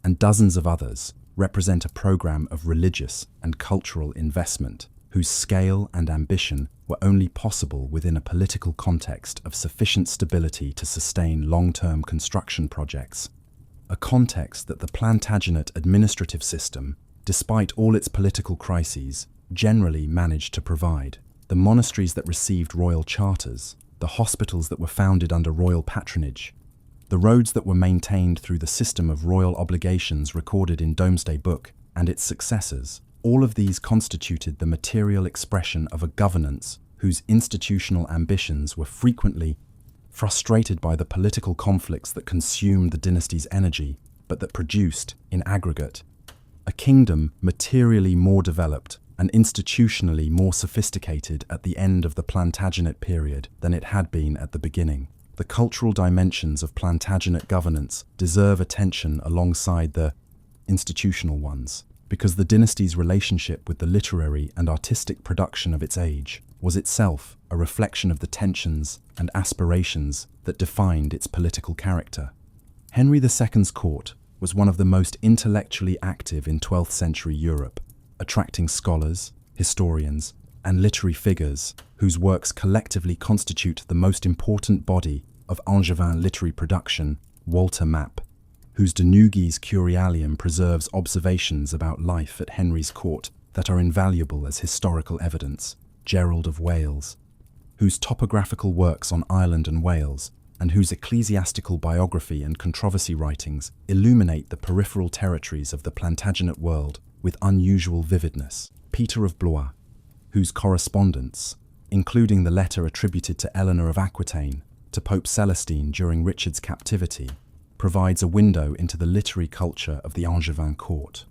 and dozens of others represent a program of religious and cultural investment whose scale and ambition were only possible within a political context of sufficient stability to sustain long-term construction projects. A context that the Plantagenet administrative system, despite all its political crises, generally managed to provide. The monasteries that received royal charters, the hospitals that were founded under royal patronage, the roads that were maintained through the system of royal obligations recorded in Domesday Book and its successors, all of these constituted the material expression of a governance whose institutional ambitions were frequently frustrated by the political conflicts that consumed the dynasty's energy, but that produced, in aggregate, a kingdom materially more developed and institutionally more sophisticated at the end of the Plantagenet period than it had been at the beginning. The cultural dimensions of Plantagenet governance deserve attention alongside the institutional ones, because the dynasty's relationship with the literary and artistic production of its age was itself a reflection of the tensions and aspirations that defined its political character. Henry II's court was one of the most intellectually active in 12th century Europe, attracting scholars, historians, and literary figures whose works collectively constitute the most important body of Angevin literary production. Walter Map, whose De Nugis Curialium preserves observations about life at Henry's court that are invaluable as historical evidence. Gerald of Wales, whose topographical works on Ireland and Wales, and whose ecclesiastical biography and controversy writings illuminate the peripheral territories of the Plantagenet world with unusual vividness. Peter of Blois, whose correspondence, including the letter attributed to Eleanor of Aquitaine to Pope Celestine during Richard's captivity, provides a window into the literary culture of the Angevin court.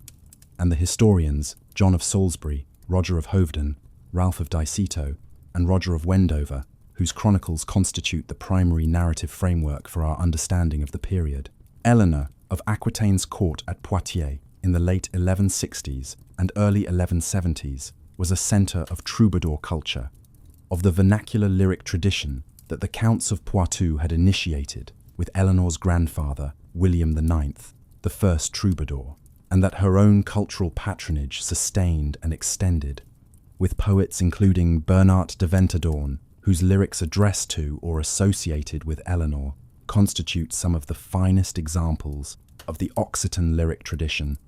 And the historians John of Salisbury, Roger of Hoveden, Ralph of Diceto, and Roger of Wendover, whose chronicles constitute the primary narrative framework for our understanding of the period. Eleanor of Aquitaine's court at Poitiers in the late 1160s and early 1170s was a centre of troubadour culture, of the vernacular lyric tradition that the Counts of Poitou had initiated with Eleanor's grandfather, William IX, the first troubadour, and that her own cultural patronage sustained and extended, with poets including Bernard de Ventadorn, whose lyrics addressed to or associated with Eleanor constitute some of the finest examples of the Occitan lyric tradition,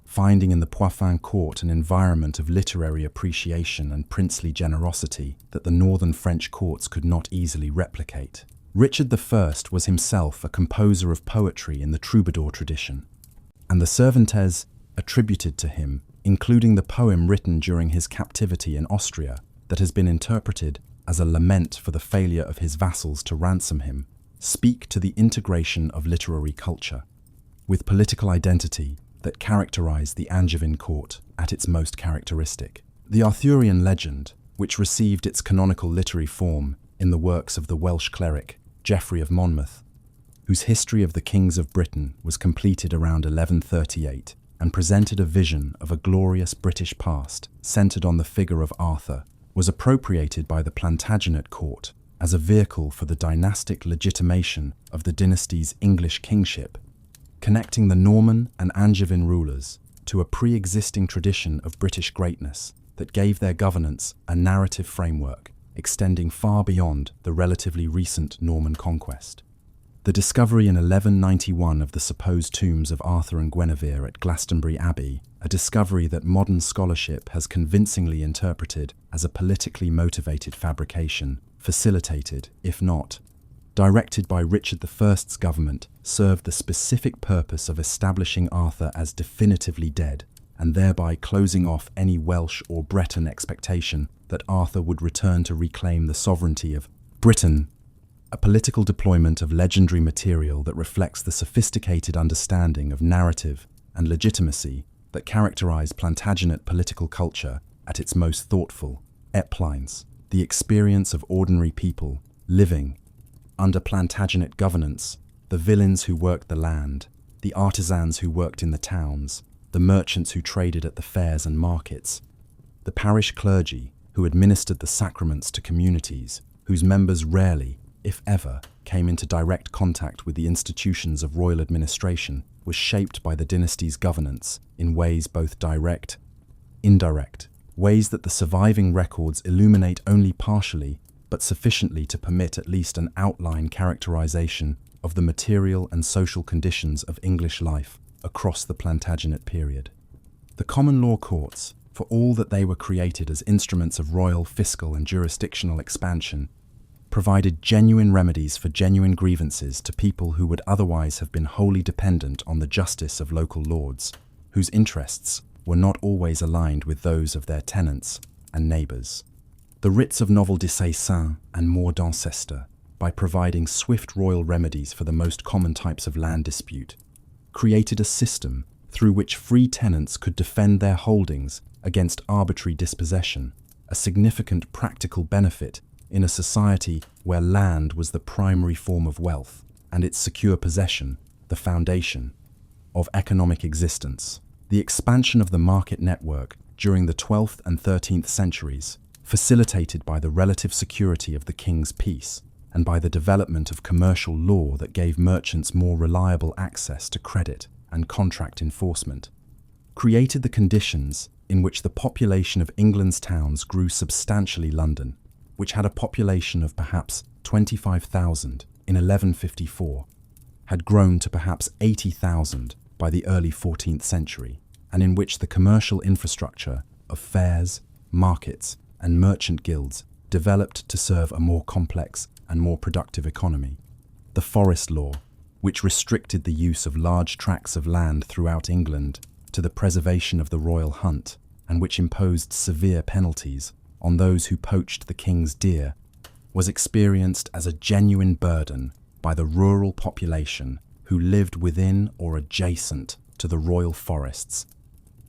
finding in the Poiffin court an environment of literary appreciation and princely generosity that the northern French courts could not easily replicate. Richard I was himself a composer of poetry in the troubadour tradition, and the Cervantes attributed to him, including the poem written during his captivity in Austria that has been interpreted as a lament for the failure of his vassals to ransom him, speak to the integration of literary culture with political identity that characterized the Angevin court at its most characteristic. The Arthurian legend, which received its canonical literary form in the works of the Welsh cleric Geoffrey of Monmouth, whose History of the Kings of Britain was completed around 1138 and presented a vision of a glorious British past centered on the figure of Arthur, was appropriated by the Plantagenet court as a vehicle for the dynastic legitimation of the dynasty's English kingship, connecting the Norman and Angevin rulers to a pre-existing tradition of British greatness that gave their governance a narrative framework extending far beyond the relatively recent Norman conquest. The discovery in 1191 of the supposed tombs of Arthur and Guinevere at Glastonbury Abbey, a discovery that modern scholarship has convincingly interpreted as a politically motivated fabrication, facilitated, if not directed by Richard I's government, served the specific purpose of establishing Arthur as definitively dead, and thereby closing off any Welsh or Breton expectation that Arthur would return to reclaim the sovereignty of Britain, a political deployment of legendary material that reflects the sophisticated understanding of narrative and legitimacy that characterized Plantagenet political culture at its most thoughtful. Eplines, the experience of ordinary people living under Plantagenet governance, the villeins who worked the land, the artisans who worked in the towns, the merchants who traded at the fairs and markets, the parish clergy who administered the sacraments to communities whose members rarely, if ever, came into direct contact with the institutions of royal administration, was shaped by the dynasty's governance in ways both direct, indirect, ways that the surviving records illuminate only partially, but sufficiently to permit at least an outline characterization of the material and social conditions of English life across the Plantagenet period. The common law courts, for all that they were created as instruments of royal, fiscal, and jurisdictional expansion, provided genuine remedies for genuine grievances to people who would otherwise have been wholly dependent on the justice of local lords, whose interests were not always aligned with those of their tenants and neighbours. The writs of novel disseisin and mort d'ancestor, by providing swift royal remedies for the most common types of land dispute, created a system through which free tenants could defend their holdings against arbitrary dispossession, a significant practical benefit in a society where land was the primary form of wealth and its secure possession the foundation of economic existence. The expansion of the market network during the 12th and 13th centuries, facilitated by the relative security of the king's peace and by the development of commercial law that gave merchants more reliable access to credit and contract enforcement, created the conditions in which the population of England's towns grew substantially. London, which had a population of perhaps 25,000 in 1154, had grown to perhaps 80,000 by the early 14th century, and in which the commercial infrastructure of fairs, markets, and merchant guilds developed to serve a more complex and more productive economy. The forest law, which restricted the use of large tracts of land throughout England to the preservation of the royal hunt, and which imposed severe penalties on those who poached the king's deer, was experienced as a genuine burden by the rural population who lived within or adjacent to the royal forests,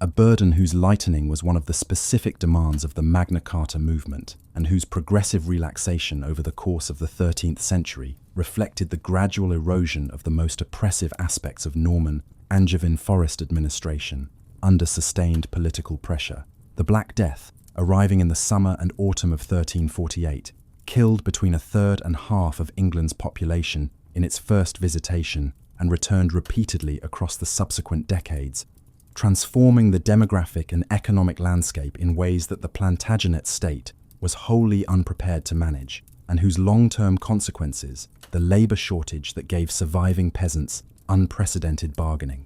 a burden whose lightening was one of the specific demands of the Magna Carta movement, and whose progressive relaxation over the course of the 13th century reflected the gradual erosion of the most oppressive aspects of Norman Angevin forest administration under sustained political pressure. The Black Death, arriving in the summer and autumn of 1348, killed between a third and half of England's population in its first visitation and returned repeatedly across the subsequent decades, transforming the demographic and economic landscape in ways that the Plantagenet state was wholly unprepared to manage, and whose long-term consequences, the labour shortage that gave surviving peasants unprecedented bargaining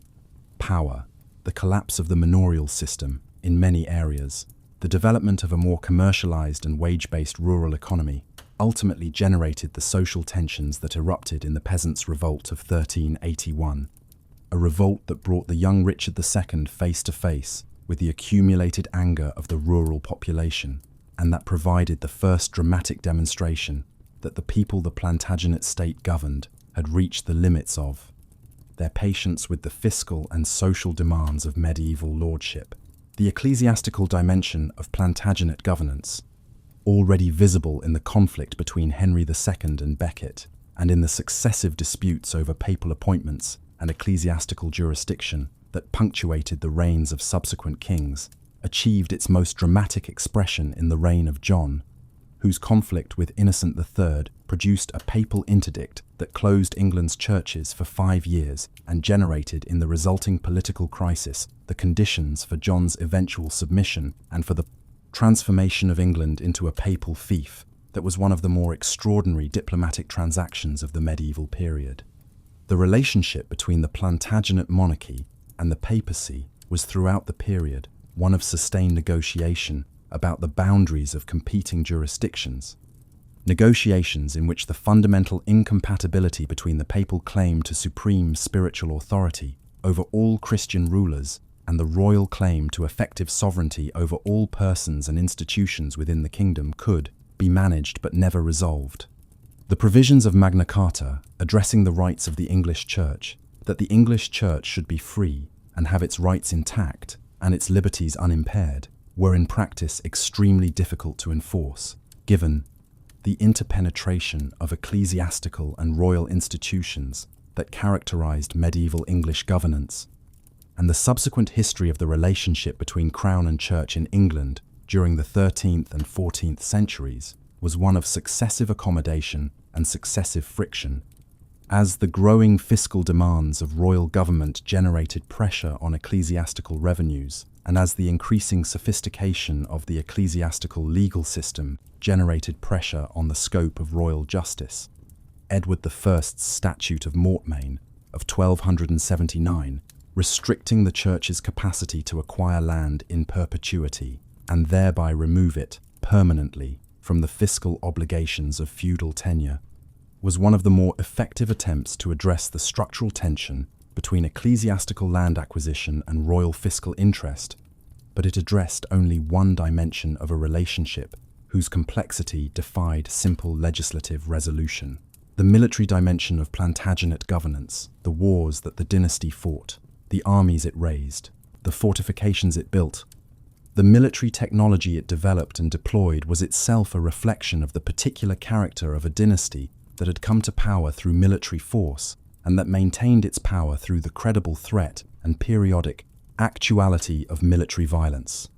power, the collapse of the manorial system in many areas, the development of a more commercialised and wage-based rural economy, ultimately generated the social tensions that erupted in the Peasants' Revolt of 1381, a revolt that brought the young Richard II face to face with the accumulated anger of the rural population, and that provided the first dramatic demonstration that the people the Plantagenet state governed had reached the limits of their patience with the fiscal and social demands of medieval lordship. The ecclesiastical dimension of Plantagenet governance, already visible in the conflict between Henry II and Becket, and in the successive disputes over papal appointments and ecclesiastical jurisdiction that punctuated the reigns of subsequent kings, achieved its most dramatic expression in the reign of John, whose conflict with Innocent III produced a papal interdict that closed England's churches for 5 years and generated in the resulting political crisis the conditions for John's eventual submission and for the transformation of England into a papal fief that was one of the more extraordinary diplomatic transactions of the medieval period. The relationship between the Plantagenet monarchy and the papacy was throughout the period one of sustained negotiation about the boundaries of competing jurisdictions, negotiations in which the fundamental incompatibility between the papal claim to supreme spiritual authority over all Christian rulers and the royal claim to effective sovereignty over all persons and institutions within the kingdom could be managed but never resolved. The provisions of Magna Carta addressing the rights of the English Church, that the English Church should be free and have its rights intact and its liberties unimpaired, were in practice extremely difficult to enforce, given the interpenetration of ecclesiastical and royal institutions that characterized medieval English governance, and the subsequent history of the relationship between Crown and Church in England during the 13th and 14th centuries was one of successive accommodation and successive friction, as the growing fiscal demands of royal government generated pressure on ecclesiastical revenues and as the increasing sophistication of the ecclesiastical legal system generated pressure on the scope of royal justice, Edward I's Statute of Mortmain of 1279, restricting the Church's capacity to acquire land in perpetuity and thereby remove it permanently from the fiscal obligations of feudal tenure, was one of the more effective attempts to address the structural tension between ecclesiastical land acquisition and royal fiscal interest, but it addressed only one dimension of a relationship whose complexity defied simple legislative resolution: the military dimension of Plantagenet governance, the wars that the dynasty fought, the armies it raised, the fortifications it built. The military technology it developed and deployed was itself a reflection of the particular character of a dynasty that had come to power through military force and that maintained its power through the credible threat and periodic actuality of military violence.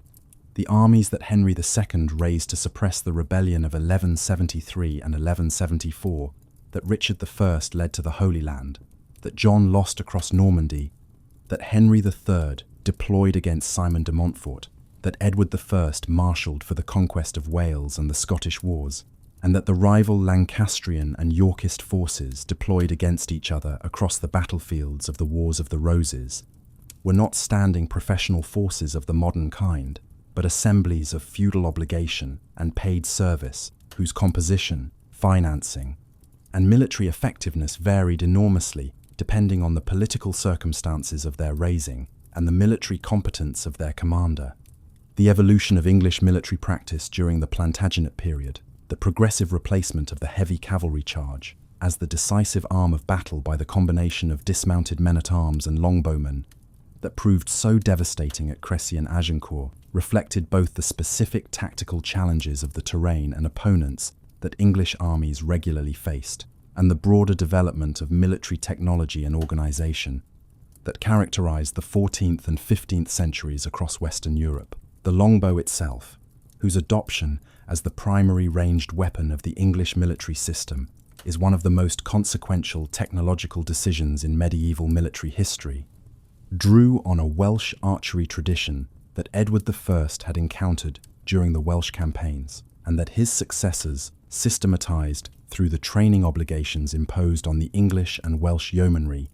The armies that Henry II raised to suppress the rebellion of 1173 and 1174, that Richard I led to the Holy Land, that John lost across Normandy, that Henry III deployed against Simon de Montfort, that Edward I marshalled for the conquest of Wales and the Scottish Wars, and that the rival Lancastrian and Yorkist forces deployed against each other across the battlefields of the Wars of the Roses, were not standing professional forces of the modern kind, but assemblies of feudal obligation and paid service whose composition, financing, and military effectiveness varied enormously depending on the political circumstances of their raising and the military competence of their commander. The evolution of English military practice during the Plantagenet period, the progressive replacement of the heavy cavalry charge as the decisive arm of battle by the combination of dismounted men-at-arms and longbowmen that proved so devastating at Crécy and Agincourt, reflected both the specific tactical challenges of the terrain and opponents that English armies regularly faced, and the broader development of military technology and organization that characterized the 14th and 15th centuries across Western Europe. The longbow itself, whose adoption as the primary ranged weapon of the English military system is one of the most consequential technological decisions in medieval military history, drew on a Welsh archery tradition that Edward I had encountered during the Welsh campaigns, and that his successors systematized through the training obligations imposed on the English and Welsh yeomanry,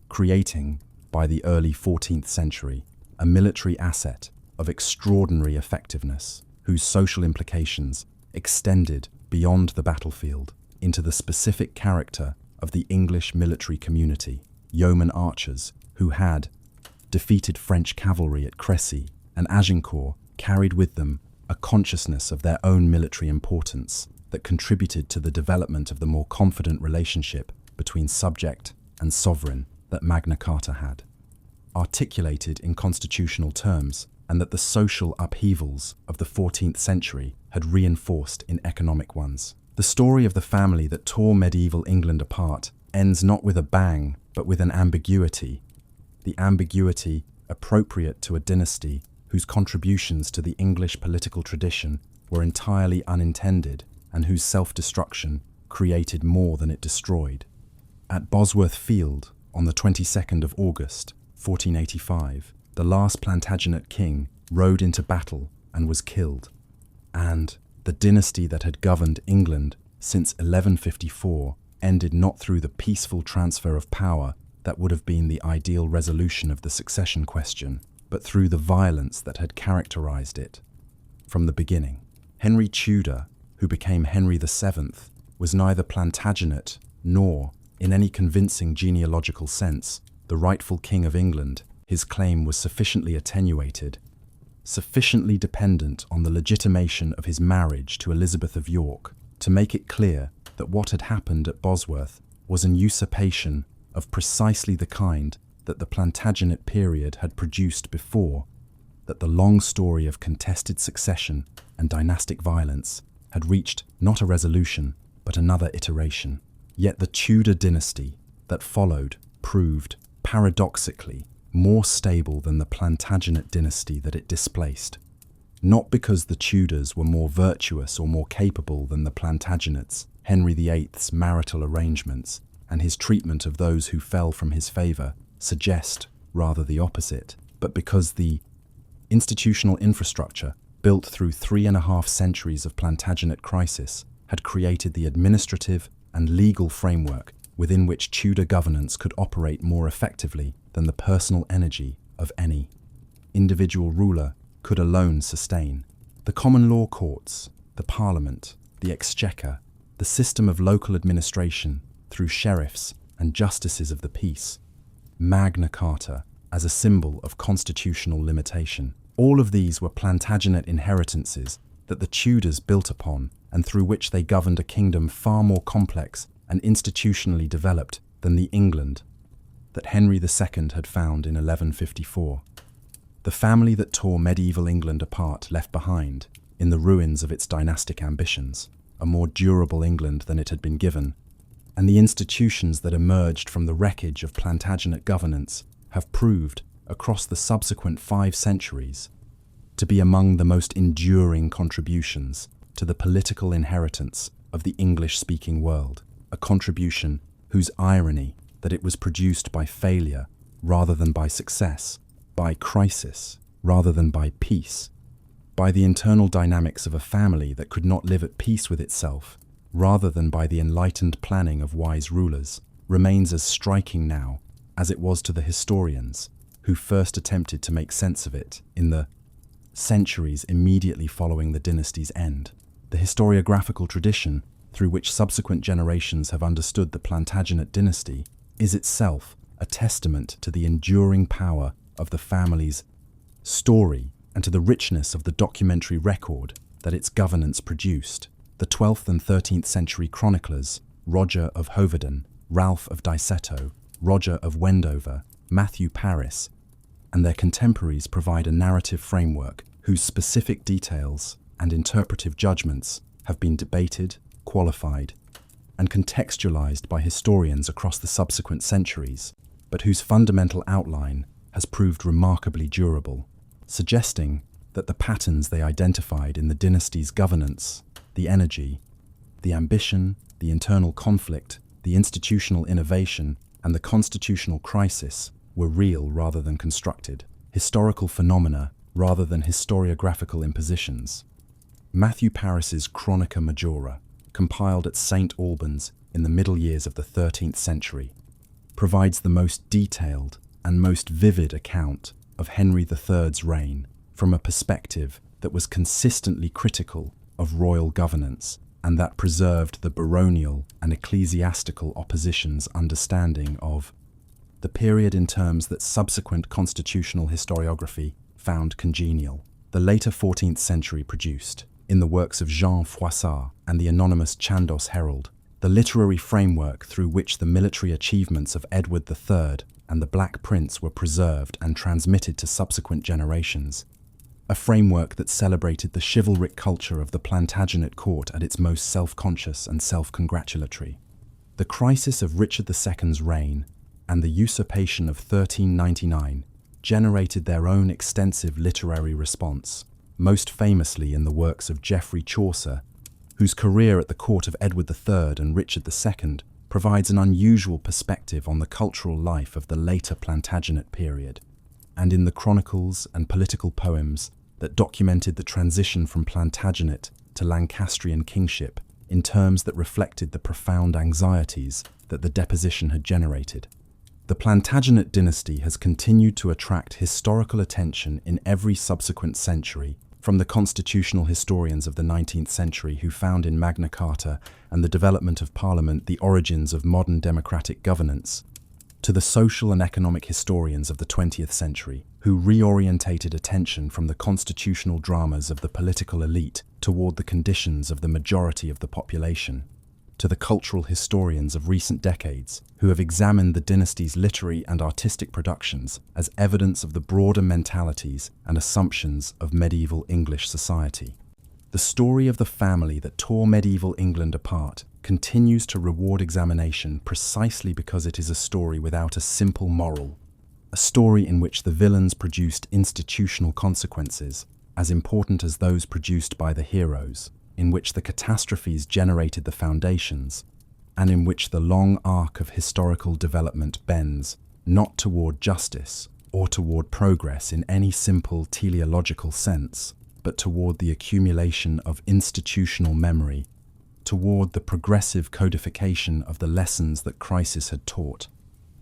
creating, by the early 14th century, a military asset of extraordinary effectiveness, whose social implications extended beyond the battlefield into the specific character of the English military community, yeoman archers who had defeated French cavalry at Crécy and Agincourt, carried with them a consciousness of their own military importance that contributed to the development of the more confident relationship between subject and sovereign that Magna Carta had, articulated in constitutional terms, and that the social upheavals of the 14th century had reinforced in economic ones. The story of the family that tore medieval England apart ends not with a bang, but with an ambiguity. The ambiguity appropriate to a dynasty whose contributions to the English political tradition were entirely unintended and whose self-destruction created more than it destroyed. At Bosworth Field, on the 22nd of August, 1485, the last Plantagenet king rode into battle and was killed, and the dynasty that had governed England since 1154 ended not through the peaceful transfer of power that would have been the ideal resolution of the succession question, but through the violence that had characterized it from the beginning. Henry Tudor, who became Henry VII, was neither Plantagenet nor, in any convincing genealogical sense, the rightful king of England. His claim was sufficiently attenuated, sufficiently dependent on the legitimation of his marriage to Elizabeth of York, to make it clear that what had happened at Bosworth was an usurpation of precisely the kind that the Plantagenet period had produced before, that the long story of contested succession and dynastic violence had reached not a resolution, but another iteration. Yet the Tudor dynasty that followed proved, paradoxically, more stable than the Plantagenet dynasty that it displaced, not because the Tudors were more virtuous or more capable than the Plantagenets. Henry VIII's marital arrangements and his treatment of those who fell from his favour suggest rather the opposite, but because the Institutional infrastructure, built through 3.5 centuries of Plantagenet crisis, had created the administrative and legal framework within which Tudor governance could operate more effectively than the personal energy of any individual ruler could alone sustain. The common law courts, the parliament, the exchequer, the system of local administration through sheriffs and justices of the peace, Magna Carta as a symbol of constitutional limitation. All of these were Plantagenet inheritances that the Tudors built upon and through which they governed a kingdom far more complex and institutionally developed than the England that Henry II had found in 1154. The family that tore medieval England apart left behind, in the ruins of its dynastic ambitions, a more durable England than it had been given, and the institutions that emerged from the wreckage of Plantagenet governance have proved, across the subsequent 5 centuries, to be among the most enduring contributions to the political inheritance of the English-speaking world, a contribution whose irony that it was produced by failure rather than by success, by crisis rather than by peace, by the internal dynamics of a family that could not live at peace with itself, rather than by the enlightened planning of wise rulers, remains as striking now as it was to the historians who first attempted to make sense of it in the centuries immediately following the dynasty's end. The historiographical tradition through which subsequent generations have understood the Plantagenet dynasty is itself a testament to the enduring power of the family's story and to the richness of the documentary record that its governance produced. The 12th and 13th century chroniclers, Roger of Hoveden, Ralph of Diceto, Roger of Wendover, Matthew Paris, and their contemporaries provide a narrative framework whose specific details and interpretive judgments have been debated, qualified, and contextualized by historians across the subsequent centuries, but whose fundamental outline has proved remarkably durable, suggesting that the patterns they identified in the dynasty's governance, the energy, the ambition, the internal conflict, the institutional innovation, and the constitutional crisis were real rather than constructed, historical phenomena rather than historiographical impositions. Matthew Paris's Chronica Majora, compiled at St. Albans in the middle years of the 13th century, provides the most detailed and most vivid account of Henry III's reign from a perspective that was consistently critical of royal governance and that preserved the baronial and ecclesiastical opposition's understanding of the period in terms that subsequent constitutional historiography found congenial. The later 14th century produced, in the works of Jean Froissart and the anonymous Chandos Herald, the literary framework through which the military achievements of Edward III and the Black Prince were preserved and transmitted to subsequent generations, a framework that celebrated the chivalric culture of the Plantagenet court at its most self-conscious and self-congratulatory. The crisis of Richard II's reign and the usurpation of 1399 generated their own extensive literary response, most famously in the works of Geoffrey Chaucer, whose career at the court of Edward III and Richard II provides an unusual perspective on the cultural life of the later Plantagenet period, and in the chronicles and political poems that documented the transition from Plantagenet to Lancastrian kingship in terms that reflected the profound anxieties that the deposition had generated. The Plantagenet dynasty has continued to attract historical attention in every subsequent century, from the constitutional historians of the 19th century who found in Magna Carta and the development of Parliament the origins of modern democratic governance, to the social and economic historians of the 20th century who reorientated attention from the constitutional dramas of the political elite toward the conditions of the majority of the population, to the cultural historians of recent decades who have examined the dynasty's literary and artistic productions as evidence of the broader mentalities and assumptions of medieval English society. The story of the family that tore medieval England apart continues to reward examination precisely because it is a story without a simple moral, a story in which the villains produced institutional consequences as important as those produced by the heroes, in which the catastrophes generated the foundations, and in which the long arc of historical development bends, not toward justice, or toward progress in any simple teleological sense, but toward the accumulation of institutional memory, toward the progressive codification of the lessons that crisis had taught,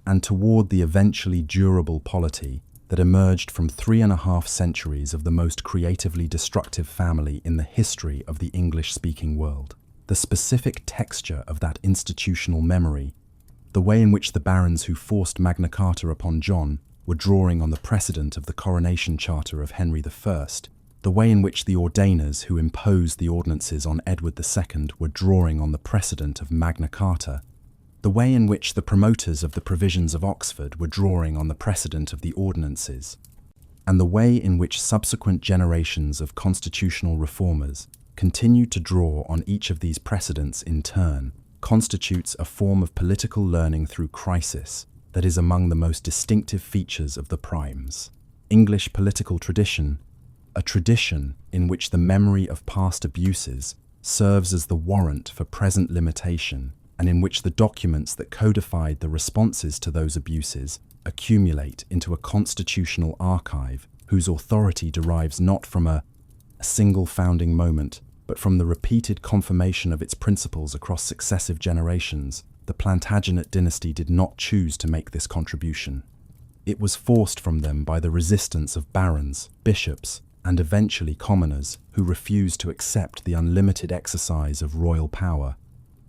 and toward the eventually durable polity that emerged from 3.5 centuries of the most creatively destructive family in the history of the English-speaking world. The specific texture of that institutional memory, the way in which the barons who forced Magna Carta upon John were drawing on the precedent of the coronation charter of Henry I, the way in which the ordainers who imposed the ordinances on Edward II were drawing on the precedent of Magna Carta, the way in which the promoters of the provisions of Oxford were drawing on the precedent of the ordinances, and the way in which subsequent generations of constitutional reformers continued to draw on each of these precedents in turn, constitutes a form of political learning through crisis that is among the most distinctive features of the prime's English political tradition, a tradition in which the memory of past abuses serves as the warrant for present limitation, and in which the documents that codified the responses to those abuses accumulate into a constitutional archive whose authority derives not from a single founding moment, but from the repeated confirmation of its principles across successive generations. The Plantagenet dynasty did not choose to make this contribution. It was forced from them by the resistance of barons, bishops, and eventually commoners who refused to accept the unlimited exercise of royal power,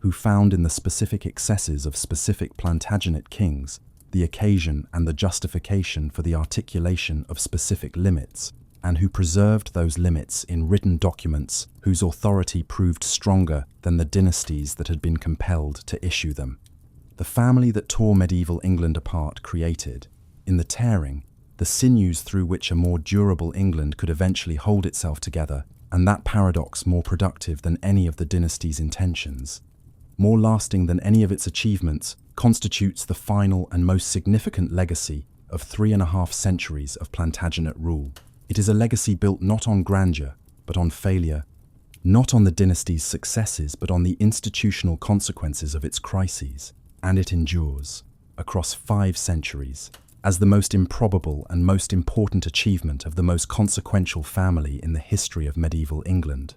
who found in the specific excesses of specific Plantagenet kings the occasion and the justification for the articulation of specific limits, and who preserved those limits in written documents whose authority proved stronger than the dynasties that had been compelled to issue them. The family that tore medieval England apart created, in the tearing, the sinews through which a more durable England could eventually hold itself together, and that paradox more productive than any of the dynasty's intentions, more lasting than any of its achievements, constitutes the final and most significant legacy of 3.5 centuries of Plantagenet rule. It is a legacy built not on grandeur, but on failure, not on the dynasty's successes, but on the institutional consequences of its crises, and it endures, across 5 centuries, as the most improbable and most important achievement of the most consequential family in the history of medieval England.